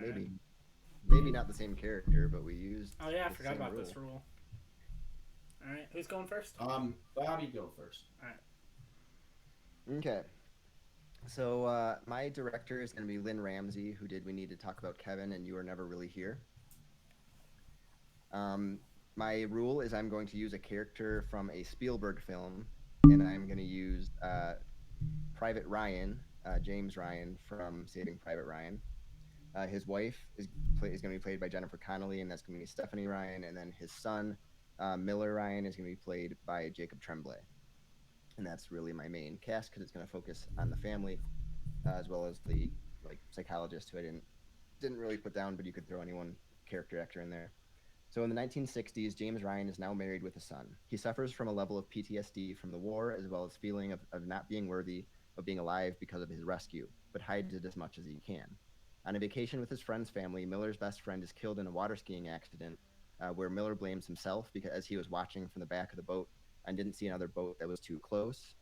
Maybe. Maybe not the same character, but we used. Oh yeah, I the forgot same about rule. this rule. Alright, who's going first? Bobby, go first. Okay. So my director is going to be Lynn Ramsey, who did We Need to Talk About Kevin and You Were Never Really Here. My rule is I'm going to use a character from a Spielberg film, and I'm going to use Private Ryan, James Ryan from Saving Private Ryan. His wife is going to be played by Jennifer Connelly, and that's going to be Stephanie Ryan. And then his son, Miller Ryan, is going to be played by Jacob Tremblay. And that's really my main cast because it's going to focus on the family, as well as the psychologist who I didn't really put down, but you could throw anyone character actor in there. So in the 1960s, James Ryan is now married with a son. He suffers from a level of PTSD from the war, as well as feeling of not being worthy of being alive because of his rescue, but hides it as much as he can. On a vacation with his friend's family, Miller's best friend is killed in a water skiing accident, where Miller blames himself because he was watching from the back of the boat and didn't see another boat that was too close.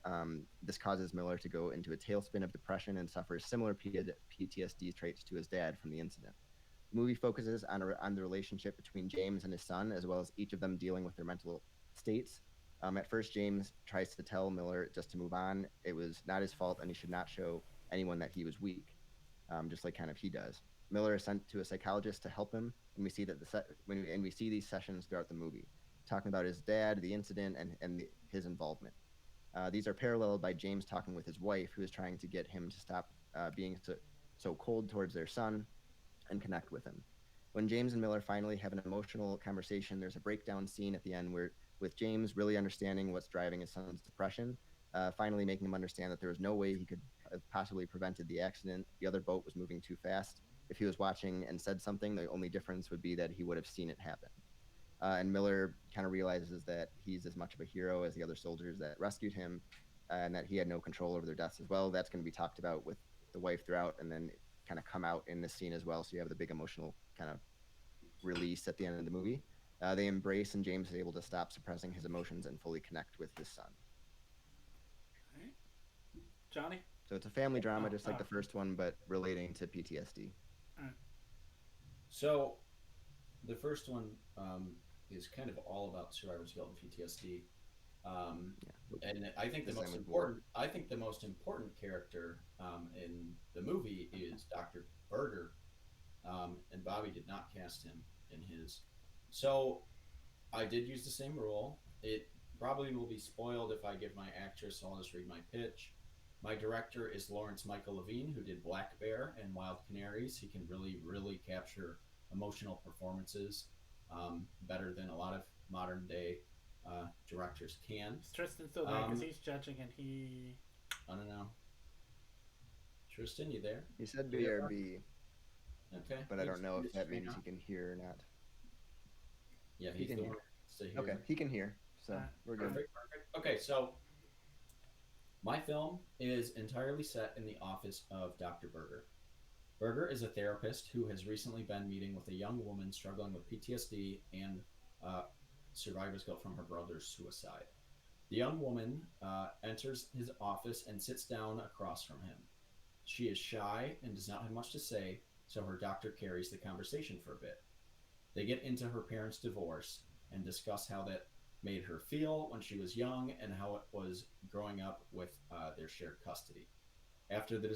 This causes Miller to go into a tailspin of depression and suffers similar PTSD traits to his dad from the incident. The movie focuses on the relationship between James and his son, as well as each of them dealing with their mental states. At first, James tries to tell Miller just to move on. It was not his fault, and he should not show anyone that he was weak, just like kind of he does. Miller is sent to a psychologist to help him, and we see that we see these sessions throughout the movie, talking about his dad, the incident, and his involvement. These are paralleled by James talking with his wife, who is trying to get him to stop being so cold towards their son and connect with him. When James and Miller finally have an emotional conversation, there's a breakdown scene at the end with James really understanding what's driving his son's depression, finally making him understand that there was no way he could have possibly prevented the accident. The other boat was moving too fast. If he was watching and said something, the only difference would be that he would have seen it happen. And Miller kind of realizes that he's as much of a hero as the other soldiers that rescued him, and that he had no control over their deaths as well. That's going to be talked about with the wife throughout, and then kind of come out in this scene as well. So you have the big emotional kind of release at the end of the movie. They embrace, and James is able to stop suppressing his emotions and fully connect with his son. All right. Johnny? So it's a family drama, just like the first one, but relating to PTSD. All right. So the first one is kind of all about survivor's guilt and PTSD. And I think the most important character in the movie is Dr. Berger, and Bobby did not cast him in his. So I did use the same rule. It probably will be spoiled if I give my actress, so I'll just read my pitch. My director is Lawrence Michael Levine, who did Black Bear and Wild Canaries. He can really, really capture emotional performances better than a lot of modern day directors can. Is Tristan still there? Because he's judging and he... I don't know. Tristan, you there? He said BRB. Okay. But I don't know if that means he can hear or not. Yeah, he can hear. Okay, he can hear. So we're good. Perfect. Okay, so my film is entirely set in the office of Dr. Berger. Berger is a therapist who has recently been meeting with a young woman struggling with PTSD and survivor's guilt from her brother's suicide. The young woman enters his office and sits down across from him. She is shy and does not have much to say, so her doctor carries the conversation for a bit. They get into her parents' divorce and discuss how that made her feel when she was young and how it was growing up with their shared custody. After the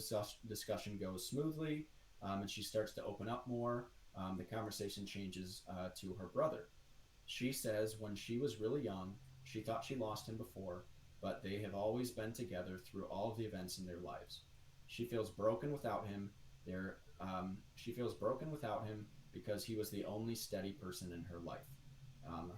discussion goes smoothly and she starts to open up more, the conversation changes to her brother. She says when she was really young, she thought she lost him before, but they have always been together through all of the events in their lives. She feels broken without him. She feels broken without him because he was the only steady person in her life.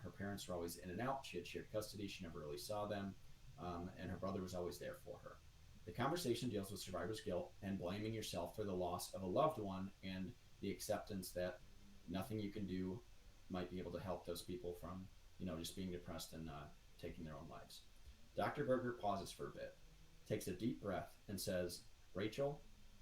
Her parents were always in and out. She had shared custody. She never really saw them. And her brother was always there for her. The conversation deals with survivor's guilt and blaming yourself for the loss of a loved one and the acceptance that nothing you can do might be able to help those people from, just being depressed and taking their own lives. Dr. Berger pauses for a bit, takes a deep breath, and says, Rachel,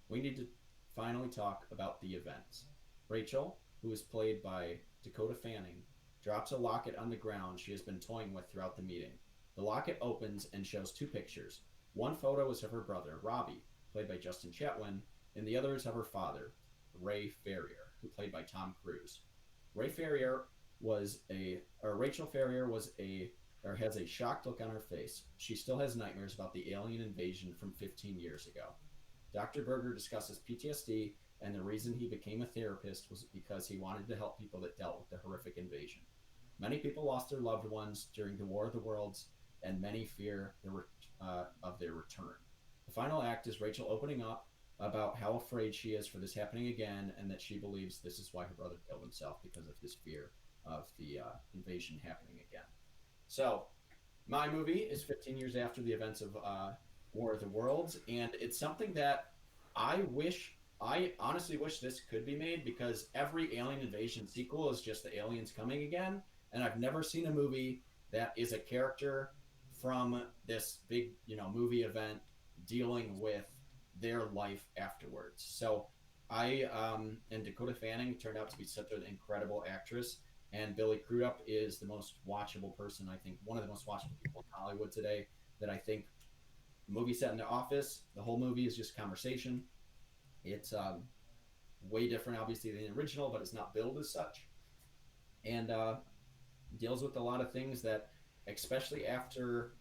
we need to finally talk about the events. Rachel, who is played by Dakota Fanning, drops a locket on the ground she has been toying with throughout the meeting. The locket opens and shows two pictures. One photo is of her brother, Robbie, played by Justin Chatwin, and the other is of her father, Ray Ferrier, who played by Tom Cruise. Rachel Ferrier has a shocked look on her face. She still has nightmares about the alien invasion from 15 years ago. Dr. Berger discusses PTSD, and the reason he became a therapist was because he wanted to help people that dealt with the horrific invasion. Many people lost their loved ones during the War of the Worlds, and many fear of their return. The final act is Rachel opening up about how afraid she is for this happening again, and that she believes this is why her brother killed himself, because of his fear of the invasion happening again. So, my movie is 15 years after the events of War of the Worlds, and it's something that I honestly wish this could be made, because every alien invasion sequel is just the aliens coming again, and I've never seen a movie that is a character from this big, movie event dealing with their life afterwards. So and Dakota Fanning turned out to be such an incredible actress, and Billy Crudup is the most watchable person, I think, one of the most watchable people in Hollywood today, that I think movie set in the office, the whole movie is just conversation. It's way different, obviously, than the original, but it's not billed as such. And deals with a lot of things that, especially after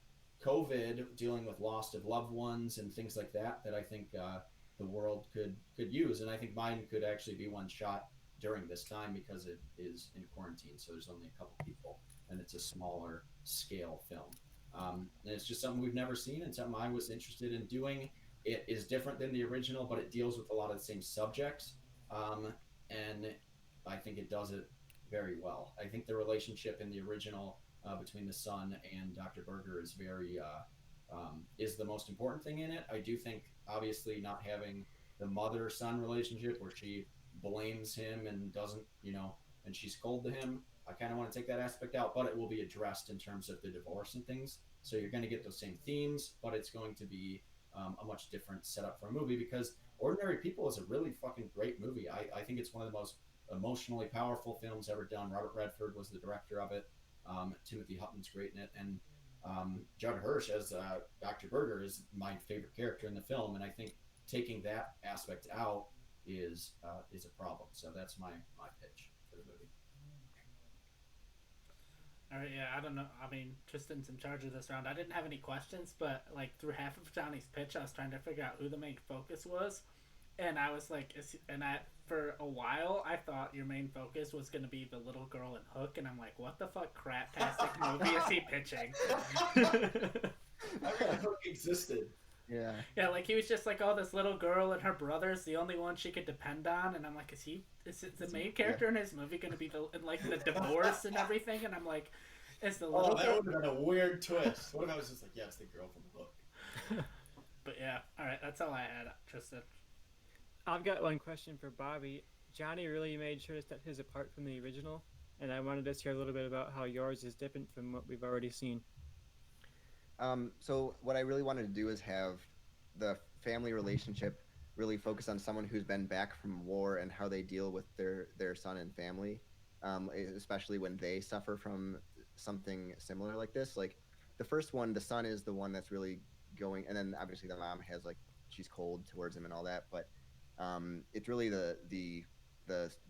COVID, dealing with loss of loved ones and things like that, that I think the world could use. And I think mine could actually be one shot during this time, because it is in quarantine, so there's only a couple people, and it's a smaller scale film. And it's just something we've never seen, and something I was interested in doing. It is different than the original, but it deals with a lot of the same subjects, and I think it does it very well. I think the relationship in the original between the son and Dr. Berger is is the most important thing in it. I do think, obviously, not having the mother-son relationship where she blames him and doesn't, and she's cold to him, I kind of want to take that aspect out, but it will be addressed in terms of the divorce and things. So you're going to get those same themes, but it's going to be a much different setup for a movie, because Ordinary People is a really fucking great movie. I think it's one of the most emotionally powerful films ever done. Robert Redford was the director of it. Timothy Hutton's great in it, and Judd Hirsch as Dr. Berger is my favorite character in the film, and I think taking that aspect out is a problem. So that's my pitch for the movie. All right, yeah, I don't know. I mean, Tristan's in charge of this round. I didn't have any questions, but like through half of Johnny's pitch, I was trying to figure out who the main focus was, and I was like, for a while I thought your main focus was going to be the little girl in Hook, and I'm like, what the fuck crap-tastic movie is he pitching? I forgot Hook existed. Yeah. Yeah, like he was just like, oh, this little girl and her brother's the only one she could depend on, and I'm like, is it the main character in his movie going to be the divorce and everything? And I'm like, is the little that girl... would have been a weird twist. What if I was just like, yeah, it's the girl from Hook? But yeah, all right, that's all I had, Tristan. I've got one question for Bobby. Johnny really made sure to set his apart from the original, and I wanted to hear a little bit about how yours is different from what we've already seen. So what I really wanted to do is have the family relationship really focus on someone who's been back from war and how they deal with their son and family, especially when they suffer from something similar like this. Like the first one, the son is the one that's really going, and then obviously the mom has like, she's cold towards him and all that, but it's really the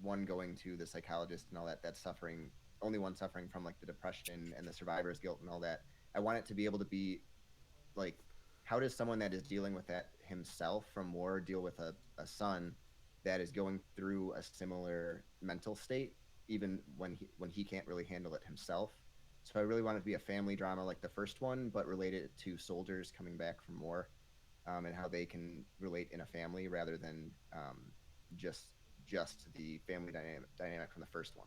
one going to the psychologist and all that's suffering, only one suffering from like the depression and the survivor's guilt and all that. I want it to be able to be like, how does someone that is dealing with that himself from war deal with a son that is going through a similar mental state, even when he can't really handle it himself? So I really want it to be a family drama like the first one, but related to soldiers coming back from war, and how they can relate in a family rather than just the family dynamic from the first one.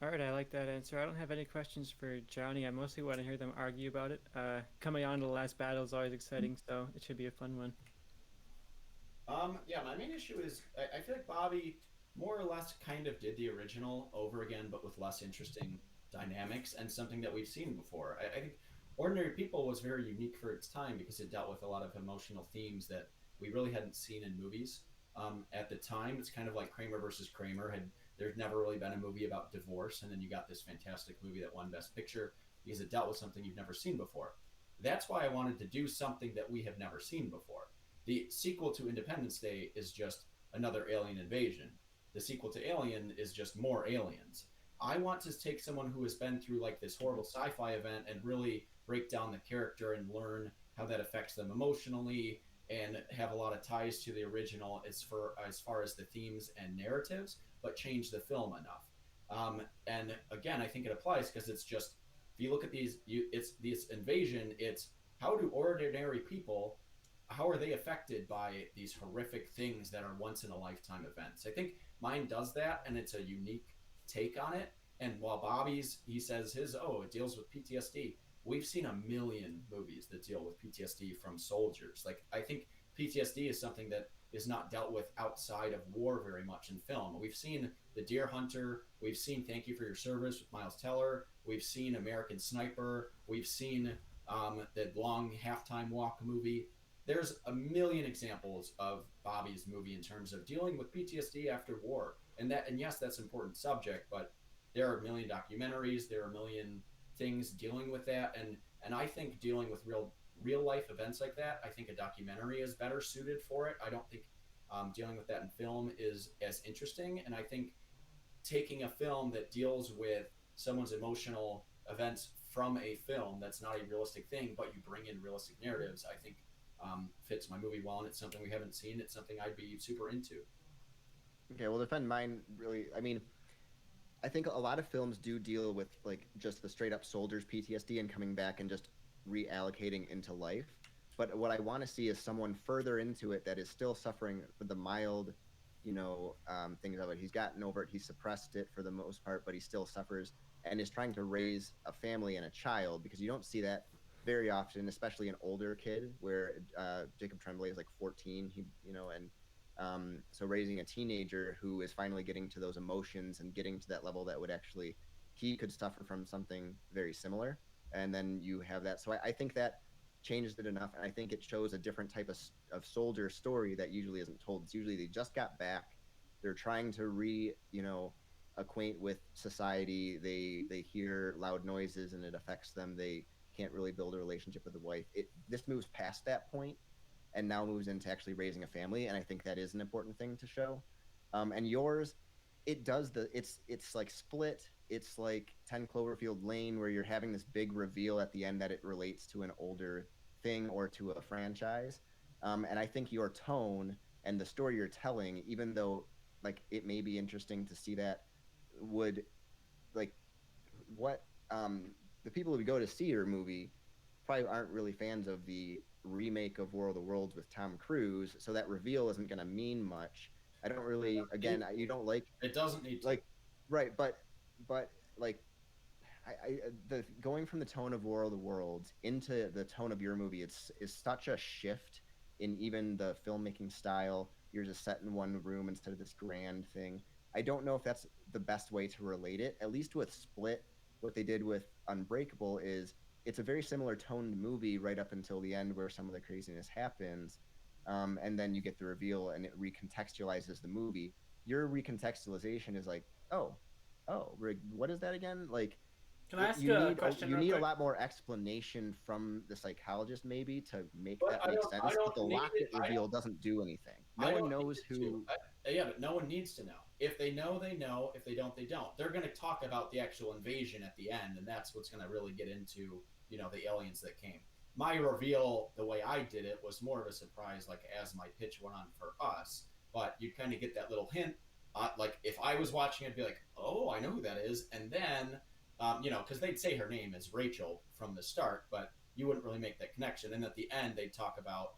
All right, I like that answer. I don't have any questions for Johnny. I mostly want to hear them argue about it. Coming on to the last battle is always exciting, so it should be a fun one. Yeah, my main issue is I feel like Bobby more or less kind of did the original over again, but with less interesting dynamics and something that we've seen before. I think Ordinary People was very unique for its time because it dealt with a lot of emotional themes that we really hadn't seen in movies. At the time, it's kind of like Kramer versus Kramer. There's never really been a movie about divorce, and then you got this fantastic movie that won Best Picture because it dealt with something you've never seen before. That's why I wanted to do something that we have never seen before. The sequel to Independence Day is just another alien invasion. The sequel to Alien is just more aliens. I want to take someone who has been through like this horrible sci-fi event and really break down the character and learn how that affects them emotionally, and have a lot of ties to the original as far as the themes and narratives, but change the film enough. And again, I think it applies because it's just, if you look at it's this invasion, it's how do ordinary people, how are they affected by these horrific things that are once in a lifetime events? I think mine does that, and it's a unique take on it. And while Bobby's, he says it deals with PTSD. We've seen a million movies that deal with PTSD from soldiers. Like, I think PTSD is something that is not dealt with outside of war very much in film. We've seen The Deer Hunter. We've seen Thank You for Your Service with Miles Teller. We've seen American Sniper. We've seen the Long Halftime Walk movie. There's a million examples of Bobby's movie in terms of dealing with PTSD after war. And yes, that's an important subject, but there are a million documentaries. There are a million things dealing with that. And I think dealing with real life events like that, I think a documentary is better suited for it. I don't think dealing with that in film is as interesting. And I think taking a film that deals with someone's emotional events from a film that's not a realistic thing, but you bring in realistic narratives, I think fits my movie well, and it's something we haven't seen. It's something I'd be super into. Okay, well, defend mine really. I mean, I think a lot of films do deal with like just the straight up soldiers' PTSD and coming back and just reallocating into life. But what I want to see is someone further into it that is still suffering with the mild, things of it. He's gotten over it. He's suppressed it for the most part, but he still suffers and is trying to raise a family and a child, because you don't see that very often, especially an older kid where Jacob Tremblay is like 14, so raising a teenager who is finally getting to those emotions and getting to that level that would actually he could suffer from something very similar, and then you have that. So I think that changed it enough, and I think it shows a different type of soldier story that usually isn't told. It's usually they just got back, they're trying to acquaint with society. They hear loud noises and it affects them. They can't really build a relationship with the wife. This moves past that point and now moves into actually raising a family, and I think that is an important thing to show. And yours, it's like Split, it's like 10 Cloverfield Lane, where you're having this big reveal at the end that it relates to an older thing or to a franchise. And I think your tone and the story you're telling, even though like it may be interesting to see that, would like what the people who go to see your movie probably aren't really fans of the remake of War of the Worlds with Tom Cruise, so that reveal isn't going to mean much. I don't really, again, you don't like it. Doesn't need to. Like, right, but like, the going from the tone of War of the Worlds into the tone of your movie, is such a shift in even the filmmaking style. You're just set in one room instead of this grand thing. I don't know if that's the best way to relate it. At least with Split, what they did with Unbreakable is it's a very similar toned movie right up until the end where some of the craziness happens. And then you get the reveal and it recontextualizes the movie. Your recontextualization is like, oh, what is that again? Like, can I ask a question? You need a lot more explanation from the psychologist maybe to make that make sense. But the locket reveal doesn't do anything. No one knows who. Yeah, but no one needs to know. If they know, they know. If they don't, they don't. They're going to talk about the actual invasion at the end, and that's what's going to really get into, you know, the aliens that came. My reveal, the way I did it, was more of a surprise, like as my pitch went on for us. But you kind of get that little hint. Like if I was watching, I'd be like, oh, I know who that is. And then, you know, because they'd say her name is Rachel from the start, but you wouldn't really make that connection. And at the end, they'd talk about,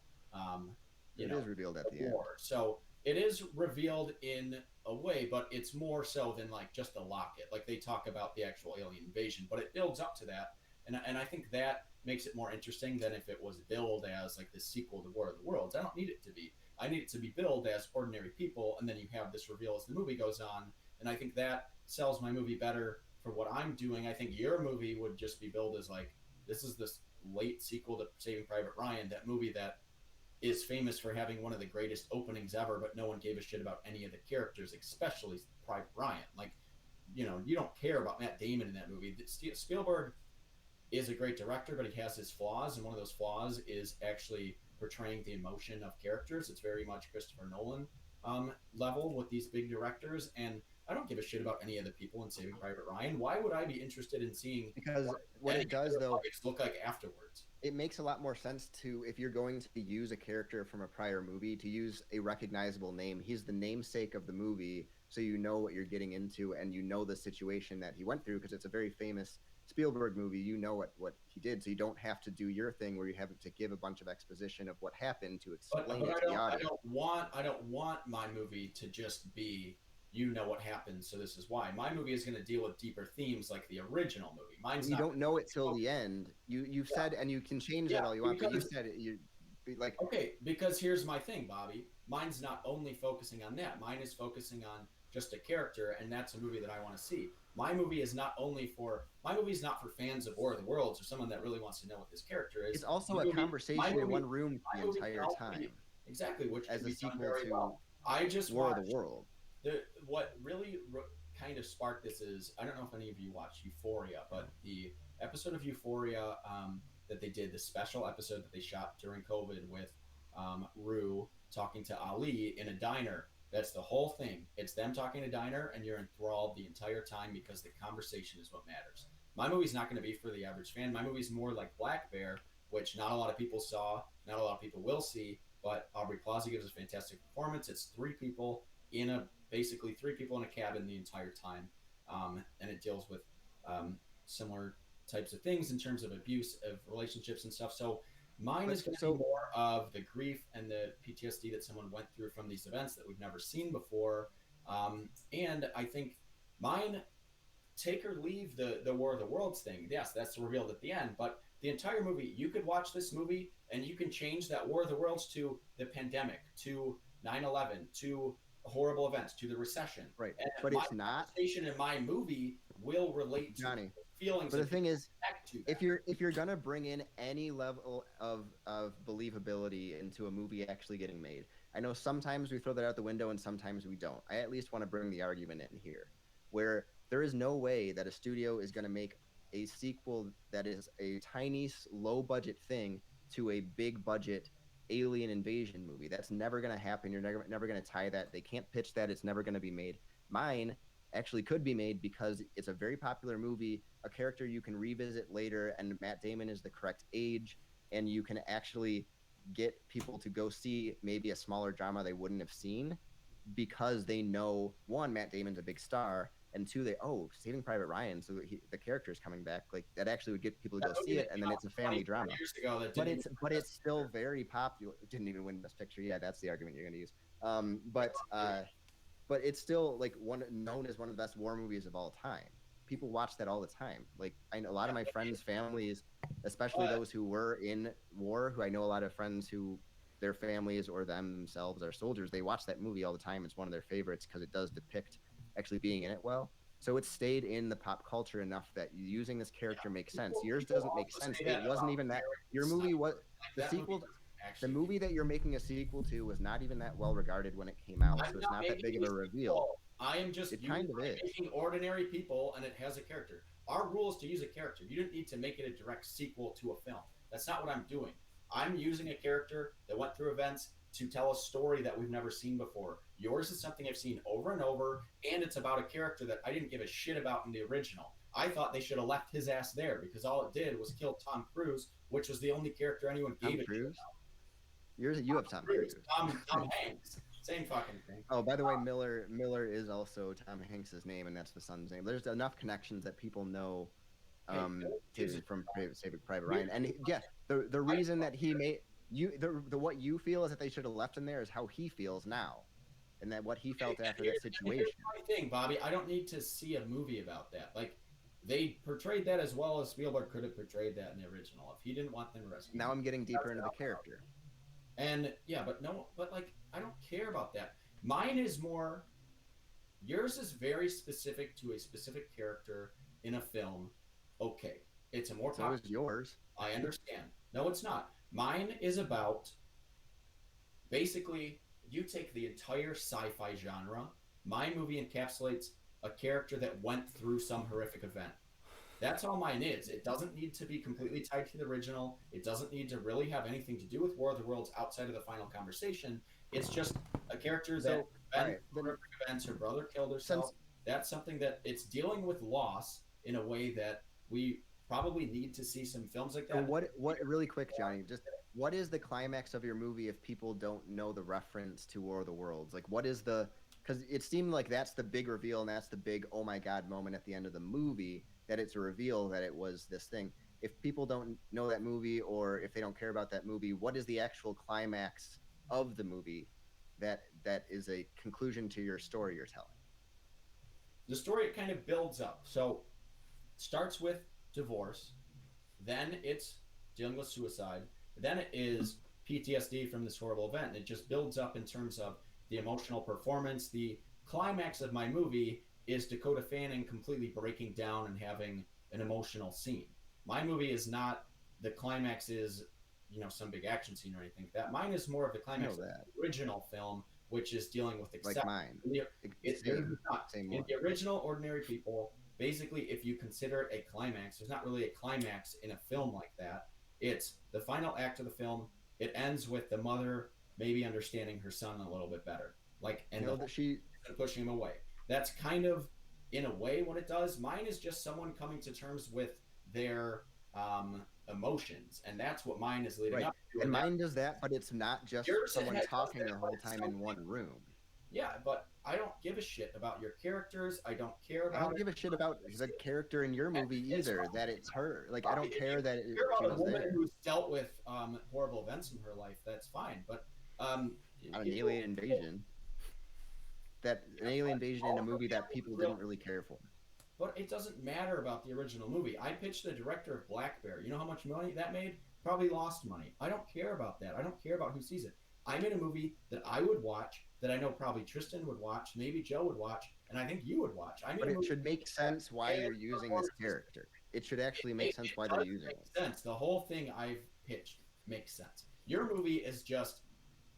it is revealed at the end. So it is revealed in a way, but it's more so than like just a locket. Like they talk about the actual alien invasion, but it builds up to that. And I think that makes it more interesting than if it was billed as like the sequel to War of the Worlds. I don't need it to be. I need it to be billed as ordinary people, and then you have this reveal as the movie goes on. And I think that sells my movie better for what I'm doing. I think your movie would just be billed as like, this is this late sequel to Saving Private Ryan, that movie that is famous for having one of the greatest openings ever, but no one gave a shit about any of the characters, especially Private Ryan. Like, you know, you don't care about Matt Damon in that movie. Spielberg is a great director, but he has his flaws, and one of those flaws is actually portraying the emotion of characters. It's very much Christopher Nolan level with these big directors, and I don't give a shit about any of the people in Saving Private Ryan. Why would I be interested in seeing because what it does though look like afterwards? It makes a lot more sense to, if you're going to use a character from a prior movie, to use a recognizable name. He's the namesake of the movie, so you know what you're getting into and you know the situation that he went through, because it's a very famous Spielberg movie. You know what he did, so you don't have to do your thing where you have to give a bunch of exposition of what happened to explain it to the audience. I don't want my movie to just be, you know what happened, so this is why. My movie is going to deal with deeper themes like the original movie. Mine's you don't know it till the end. You've said, and you can change that all you want, but you said it. You like, okay, because here's my thing, Bobby. Mine's not only focusing on that. Mine is focusing on just a character, and that's a movie that I want to see. My movie is not for fans of War of the Worlds or someone that really wants to know what this character is. It's also a conversation in one room the entire time. Exactly, which as can a be done sequel very to well. I just War watched of the World. What really kind of sparked this is, I don't know if any of you watched Euphoria, but the episode of Euphoria that they did, the special episode that they shot during COVID with Rue talking to Ali in a diner. That's the whole thing. It's them talking in a diner, and you're enthralled the entire time because the conversation is what matters. My movie's not going to be for the average fan. My movie's more like Black Bear, which not a lot of people saw, not a lot of people will see, but Aubrey Plaza gives a fantastic performance. It's basically three people in a cabin the entire time, and it deals with similar types of things in terms of abuse of relationships and stuff. So mine is going to be more of the grief and the PTSD that someone went through from these events that we've never seen before. And I think mine, take or leave the War of the Worlds thing. Yes, that's revealed at the end, but the entire movie, you could watch this movie and you can change that War of the Worlds to the pandemic, to 9/11, to horrible events, to the recession. Right, and but it's not. The conversation in my movie will relate to Johnny, feelings. but the thing is, connect to if that. you're gonna bring in any level of believability into a movie actually getting made, I know sometimes we throw that out the window and sometimes we don't. I at least want to bring the argument in here, where there is no way that a studio is gonna make a sequel that is a tiny, low budget thing to a big budget alien invasion movie. That's never gonna happen. You're never gonna tie that. They can't pitch that. It's never gonna be made. Mine actually could be made because it's a very popular movie, a character you can revisit later, and Matt Damon is the correct age, and you can actually get people to go see maybe a smaller drama they wouldn't have seen because they know, one, Matt Damon's a big star, and two, Saving Private Ryan, so the character is coming back. Like that actually would get people to go see it, and then it's a family drama. Years ago, that But didn't it's still very popular. It didn't even win Best Picture. Yeah, that's the argument you're going to use. But it's still like known as one of the best war movies of all time. People watch that all the time. Like I know a lot of my friends' families, especially those who were in war, who I know a lot of friends who their families or themselves are soldiers. They watch that movie all the time. It's one of their favorites because it does depict actually being in it well. So it stayed in the pop culture enough that using this character makes sense. Yours doesn't make sense. It wasn't even that. Your movie was the sequel. The movie that you're making a sequel to was not even that well regarded when it came out, so it's not that big of a reveal. I am just making ordinary people, and it has a character. Our rule is to use a character. You didn't need to make it a direct sequel to a film. That's not what I'm doing. I'm using a character that went through events to tell a story that we've never seen before. Yours is something I've seen over and over, and it's about a character that I didn't give a shit about in the original. I thought they should have left his ass there because all it did was kill Tom Cruise, which was the only character anyone gave a shit about. You have Tom Cruise. Tom Hanks. Same fucking thing. Oh, by the way, Miller is also Tom Hanks' name, and that's the son's name. There's enough connections that people know from Saving Private Ryan. And yeah, the reason that he made what you feel is that they should have left him there is how he feels now, and that what he felt after that situation. Here's the funny thing, Bobby. I don't need to see a movie about that. Like they portrayed that as well as Spielberg could have portrayed that in the original. If he didn't want them arrested. Now I'm getting deeper into the character. And yeah, but like I don't care about that. Mine is more. Yours is very specific to a specific character in a film. Okay, it's a more. So is yours. I understand. No, it's not. Mine is about. Basically, you take the entire sci-fi genre. My movie encapsulates a character that went through some horrific event. That's all mine is. It doesn't need to be completely tied to the original. It doesn't need to really have anything to do with War of the Worlds outside of the final conversation. It's just a character that horrific events, her brother killed herself. That's something that it's dealing with loss in a way that we probably need to see some films like that. What really quick, Johnny, just what is the climax of your movie if people don't know the reference to War of the Worlds? Like what is because it seemed like that's the big reveal and that's the big oh my god moment at the end of the movie, that it's a reveal that it was this thing. If people don't know that movie or if they don't care about that movie, what is the actual climax of the movie that is a conclusion to your story you're telling? The story, it kind of builds up. So it starts with divorce, then it's dealing with suicide, then it is PTSD from this horrible event. And it just builds up in terms of the emotional performance. The climax of my movie is Dakota Fanning completely breaking down and having an emotional scene. My movie is not, the climax is, some big action scene or anything like that. Mine is more of the climax of the original film, which is dealing with like mine. In the original Ordinary People, basically, if you consider it a climax, there's not really a climax in a film like that. It's the final act of the film. It ends with the mother maybe understanding her son a little bit better, she pushing him away. That's kind of, in a way, what it does. Mine is just someone coming to terms with their emotions, and that's what mine is leading up to. And mine does that, but it's not just someone talking the whole time in one room. Yeah, but I don't give a shit about your characters. I don't care about. I don't give a shit about the character in your movie either. That it's her. Like I don't care that it's a woman who's dealt with horrible events in her life. That's fine, but an alien invasion. An alien invasion in a movie that people didn't really care for. But it doesn't matter about the original movie. I pitched the director of Black Bear. You know how much money that made? Probably lost money. I don't care about that. I don't care about who sees it. I made a movie that I would watch, that I know probably Tristan would watch, maybe Joe would watch, and I think you would watch. I made But a it movie. should make sense why you're using this character. It should actually make sense why they're does using make it. sense. The whole thing I've pitched makes sense. Your movie is just,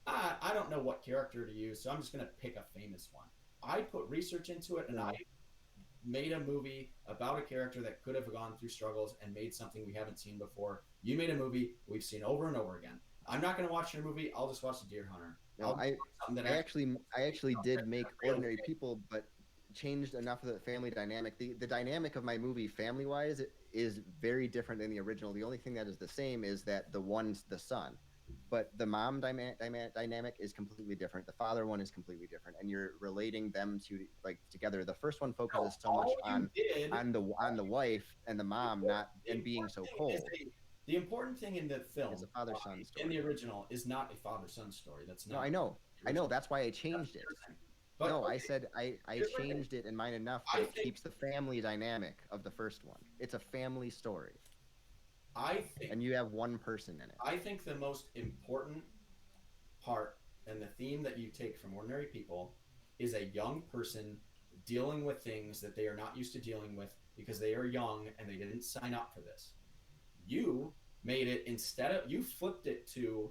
I don't know what character to use, so I'm just going to pick a famous one. I put research into it, and I made a movie about a character that could have gone through struggles and made something we haven't seen before. You made a movie we've seen over and over again. I'm not going to watch your movie. I'll just watch The Deer Hunter. No, I actually did make Ordinary People, but changed enough of the family dynamic. The dynamic of my movie, family wise, is very different than the original. The only thing that is the same is that the one's the son, but the mom dynamic is completely different. The father one is completely different, and you're relating them to like together. The first one focuses so much on the wife and the mom not and being so cold. The important thing in the film is a father-son story. In the original is not a father-son story. That's not. No, I know. That's why I changed it. But, no, I said I changed it in mine enough that it keeps the family dynamic of the first one. It's a family story. And you have one person in it. I think the most important part and the theme that you take from Ordinary People is a young person dealing with things that they are not used to dealing with because they are young and they didn't sign up for this. You made it you flipped it to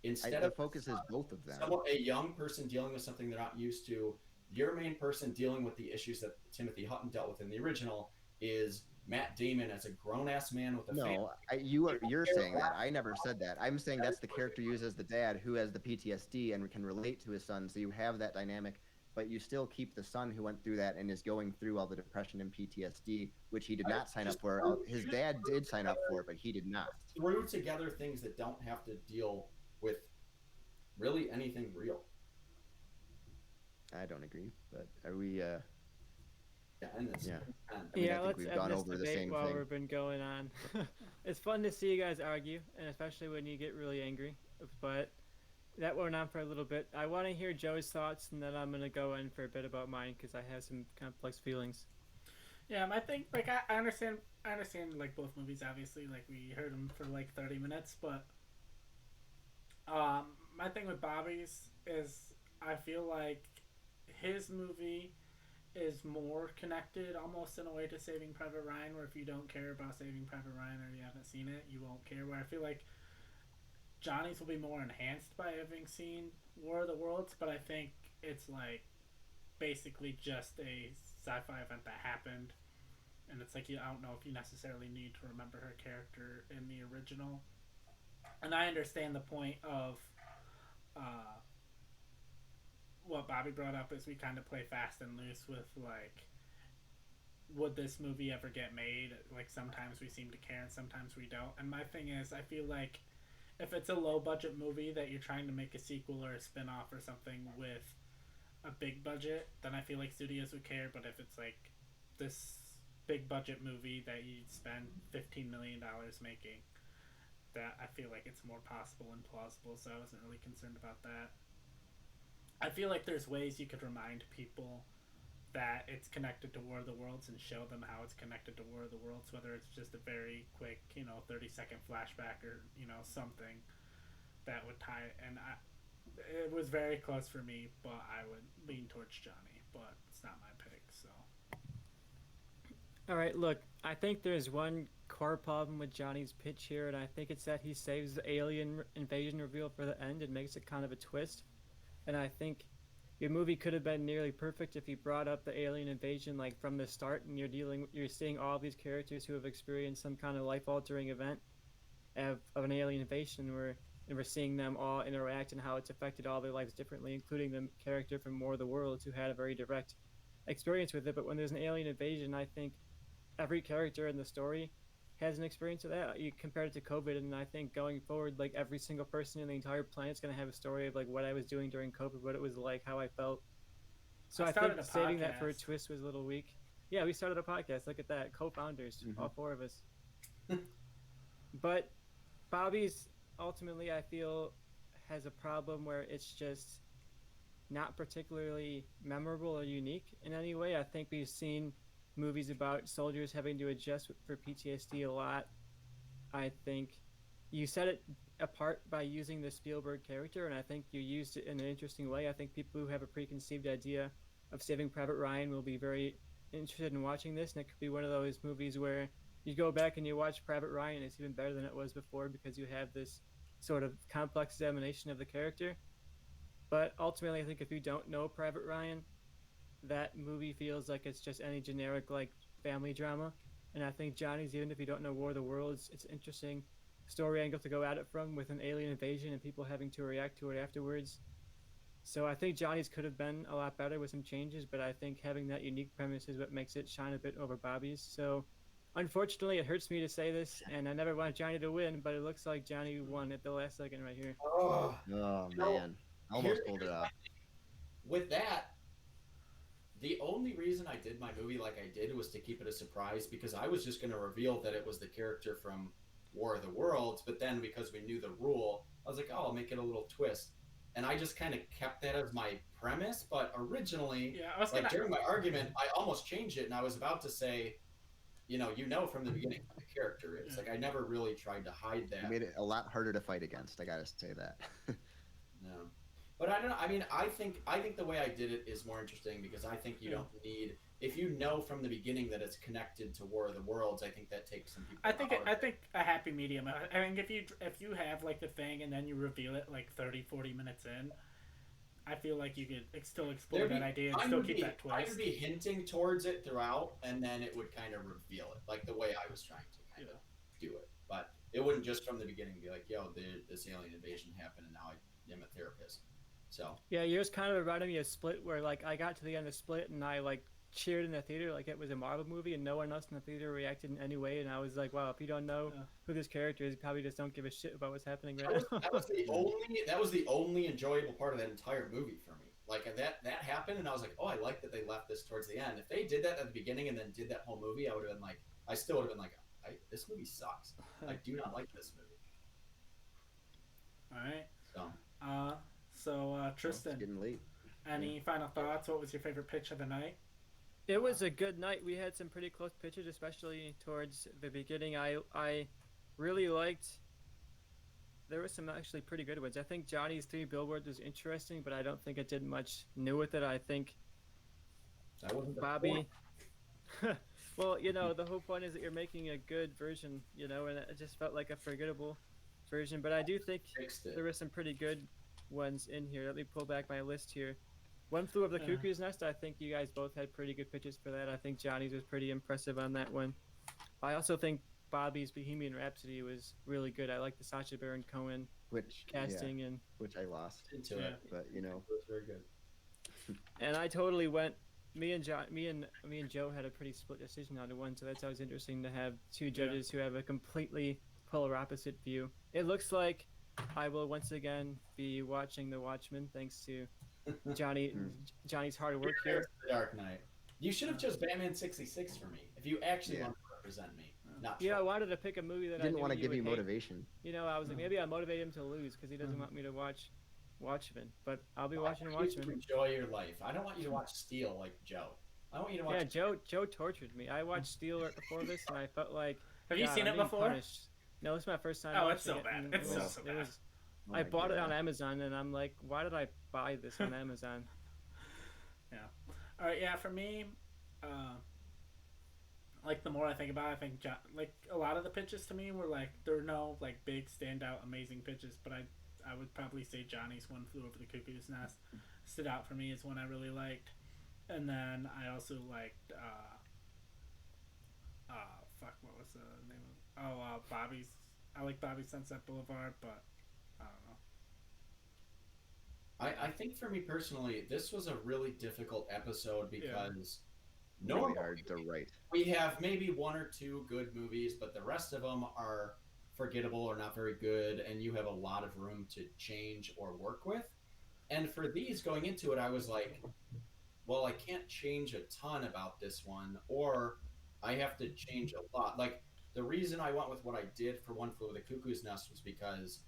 the focus is both of them. A young person dealing with something they're not used to. Your main person dealing with the issues that Timothy Hutton dealt with in the original is Matt Damon as a grown-ass man with a family. You're saying that. I never said that. I'm saying that's the character used as the dad who has the PTSD and can relate to his son, so you have that dynamic, but you still keep the son who went through that and is going through all the depression and PTSD, which he did not sign up for. His dad did sign up for it, but he did not. Threw together things that don't have to deal with really anything real. I don't agree, but are we... Yeah. Let's end this debate while we've been going on. It's fun to see you guys argue, and especially when you get really angry. But that went on for a little bit. I want to hear Joe's thoughts, and then I'm going to go in for a bit about mine because I have some complex feelings. Yeah, I think like I understand like both movies. Obviously, like we heard them for like 30 minutes, but my thing with Bobby's is I feel like his movie is more connected almost in a way to Saving Private Ryan, where if you don't care about Saving Private Ryan or you haven't seen it, you won't care. Where I feel like Johnny's will be more enhanced by having seen War of the Worlds, but I think it's like basically just a sci-fi event that happened, and it's like I don't know if you necessarily need to remember her character in the original. And I understand the point of what Bobby brought up is we kind of play fast and loose with like, would this movie ever get made? Like sometimes we seem to care and sometimes we don't. And my thing is, I feel like if it's a low budget movie that you're trying to make a sequel or a spin-off or something with a big budget, then I feel like studios would care. But if it's like this big budget movie that you spend $15 million making, that I feel like it's more possible and plausible. So I wasn't really concerned about that. I feel like there's ways you could remind people that it's connected to War of the Worlds and show them how it's connected to War of the Worlds, whether it's just a very quick, 30-second flashback or, something that would tie it. And it was very close for me, but I would lean towards Johnny, but it's not my pick, so. All right, look, I think there's one core problem with Johnny's pitch here, and I think it's that he saves the alien invasion reveal for the end and makes it kind of a twist. And I think your movie could have been nearly perfect if you brought up the alien invasion like from the start, and you're seeing all these characters who have experienced some kind of life-altering event of an alien invasion, and we're seeing them all interact and how it's affected all their lives differently, including the character from War of the Worlds who had a very direct experience with it. But when there's an alien invasion, I think every character in the story has an experience of that. You compare it to COVID, and I think going forward, like every single person in the entire planet's going to have a story of like what I was doing during COVID, what it was like, how I felt. So I think saving that for a twist was a little weak. Yeah, we started a podcast. Look at that. Co-founders, all four of us. But Bobby's ultimately, I feel, has a problem where it's just not particularly memorable or unique in any way. I think we've seen movies about soldiers having to adjust for PTSD a lot. I think you set it apart by using the Spielberg character, and I think you used it in an interesting way. I think people who have a preconceived idea of Saving Private Ryan will be very interested in watching this, and it could be one of those movies where you go back and you watch Private Ryan, it's even better than it was before because you have this sort of complex examination of the character. But ultimately, I think if you don't know Private Ryan, that movie feels like it's just any generic like family drama. And I think Johnny's, even if you don't know War of the Worlds, it's an interesting story angle to go at it from with an alien invasion and people having to react to it afterwards. So I think Johnny's could have been a lot better with some changes, but I think having that unique premise is what makes it shine a bit over Bobby's. So unfortunately, it hurts me to say this, and I never want Johnny to win, but it looks like Johnny won at the last second right here. Oh, Oh You know, man, almost pulled it off. with that, the only reason I did my movie like I did was to keep it a surprise because I was just going to reveal that it was the character from War of the Worlds, but then because we knew the rule, I was like, oh, I'll make it a little twist. And I just kind of kept that as my premise, but originally, Yeah, I was like gonna. during my argument, I almost changed it, and I was about to say, from the beginning who the character is. Like I never really tried to hide that. You made it a lot harder to fight against. I gotta say that. No. But I don't know. I mean, I think the way I did it is more interesting because I think you don't need, if you know from the beginning that it's connected to War of the Worlds. I think that takes some people. I think out of I it. think a happy medium. I think if you have like the thing and then you reveal it like 30-40 minutes in, I feel like you could still explore that idea and still keep that I twist. would be hinting towards it throughout, and then it would kind of reveal it, like the way I was trying to kind of do it. But it wouldn't just from the beginning be like, "Yo, this alien invasion happened, and now I am a therapist." So Yeah, yours kind of reminded me of Split, where like I got to the end of Split and I like cheered in the theater like it was a Marvel movie, and no one else in the theater reacted in any way. And I was like, wow, if you don't know who this character is, you probably just don't give a shit about what's happening right now. that was the only enjoyable part of that entire movie for me. Like that happened, and I was like, oh, I like that they left this towards the end. If they did that at the beginning and then did that whole movie, I would have been like, I still would have been like, this movie sucks. I do not like this movie. All right. So It's Tristan, getting late. any final thoughts? What was your favorite pitch of the night? It was a good night. We had some pretty close pitches, especially towards the beginning. I really liked. There were some actually pretty good ones. I think Johnny's Three Billboards was interesting, but I don't think it did much new with it. I think that wasn't the Bobby. Well, the whole point is that you're making a good version, and it just felt like a forgettable version. But I do think fixed it. there were some pretty good ones in here. Let me pull back my list here. One Flew Over the Cuckoo's Nest. I think you guys both had pretty good pitches for that. I think Johnny's was pretty impressive on that one. I also think Bobby's Bohemian Rhapsody was really good. I like the Sacha Baron Cohen casting and which I lost into it, but it was very good. And I totally went. Me and Joe had a pretty split decision on the one, so that's always interesting to have two judges who have a completely polar opposite view. It looks like I will once again be watching The Watchmen, thanks to Johnny's hard work here. The Dark Knight. You should have chose Batman 66 for me if you actually want to represent me. Not I wanted to pick a movie that I didn't want to give you hate. motivation. I was like, maybe I'll motivate him to lose because he doesn't want me to watch Watchmen. But I'll be watching Watchmen. Enjoy your life. I don't want you to watch Steel like Joe. I want you to watch. Yeah, Joe tortured me. I watched Steel right before this, and I felt like. Have you seen it before? Punished. No, it's my first time. Oh, it's watching so bad. and It's so bad. I bought it on Amazon, and I'm like, why did I buy this on Amazon? Yeah. All right. Yeah. For me, like the more I think about it, I think like a lot of the pitches to me were like there were no like big standout amazing pitches, but I would probably say Johnny's One Flew Over the Cuckoo's Nest stood out for me as one I really liked, and then I also liked what was the name of Bobby's. I like Bobby's Sunset Boulevard, but I don't know. I think for me personally, this was a really difficult episode because really hard to write. We have maybe one or two good movies, but the rest of them are forgettable or not very good, and you have a lot of room to change or work with. And for these going into it, I was like, well, I can't change a ton about this one, or I have to change a lot. Like, the reason I went with what I did for One Flew Over the Cuckoo's Nest was because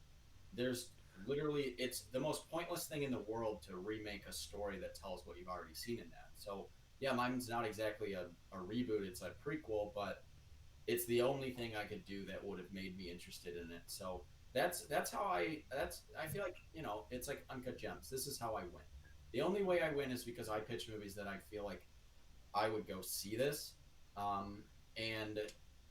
there's literally, it's the most pointless thing in the world to remake a story that tells what you've already seen in that. So, yeah, mine's not exactly a reboot, it's a prequel, but it's the only thing I could do that would have made me interested in it. So that's how I feel like, it's like Uncut Gems. This is how I win. The only way I win is because I pitch movies that I feel like I would go see this. And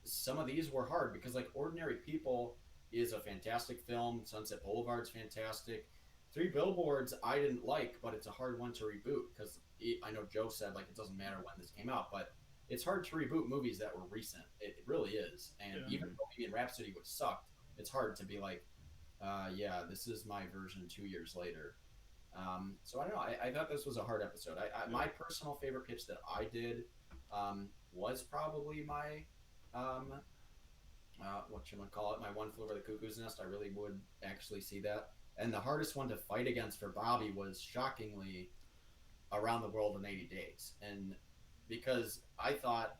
some of these were hard because like Ordinary People is a fantastic film. Sunset Boulevard's fantastic. Three Billboards I didn't like, but it's a hard one to reboot because I know Joe said like it doesn't matter when this came out, but it's hard to reboot movies that were recent. It really is. And even Bohemian Rhapsody, which sucked, it's hard to be like, yeah, this is my version 2 years later. So I don't know. I thought this was a hard episode. My personal favorite pitch that I did was probably my whatchamacallit, my One Flew Over the Cuckoo's Nest. I really would actually see that. And the hardest one to fight against for Bobby was shockingly Around the World in 80 Days. And because I thought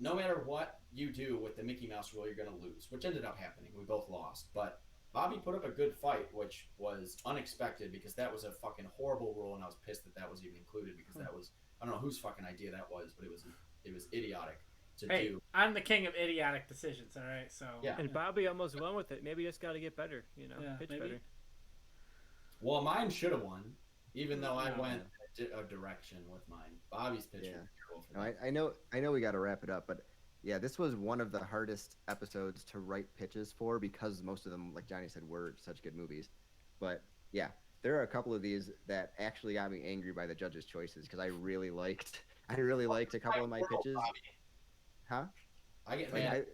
no matter what you do with the Mickey Mouse rule, you're going to lose, which ended up happening. We both lost. But Bobby put up a good fight, which was unexpected because that was a fucking horrible rule, and I was pissed that that was even included because that was, I don't know whose fucking idea that was, but it was idiotic to do. I'm the king of idiotic decisions, all right? So yeah. And Bobby almost won with it. Maybe you just got to get better, pitch maybe. better. Well, mine should have won, even though I went a direction with mine. Bobby's pitch was terrible for me. I know we got to wrap it up, but yeah, this was one of the hardest episodes to write pitches for because most of them, like Johnny said, were such good movies. But yeah, there are a couple of these that actually got me angry by the judges' choices because I really liked a couple of my pitches. Huh? I get mad.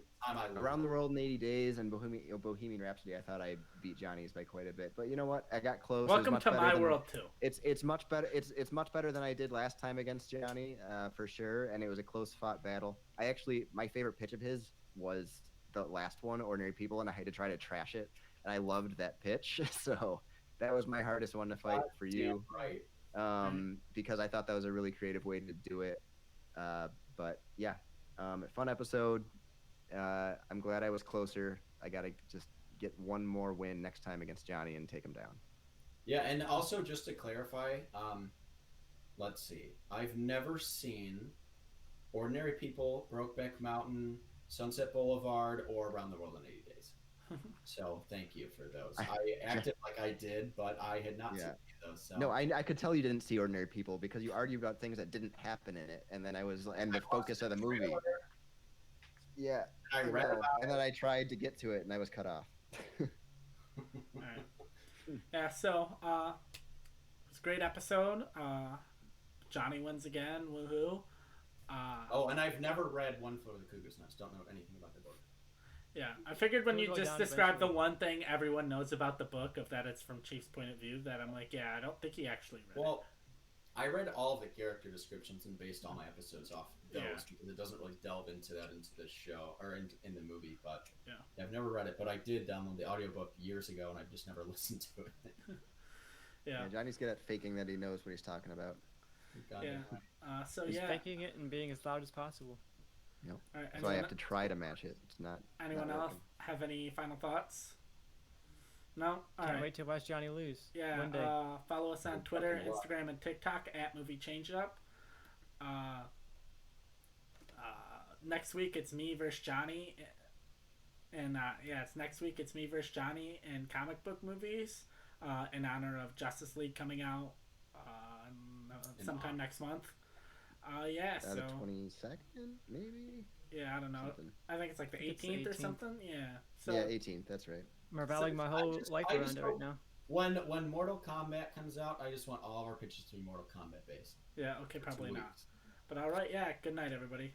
Around the World in 80 Days and Bohemian Rhapsody, I thought I beat Johnny's by quite a bit. But you know what? I got close. Welcome to my world too. It's much better. It's much better than I did last time against Johnny, for sure. And it was a close fought battle. My favorite pitch of his was the last one, Ordinary People, and I had to try to trash it. And I loved that pitch, so that was my hardest one to fight for you. Right. Because I thought that was a really creative way to do it. But yeah, fun episode. I'm glad I was closer. I got to just get one more win next time against Johnny and take him down. Yeah, and also just to clarify, let's see. I've never seen Ordinary People, Brokeback Mountain, Sunset Boulevard, or Around the World in 80 Days. So thank you for those. I acted like I did, but I had not seen those. So. No, I could tell you didn't see Ordinary People because you argued about things that didn't happen in it, and then the focus of the movie. Yeah, and then I tried to get to it, and I was cut off. All right. Yeah, so it's a great episode. Johnny wins again. Woohoo! And I've never read One Flew Over the Cuckoo's Nest. Don't know anything about the book. Yeah, I figured when you just described the one thing everyone knows about the book, of that it's from Chief's point of view, that I'm like, yeah, I don't think he actually read it. Well, I read all the character descriptions and based all my episodes off those because it doesn't really delve into that into the show or in the movie. But I've never read it, but I did download the audiobook years ago and I've just never listened to it. Yeah, Johnny's good at faking that he knows what he's talking about. He's faking it and being as loud as possible. Yep. All right, so I have to try to match it. It's not. Anyone else have any final thoughts? No? Can't wait to watch Johnny lose. Yeah, one day. Follow us on Twitter, Instagram, and TikTok at Movie Changeup. Next week it's me versus Johnny. And it's next week it's me versus Johnny in comic book movies in honor of Justice League coming out sometime next month. So the 22nd, maybe? Yeah, I don't know. Something. I think it's like the 18th or something. Yeah. So, 18th. That's right. I'm revolving my whole life around it right now. When Mortal Kombat comes out, I just want all of our pitches to be Mortal Kombat based. Yeah. Okay. Probably not. But all right. Yeah. Good night, everybody.